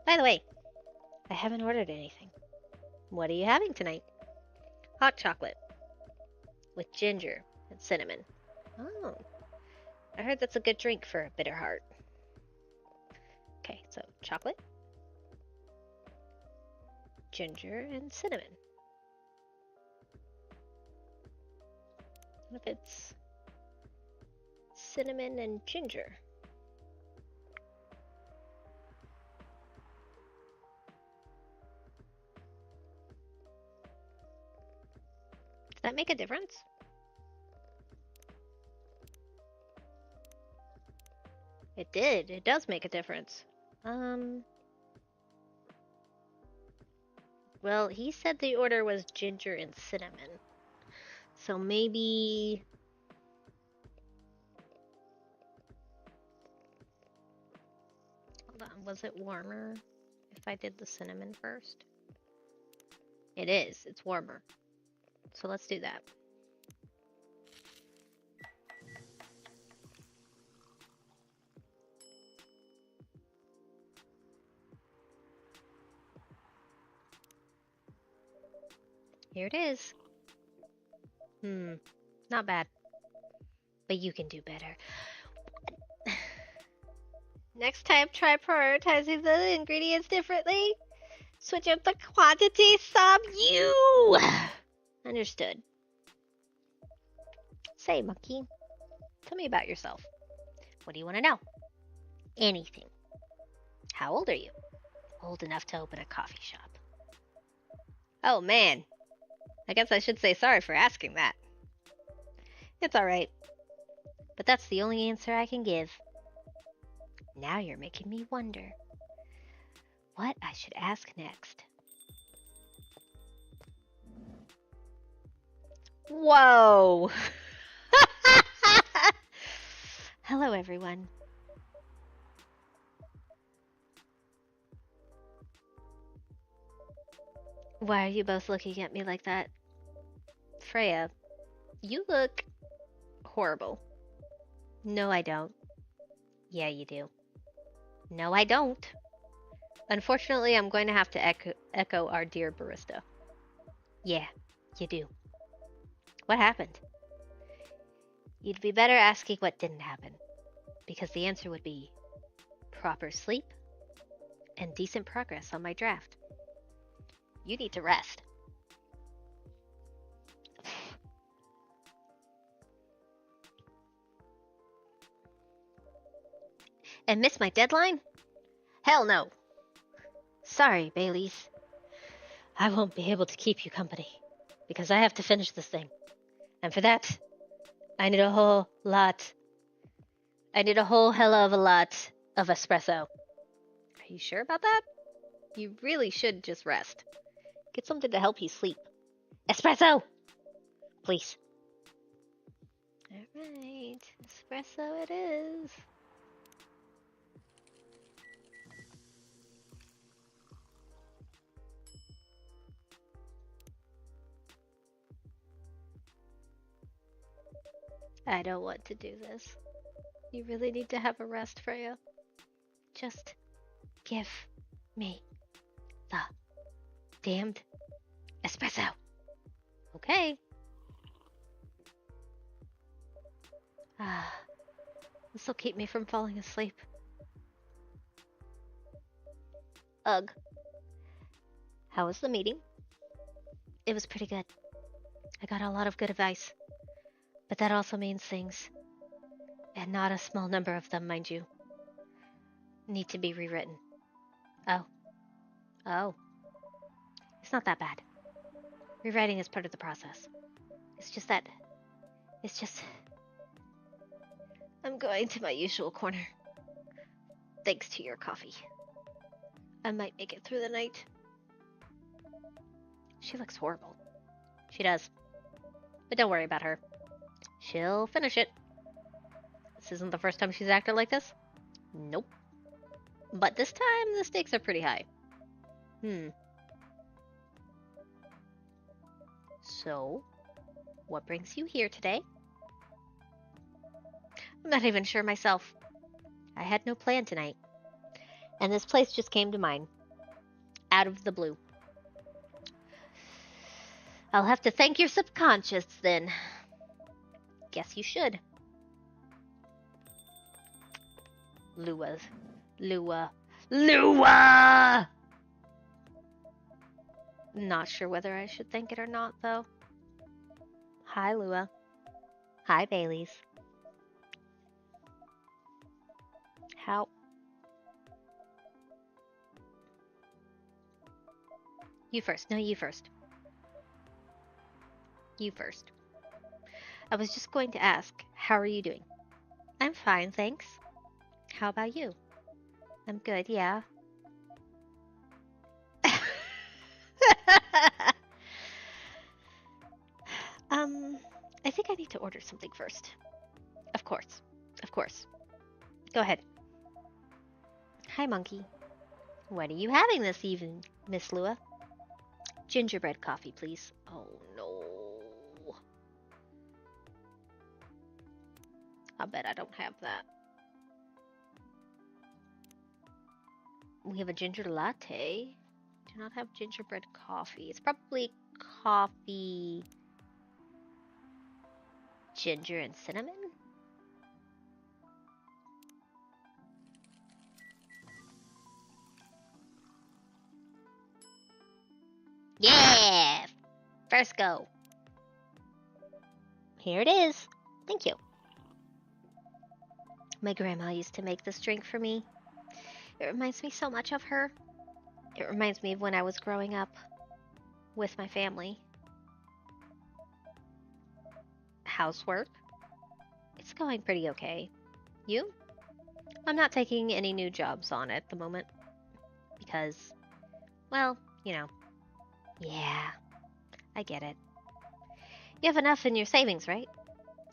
By the way, I haven't ordered anything. What are you having tonight? Hot chocolate. With ginger and cinnamon. Oh. I heard that's a good drink for a bitter heart. Okay, so chocolate, ginger, and cinnamon. What if it's cinnamon and ginger? Does that make a difference? It did. It does make a difference. Well, he said the order was ginger and cinnamon. So maybe... Hold on, was it warmer if I did the cinnamon first? It is. It's warmer. So let's do that. Here it is. Not bad. But you can do better. Next time, try prioritizing the ingredients differently. Switch up the quantity, sub you! Understood. Say, monkey, tell me about yourself. What do you want to know? Anything. How old are you? Old enough to open a coffee shop. Oh, man. I guess I should say sorry for asking that. It's alright. But that's the only answer I can give. Now you're making me wonder what I should ask next. Whoa! Hello, everyone. Why are you both looking at me like that? Freya, you look horrible. No, I don't. Yeah, you do. No, I don't. Unfortunately, I'm going to have to echo our dear barista. Yeah, you do. What happened? You'd be better asking what didn't happen, because the answer would be proper sleep and decent progress on my draft. You need to rest. And miss my deadline? Hell no. Sorry, Baileys. I won't be able to keep you company, because I have to finish this thing. And for that, I need a whole hell of a lot of espresso. Are you sure about that? You really should just rest. Get something to help you sleep. Espresso! Please. Alright, espresso it is. I don't want to do this. You really need to have a rest, Freya. Just give me the damned espresso. Okay. This'll keep me from falling asleep. Ugh. How was the meeting? It was pretty good. I got a lot of good advice. But that also means things, and not a small number of them, mind you, need to be rewritten. Oh. Oh. It's not that bad. Rewriting is part of the process. It's just that... It's just... I'm going to my usual corner. Thanks to your coffee. I might make it through the night. She looks horrible. She does. But don't worry about her. She'll finish it. This isn't the first time she's acted like this. Nope. But this time, the stakes are pretty high. So, what brings you here today? I'm not even sure myself. I had no plan tonight. And this place just came to mind. Out of the blue. I'll have to thank your subconscious, then. Guess you should. Lua. Not sure whether I should thank it or not, though. Hi, Lua. Hi, Baileys. How? You first. No, you first. You first. I was just going to ask, how are you doing? I'm fine, thanks. How about you? I'm good, yeah. I think I need to order something first. Of course. Of course. Go ahead. Hi, Monkey. What are you having this evening, Miss Lua? Gingerbread coffee, please. Oh, no. I bet I don't have that. We have a ginger latte. Do not have gingerbread coffee. It's probably coffee, ginger, and cinnamon. Yeah! First go. Here it is. Thank you. My grandma used to make this drink for me. It reminds me so much of her. It reminds me of when I was growing up with my family. Housework? It's going pretty okay. You? I'm not taking any new jobs on at the moment. Because, well, you know. Yeah, I get it. You have enough in your savings, right?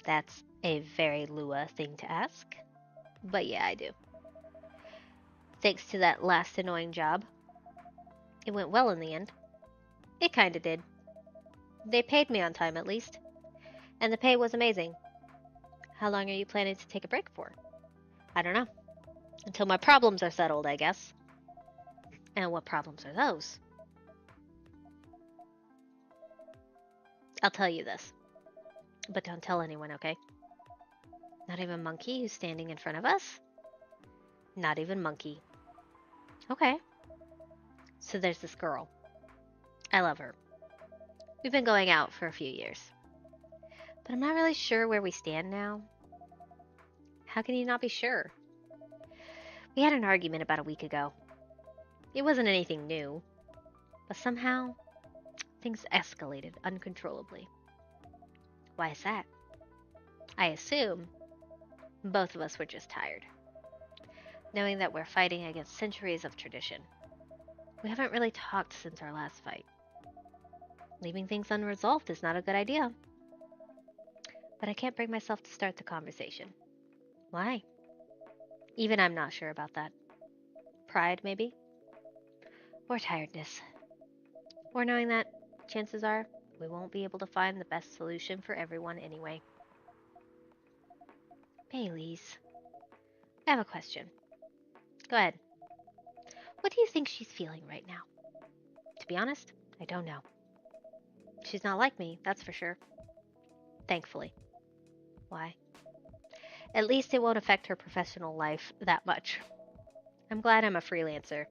That's a very Lua thing to ask. But yeah, I do. Thanks to that last annoying job. It went well in the end. It kinda did. They paid me on time at least. And the pay was amazing. How long are you planning to take a break for? I don't know. Until my problems are settled, I guess. And what problems are those? I'll tell you this. But don't tell anyone, okay? Not even Monkey, who's standing in front of us? Not even Monkey. Okay. So there's this girl. I love her. We've been going out for a few years. But I'm not really sure where we stand now. How can you not be sure? We had an argument about a week ago. It wasn't anything new. But somehow, things escalated uncontrollably. Why is that? I assume both of us were just tired. Knowing that we're fighting against centuries of tradition. We haven't really talked since our last fight. Leaving things unresolved is not a good idea. But I can't bring myself to start the conversation. Why? Even I'm not sure about that. Pride, maybe? Or tiredness. Or knowing that, chances are, we won't be able to find the best solution for everyone anyway. Baileys. I have a question. Go ahead. What do you think she's feeling right now? To be honest, I don't know. She's not like me, that's for sure. Thankfully. Why? At least it won't affect her professional life that much. I'm glad I'm a freelancer.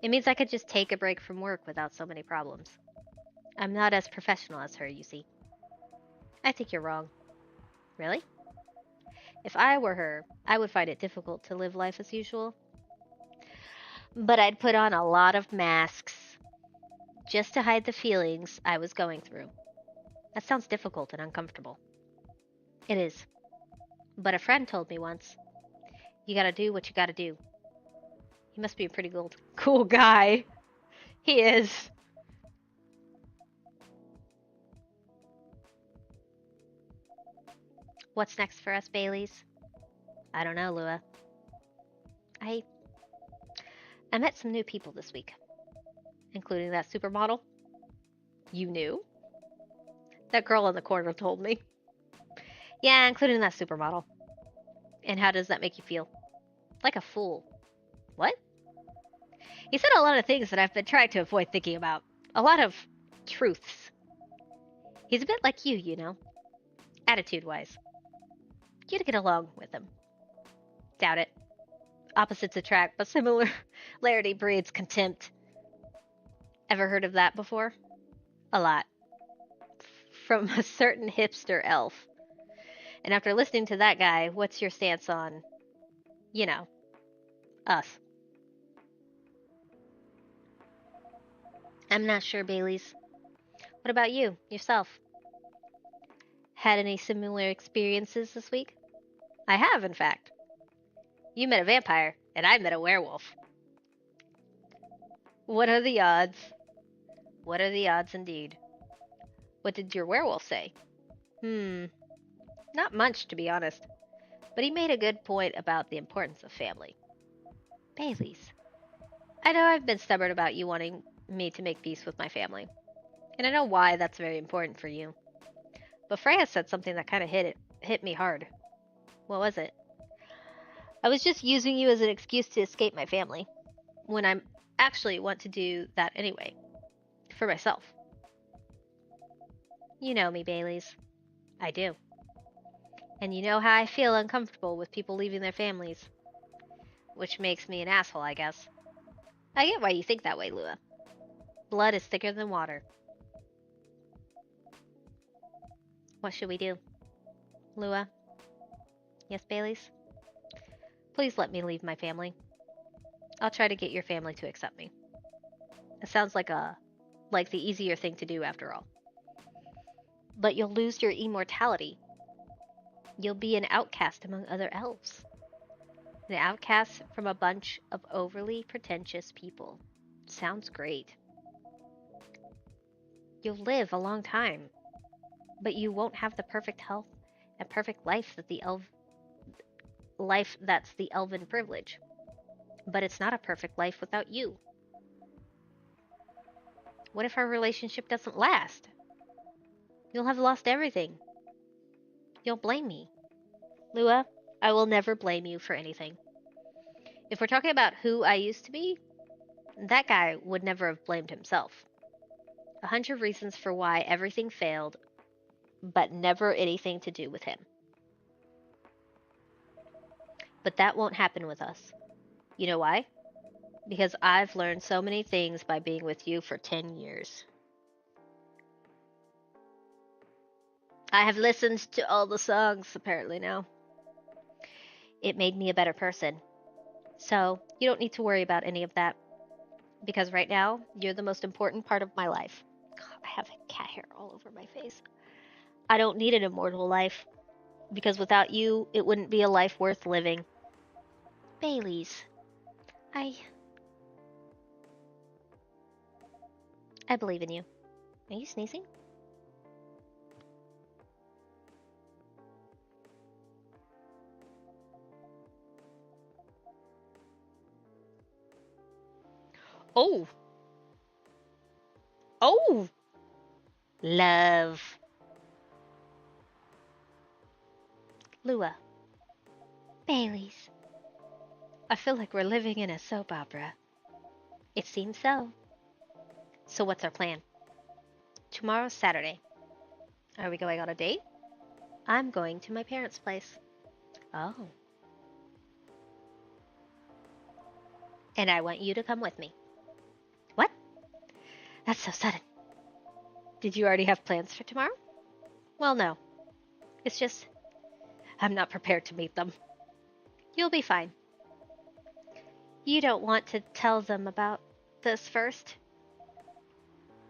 It means I could just take a break from work without so many problems. I'm not as professional as her, you see. I think you're wrong. Really? If I were her, I would find it difficult to live life as usual. But I'd put on a lot of masks just to hide the feelings I was going through. That sounds difficult and uncomfortable. It is. But a friend told me once, you gotta do what you gotta do. He must be a pretty cool guy. He is. What's next for us, Baileys? I don't know, Lua. I I met some new people this week, including that supermodel. You knew? That girl in the corner told me. Yeah, including that supermodel. And how does that make you feel? Like a fool. What? He said a lot of things that I've been trying to avoid thinking about. A lot of truths. He's a bit like you know, attitude wise. You'd get along with him. Doubt it. Opposites attract, but similarity breeds contempt. Ever heard of that before? A lot. From a certain hipster elf. And after listening to that guy, what's your stance on, you know, us? I'm not sure, Bailey's. What about you, yourself? Had any similar experiences this week? I have, in fact. You met a vampire, and I met a werewolf. What are the odds? What are the odds indeed? What did your werewolf say? Not much, to be honest. But he made a good point about the importance of family. Bailey's. I know I've been stubborn about you wanting me to make peace with my family. And I know why that's very important for you. But Freya said something that kind of hit me hard. What was it? I was just using you as an excuse to escape my family, when I actually want to do that anyway. For myself. You know me, Baileys. I do. And you know how I feel uncomfortable with people leaving their families. Which makes me an asshole, I guess. I get why you think that way, Lua. Blood is thicker than water. What should we do? Lua? Yes, Baileys? Please let me leave my family. I'll try to get your family to accept me. It sounds like the easier thing to do after all. But you'll lose your immortality. You'll be an outcast among other elves. An outcast from a bunch of overly pretentious people. Sounds great. You'll live a long time, but you won't have the perfect health and perfect life that's the elven privilege. But it's not a perfect life without you. What if our relationship doesn't last? You'll have lost everything. You'll blame me. Lua, I will never blame you for anything. If we're talking about who I used to be, that guy would never have blamed himself. 100 reasons for why everything failed, but never anything to do with him. But that won't happen with us. You know why? Because I've learned so many things by being with you for 10 years. I have listened to all the songs, apparently now. It made me a better person. So, you don't need to worry about any of that. Because right now, you're the most important part of my life. God, I have cat hair all over my face. I don't need an immortal life. Because without you, it wouldn't be a life worth living. Bailey's. I believe in you. Are you sneezing? Oh. Oh. Love. Lua. Bailey's. I feel like we're living in a soap opera. It seems so. So what's our plan? Tomorrow's Saturday. Are we going on a date? I'm going to my parents' place. Oh. And I want you to come with me. What? That's so sudden. Did you already have plans for tomorrow? Well, no. It's just, I'm not prepared to meet them. You'll be fine. You don't want to tell them about this first?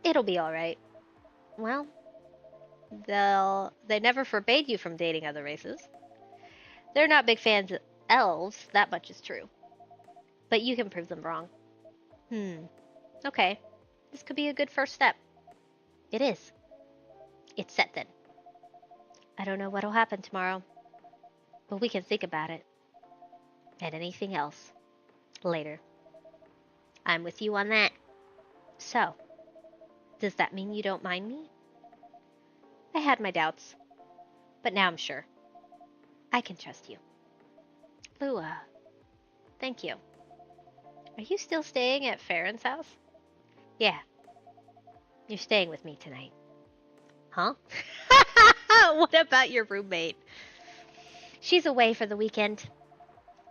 It'll be alright. Well, they never forbade you from dating other races. They're not big fans of elves, that much is true. But you can prove them wrong. Okay. This could be a good first step. It is. It's set then. I don't know what'll happen tomorrow, but we can think about it. And anything else. Later. I'm with you on that. So, does that mean you don't mind me? I had my doubts, but now I'm sure. I can trust you. Lua, thank you. Are you still staying at Farron's house? Yeah. You're staying with me tonight. Huh? What about your roommate? She's away for the weekend.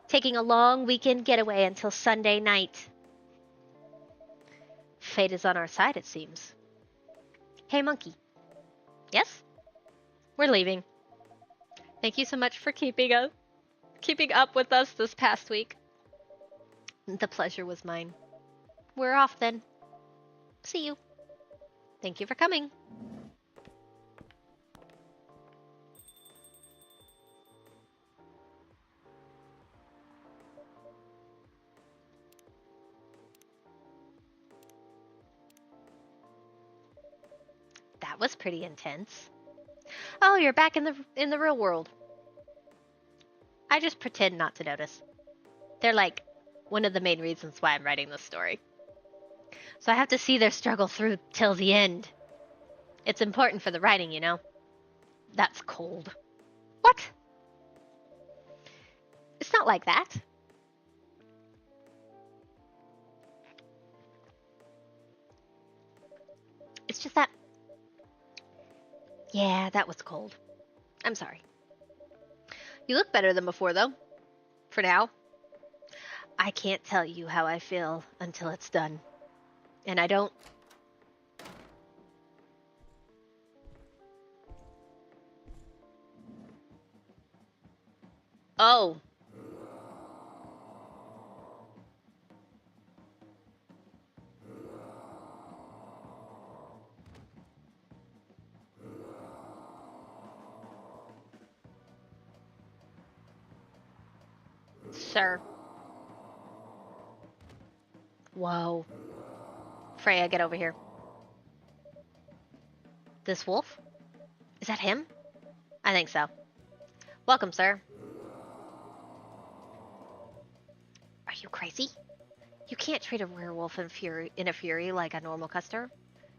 Taking a long weekend getaway until Sunday night. Fate is on our side, it seems. Hey, Monkey. Yes? We're leaving. Thank you so much for keeping up with us this past week. The pleasure was mine. We're off then. See you. Thank you for coming. That was pretty intense. Oh, you're back in the real world. I just pretend not to notice. They're like one of the main reasons why I'm writing this story. So I have to see their struggle through till the end. It's important for the writing, you know? That's cold. What? It's not like that. It's just that... Yeah, that was cold. I'm sorry. You look better than before, though. For now. I can't tell you how I feel until it's done. And I don't... Oh. Sir. Whoa. Freya, get over here. This wolf? Is that him? I think so. Welcome, sir. Are you crazy? You can't treat a werewolf in a fury like a normal customer.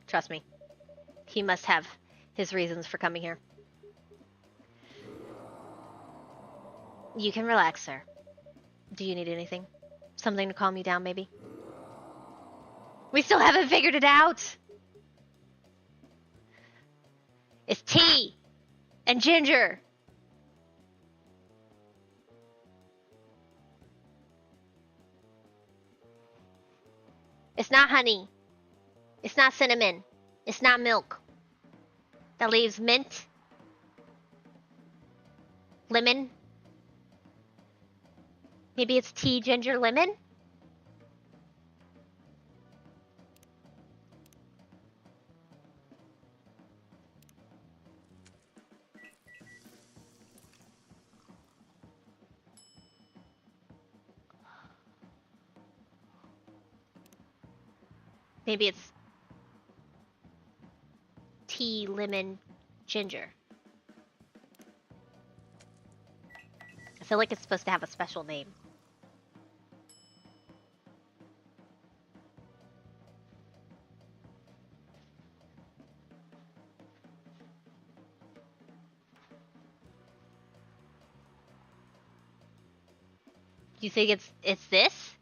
Trust me. He must have his reasons for coming here. You can relax, sir. Do you need anything? Something to calm you down, maybe? We still haven't figured it out! It's tea! And ginger! It's not honey. It's not cinnamon. It's not milk. That leaves mint, lemon. Maybe it's tea, ginger, lemon? Maybe it's tea, lemon, ginger. I feel like it's supposed to have a special name. You think it's this?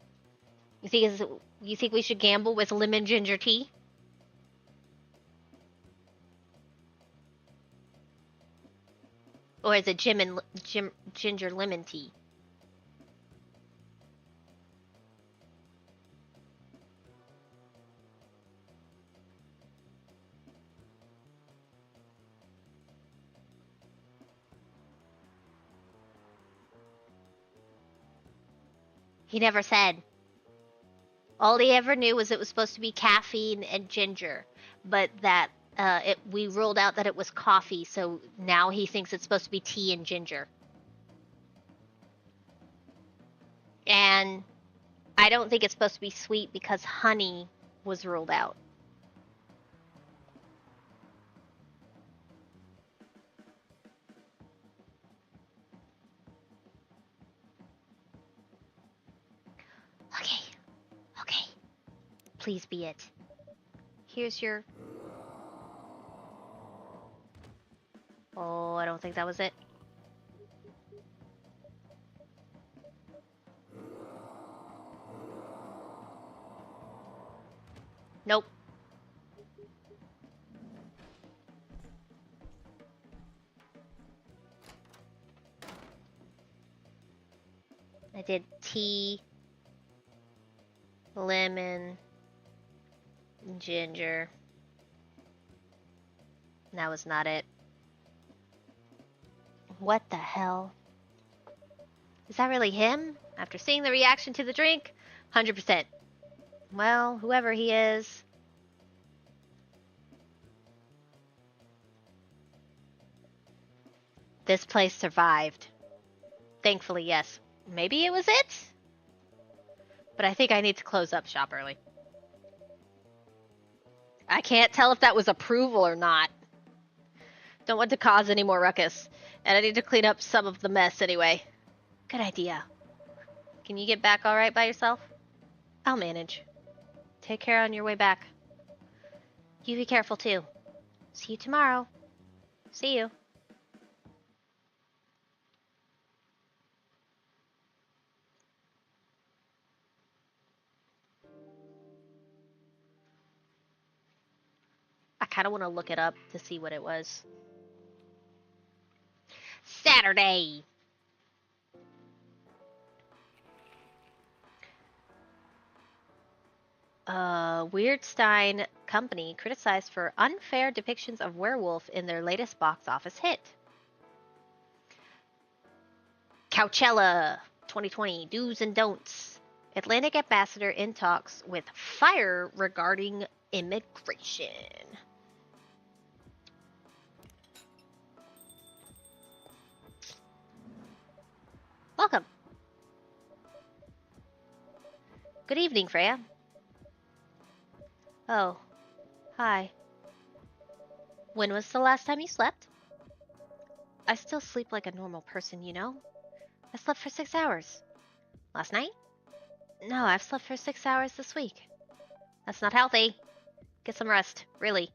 You think we should gamble with lemon ginger tea? Or is it ginger lemon tea? He never said. All he ever knew was it was supposed to be caffeine and ginger, but that we ruled out that it was coffee, so now he thinks it's supposed to be tea and ginger. And I don't think it's supposed to be sweet because honey was ruled out. Okay. Okay. Please be it. Here's your... Oh, I don't think that was it. Nope. I did tea, lemon, ginger. That was not it. What the hell? Is that really him? After seeing the reaction to the drink? 100%. Well, whoever he is. This place survived. Thankfully, yes. Maybe it was it? But I think I need to close up shop early. I can't tell if that was approval or not. Don't want to cause any more ruckus. And I need to clean up some of the mess anyway. Good idea. Can you get back alright by yourself? I'll manage. Take care on your way back. You be careful too. See you tomorrow. See you. I kind of want to look it up to see what it was. Saturday! Weirdstein Company criticized for unfair depictions of werewolf in their latest box office hit. Coachella 2020 do's and don'ts. Atlantic ambassador in talks with fire regarding immigration. Welcome. Good evening, Freya. Oh, hi. When was the last time you slept? I still sleep like a normal person, you know? I slept for 6 hours. Last night? No, I've slept for 6 hours this week. That's not healthy. Get some rest, really.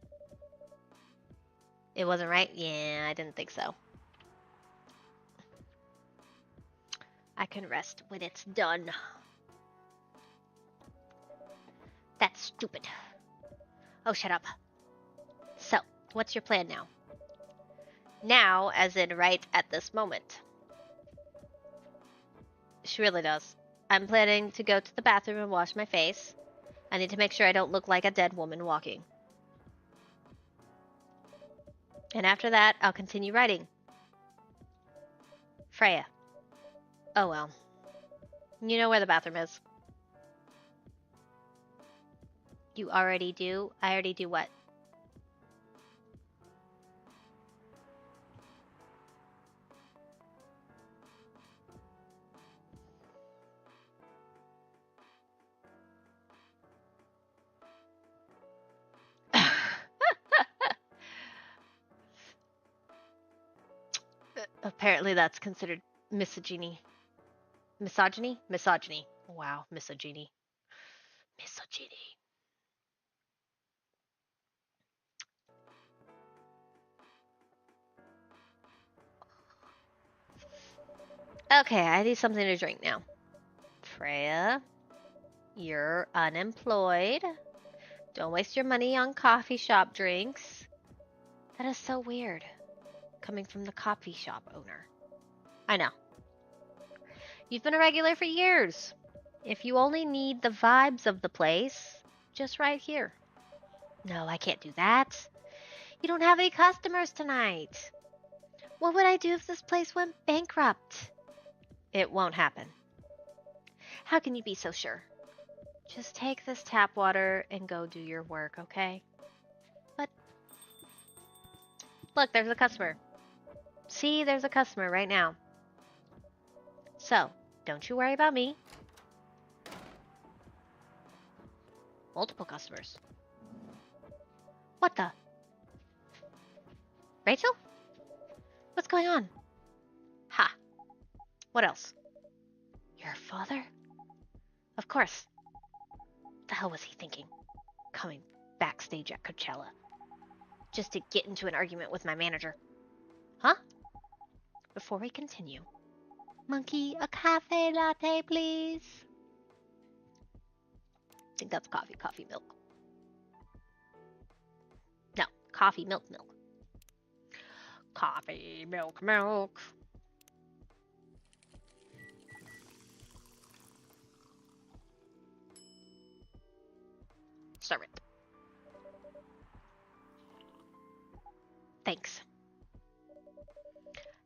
It wasn't right? Yeah, I didn't think so. I can rest when it's done. That's stupid. Oh, shut up. So, what's your plan now? Now, as in right at this moment. She really does. I'm planning to go to the bathroom and wash my face. I need to make sure I don't look like a dead woman walking. And after that, I'll continue writing. Freya. Oh well. You know where the bathroom is. You already do? I already do what? Apparently that's considered misogyny. Misogyny? Misogyny. Wow, misogyny. Misogyny. Okay, I need something to drink now. Freya, you're unemployed. Don't waste your money on coffee shop drinks. That is so weird. coming from the coffee shop owner. I know. You've been a regular for years. If you only need the vibes of the place, just right here. No, I can't do that. You don't have any customers tonight. What would I do if this place went bankrupt? It won't happen. How can you be so sure? Just take this tap water and go do your work, okay? But look, there's a customer. See, there's a customer right now. So, don't you worry about me. Multiple customers. What the? Rachel? What's going on? Ha. What else? Your father? Of course. What the hell was he thinking? Coming backstage at Coachella. Just to get into an argument with my manager. Huh? Before we continue. Monkey, a cafe latte, please. I think that's coffee, coffee, milk. No, coffee, milk, milk. Coffee, milk, milk. Serve it. Thanks.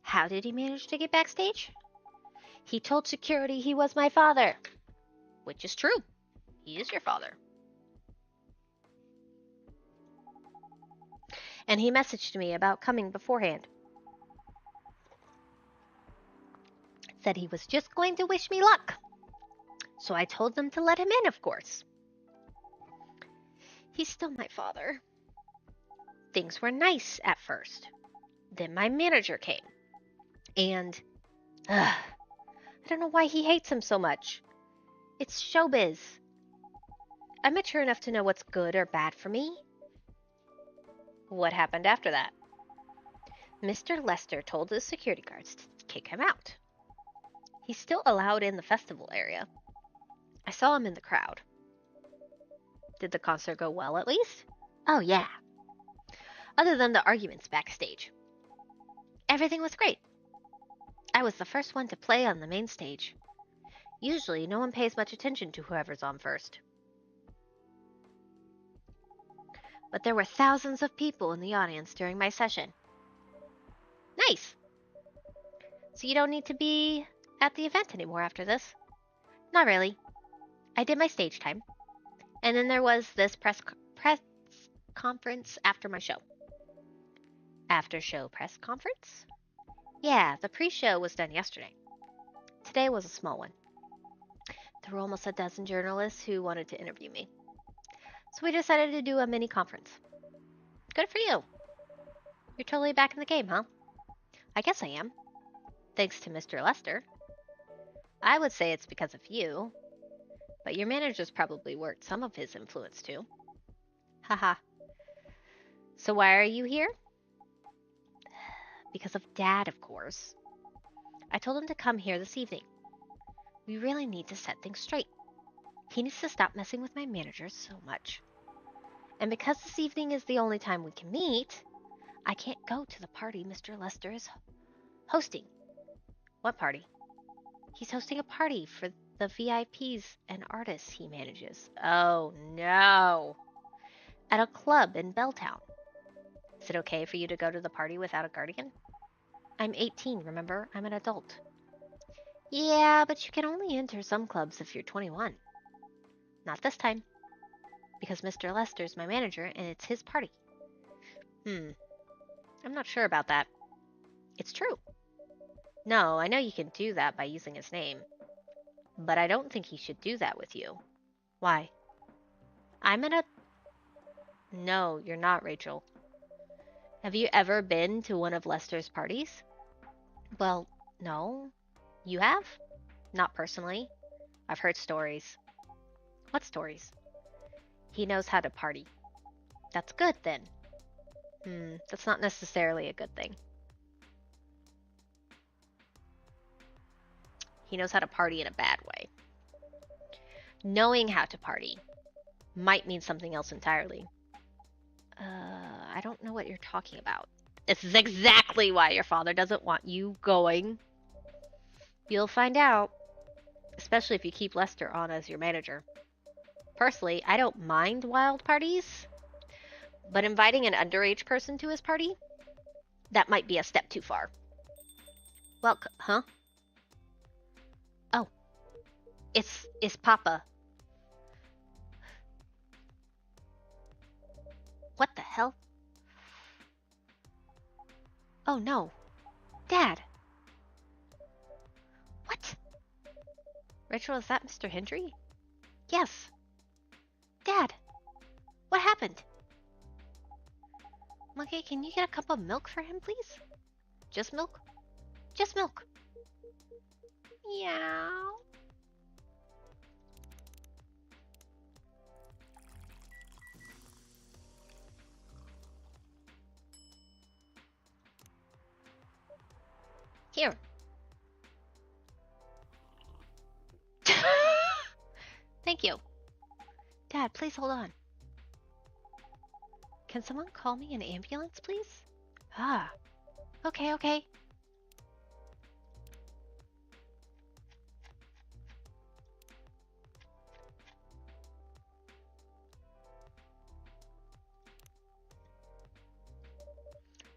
How did he manage to get backstage? He told security he was my father. Which is true. He is your father. And he messaged me about coming beforehand. Said he was just going to wish me luck. So I told them to let him in, of course. He's still my father. Things were nice at first. Then my manager came. And, I don't know why he hates him so much. It's showbiz. I'm mature enough to know what's good or bad for me. What happened after that? Mr. Lester told the security guards to kick him out. He's still allowed in the festival area. I saw him in the crowd. Did the concert go well at least? Oh, yeah. Other than the arguments backstage. Everything was great. I was the first one to play on the main stage. Usually, no one pays much attention to whoever's on first. But there were thousands of people in the audience during my session. Nice! So you don't need to be at the event anymore after this? Not really. I did my stage time. And then there was this press conference after my show. After show press conference? Yeah, the pre-show was done yesterday. Today was a small one. There were almost a dozen journalists who wanted to interview me. So we decided to do a mini conference. Good for you. You're totally back in the game, huh? I guess I am. Thanks to Mr. Lester. I would say it's because of you. But your manager's probably worked some of his influence too. Haha. So why are you here? Because of Dad, of course. I told him to come here this evening. We really need to set things straight. He needs to stop messing with my manager so much. And because this evening is the only time we can meet, I can't go to the party Mr. Lester is hosting. What party? He's hosting a party for the VIPs and artists he manages. Oh no! At a club in Belltown. Is it okay for you to go to the party without a guardian? I'm 18, remember? I'm an adult. Yeah, but you can only enter some clubs if you're 21. Not this time. Because Mr. Lester's my manager and it's his party. I'm not sure about that. It's true. No, I know you can do that by using his name. But I don't think he should do that with you. Why? I'm in a... No, you're not, Rachel. Have you ever been to one of Lester's parties? Well, no. You have? Not personally. I've heard stories. What stories? He knows how to party. That's good, then. That's not necessarily a good thing. He knows how to party in a bad way. Knowing how to party might mean something else entirely. I don't know what you're talking about. This is exactly why your father doesn't want you going. You'll find out, especially if you keep Lester on as your manager. Personally, I don't mind wild parties, but inviting an underage person to his party, that might be a step too far. Well, huh? Oh, it's Papa. What the hell? Oh no. Dad! What? Rachel, is that Mr. Hendry? Yes. Dad! What happened? Monkey, can you get a cup of milk for him, please? Just milk? Just milk. Meow. Here. Thank you. Dad, please hold on. Can someone call me an ambulance, please? Ah. Okay.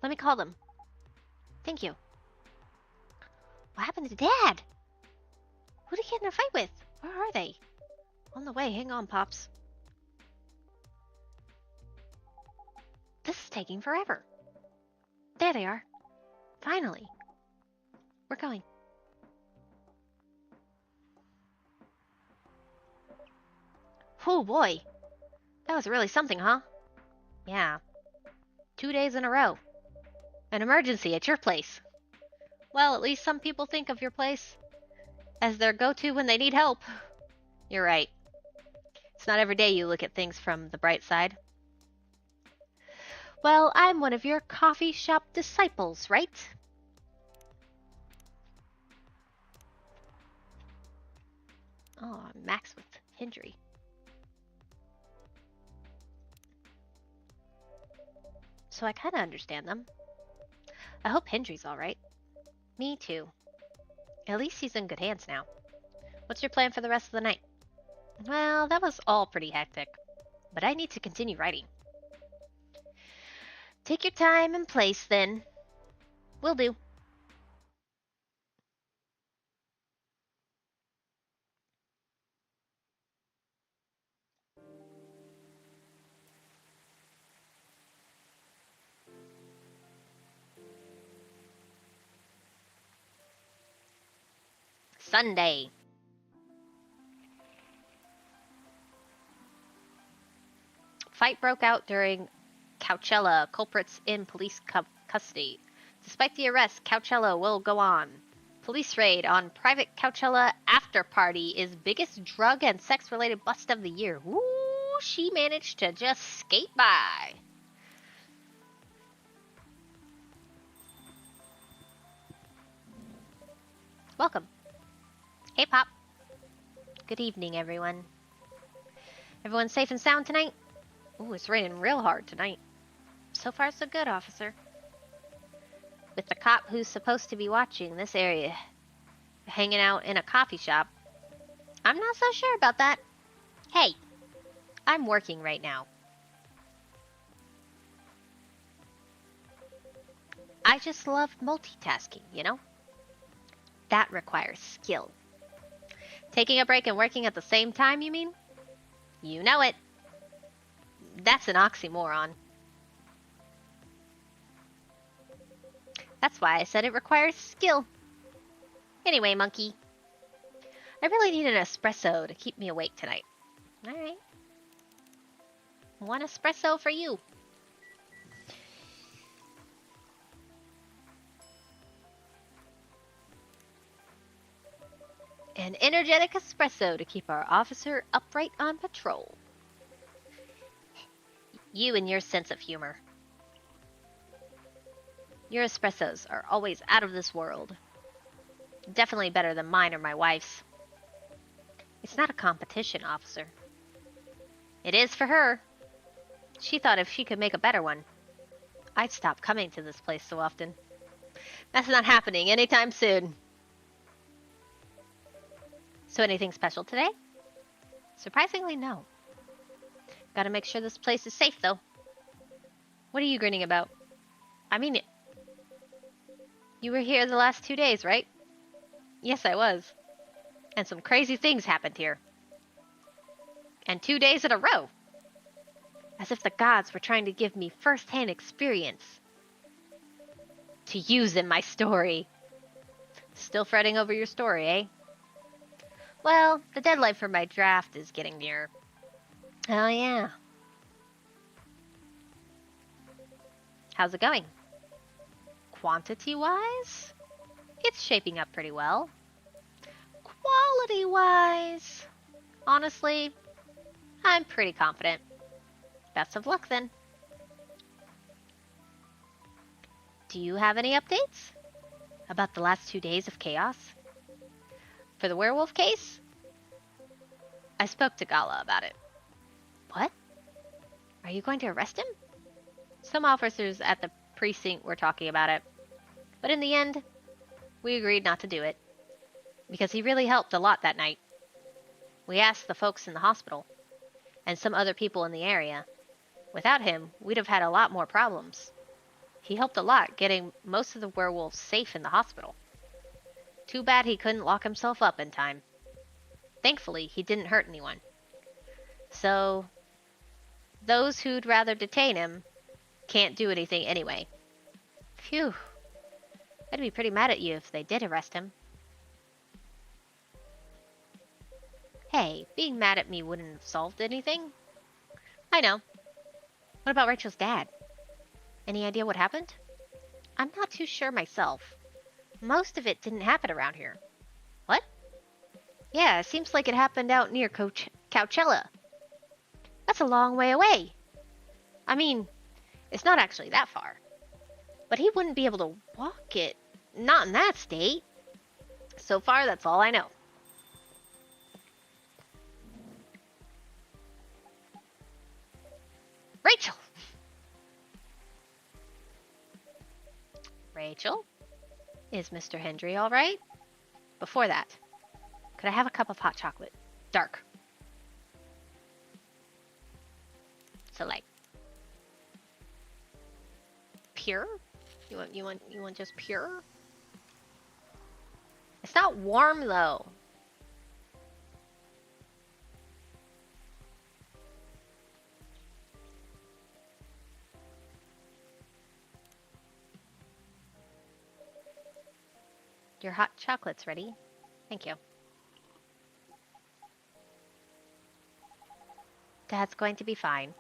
Let me call them. Thank you. What happened to Dad? Who did he get in a fight with? Where are they? On the way, hang on, Pops. This is taking forever. There they are. Finally. We're going. Oh boy. That was really something, huh? Yeah. 2 days in a row. An emergency at your place. Well, at least some people think of your place as their go-to when they need help. You're right. It's not every day you look at things from the bright side. Well, I'm one of your coffee shop disciples, right? Oh, Max with Hendry. So I kind of understand them. I hope Hendry's alright. Me too. At least he's in good hands now. What's your plan for the rest of the night? Well, that was all pretty hectic. But I need to continue writing. Take your time and place, then. Will do. Sunday. Fight broke out during Coachella. Culprits in police custody. Despite the arrest, Coachella will go on. Police raid on private Coachella after party is biggest drug and sex-related bust of the year. Woo! She managed to just skate by. Welcome. Hey, Pop. Good evening, everyone. Everyone safe and sound tonight? Ooh, it's raining real hard tonight. So far, so good, officer. With the cop who's supposed to be watching this area hanging out in a coffee shop, I'm not so sure about that. Hey, I'm working right now. I just love multitasking, you know? That requires skill. Taking a break and working at the same time, you mean? You know it. That's an oxymoron. That's why I said it requires skill. Anyway, monkey. I really need an espresso to keep me awake tonight. Alright. One espresso for you. An energetic espresso to keep our officer upright on patrol. You and your sense of humor. Your espressos are always out of this world. Definitely better than mine or my wife's. It's not a competition, officer. It is for her. She thought if she could make a better one. I'd stop coming to this place so often. That's not happening anytime soon. So anything special today? Surprisingly, no. Gotta make sure this place is safe, though. What are you grinning about? I mean, you were here the last 2 days, right? Yes, I was. And some crazy things happened here. And 2 days in a row. As if the gods were trying to give me first-hand experience to use in my story. Still fretting over your story, eh? Well, the deadline for my draft is getting near. Oh, yeah. How's it going? Quantity-wise, it's shaping up pretty well. Quality-wise, honestly, I'm pretty confident. Best of luck, then. Do you have any updates about the last 2 days of chaos? For the werewolf case? I spoke to Gala about it. What? Are you going to arrest him? Some officers at the precinct were talking about it. But in the end, we agreed not to do it. Because he really helped a lot that night. We asked the folks in the hospital, and some other people in the area. Without him, we'd have had a lot more problems. He helped a lot getting most of the werewolves safe in the hospital. Too bad he couldn't lock himself up in time. Thankfully, he didn't hurt anyone. So, those who'd rather detain him can't do anything anyway. Phew. I'd be pretty mad at you if they did arrest him. Hey, being mad at me wouldn't have solved anything. I know. What about Rachel's dad? Any idea what happened? I'm not too sure myself. Most of it didn't happen around here. What? Yeah, it seems like it happened out near Coachella. That's a long way away. I mean, it's not actually that far. But he wouldn't be able to walk it. Not in that state. So far, that's all I know. Rachel! Rachel? Is Mr. Hendry all right? Before that, could I have a cup of hot chocolate? Dark. So like pure? You want just pure? It's not warm though. Your hot chocolate's ready. Thank you. Dad's going to be fine.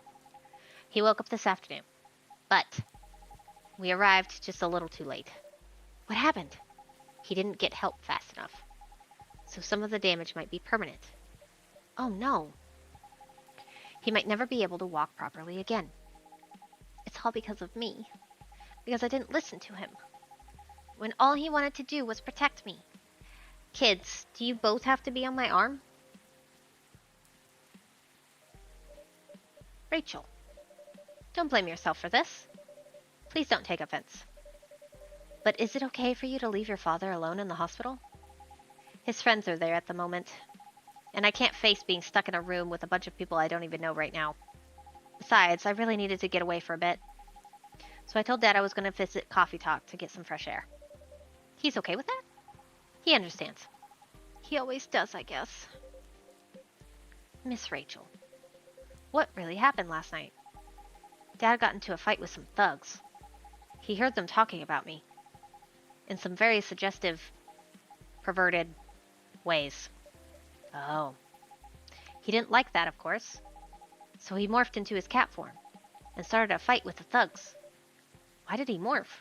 He woke up this afternoon. But we arrived just a little too late. What happened? He didn't get help fast enough. So some of the damage might be permanent. Oh no. He might never be able to walk properly again. It's all because of me. Because I didn't listen to him. When all he wanted to do was protect me. Kids, do you both have to be on my arm? Rachel, don't blame yourself for this. Please don't take offense. But is it okay for you to leave your father alone in the hospital? His friends are there at the moment. And I can't face being stuck in a room with a bunch of people I don't even know right now. Besides, I really needed to get away for a bit. So I told Dad I was going to visit Coffee Talk to get some fresh air. He's okay with that? He understands. He always does, I guess. Miss Rachel, what really happened last night? Dad got into a fight with some thugs. He heard them talking about me. In some very suggestive, perverted ways. Oh. He didn't like that, of course. So he morphed into his cat form and started a fight with the thugs. Why did he morph?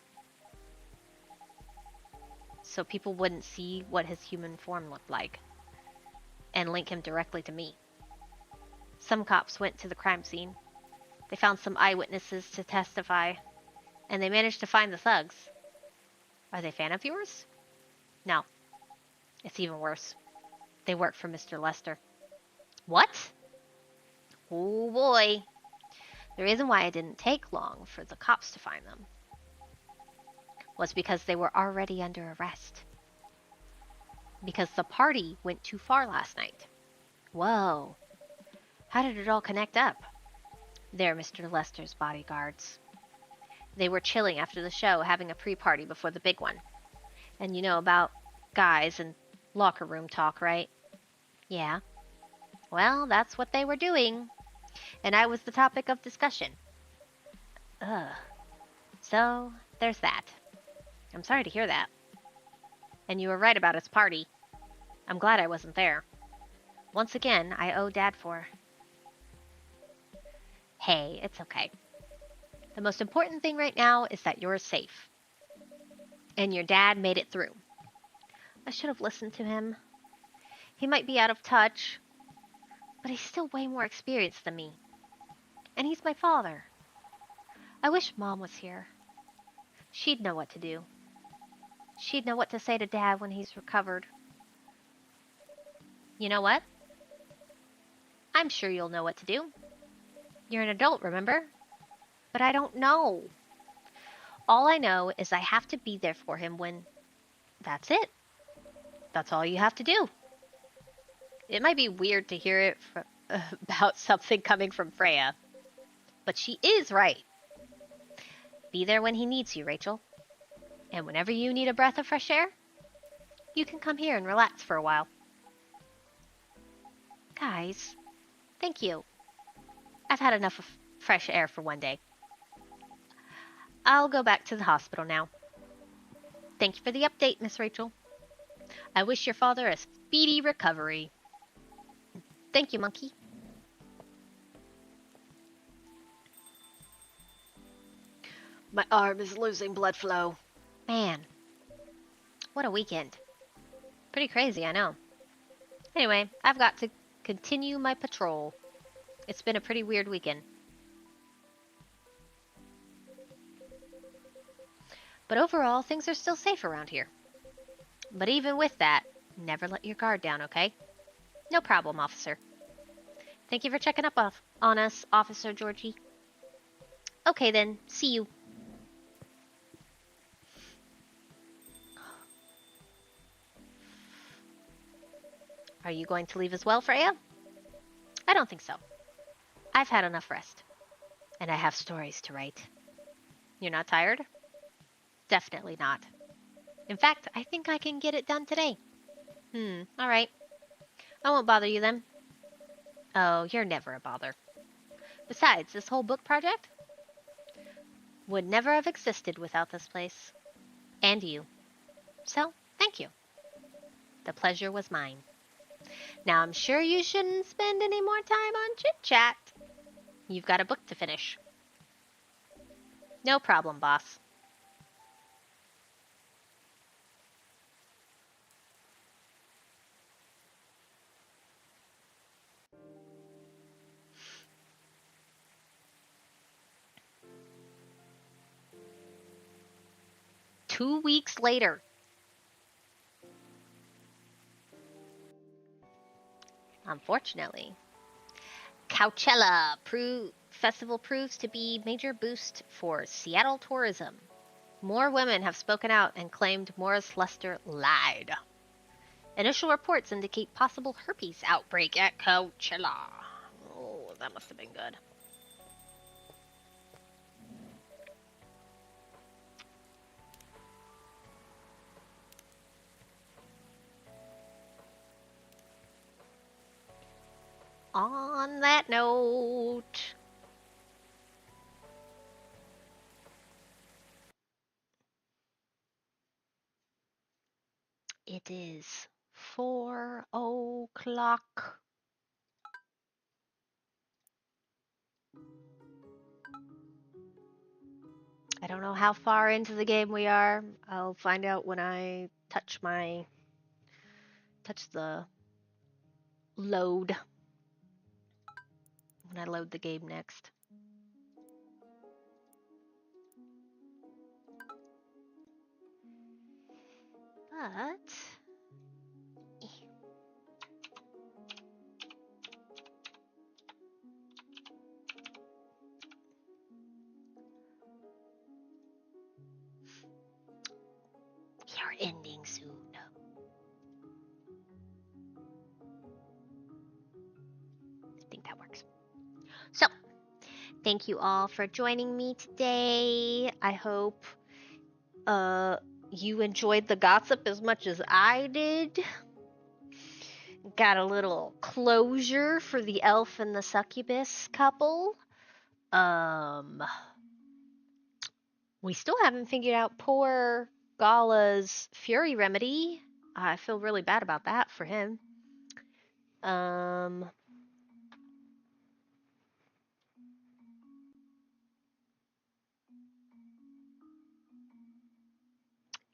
So people wouldn't see what his human form looked like and link him directly to me. Some cops went to the crime scene. They found some eyewitnesses to testify, and they managed to find the thugs. Are they a fan of yours? No. It's even worse. They work for Mr. Lester. What? Oh boy. The reason why it didn't take long for the cops to find them was because they were already under arrest. Because the party went too far last night. Whoa. How did it all connect up? They're Mr. Lester's bodyguards. They were chilling after the show, having a pre-party before the big one. And you know about guys and locker room talk, right? Yeah. Well, that's what they were doing. And I was the topic of discussion. Ugh. So, there's that. I'm sorry to hear that. And you were right about his party. I'm glad I wasn't there. Once again, I owe Dad for. Hey, it's okay. The most important thing right now is that you're safe. And your dad made it through. I should have listened to him. He might be out of touch, but he's still way more experienced than me. And he's my father. I wish Mom was here. She'd know what to do. She'd know what to say to Dad when he's recovered. You know what? I'm sure you'll know what to do. You're an adult, remember? But I don't know. All I know is I have to be there for him when. That's it. That's all you have to do. It might be weird to hear it about something coming from Freya, but she is right. Be there when he needs you, Rachel. And whenever you need a breath of fresh air, you can come here and relax for a while. Guys, thank you. I've had enough of fresh air for one day. I'll go back to the hospital now. Thank you for the update, Miss Rachel. I wish your father a speedy recovery. Thank you, Monkey. My arm is losing blood flow. Man, what a weekend. Pretty crazy, I know. Anyway, I've got to continue my patrol. It's been a pretty weird weekend. But overall, things are still safe around here. But even with that, never let your guard down, okay? No problem, officer. Thank you for checking up on us, Officer Georgie. Okay then, see you. Are you going to leave as well, Freya? I don't think so. I've had enough rest. And I have stories to write. You're not tired? Definitely not. In fact, I think I can get it done today. Alright. I won't bother you then. Oh, you're never a bother. Besides, this whole book project would never have existed without this place. And you. So, thank you. The pleasure was mine. Now I'm sure you shouldn't spend any more time on chit-chat. You've got a book to finish. No problem, boss. Two weeks later. Unfortunately, Coachella Festival proves to be major boost for Seattle tourism. More women have spoken out and claimed Morris Lester lied. Initial reports indicate possible herpes outbreak at Coachella. Oh, that must have been good. On that note, it is 4 o'clock. I don't know how far into the game we are. I'll find out when I touch the load. When I load the game next. But are ending soon. I think that works. So, thank you all for joining me today. I hope uh you enjoyed the gossip as much as I did. Got a little closure for the elf and the succubus couple. Um we still haven't figured out poor Gala's fury remedy. I feel really bad about that for him. Um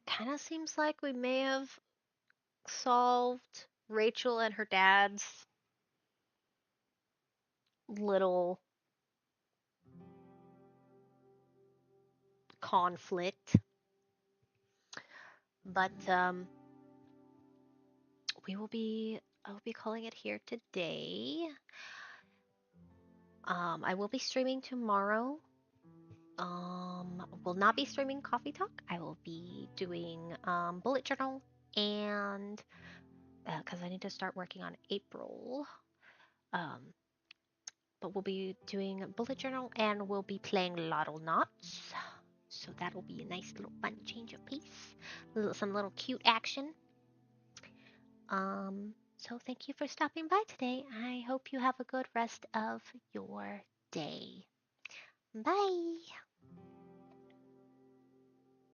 Kind of seems like we may have solved Rachel and her dad's little conflict. But I will be calling it here today. I will be streaming tomorrow. Will not be streaming Coffee Talk. I will be doing bullet journal and because I need to start working on April. Um, but we'll be doing bullet journal and we'll be playing Lotto Knots. So that'll be a nice little fun change of pace. Some little cute action. So thank you for stopping by today. I hope you have a good rest of your day. Bye.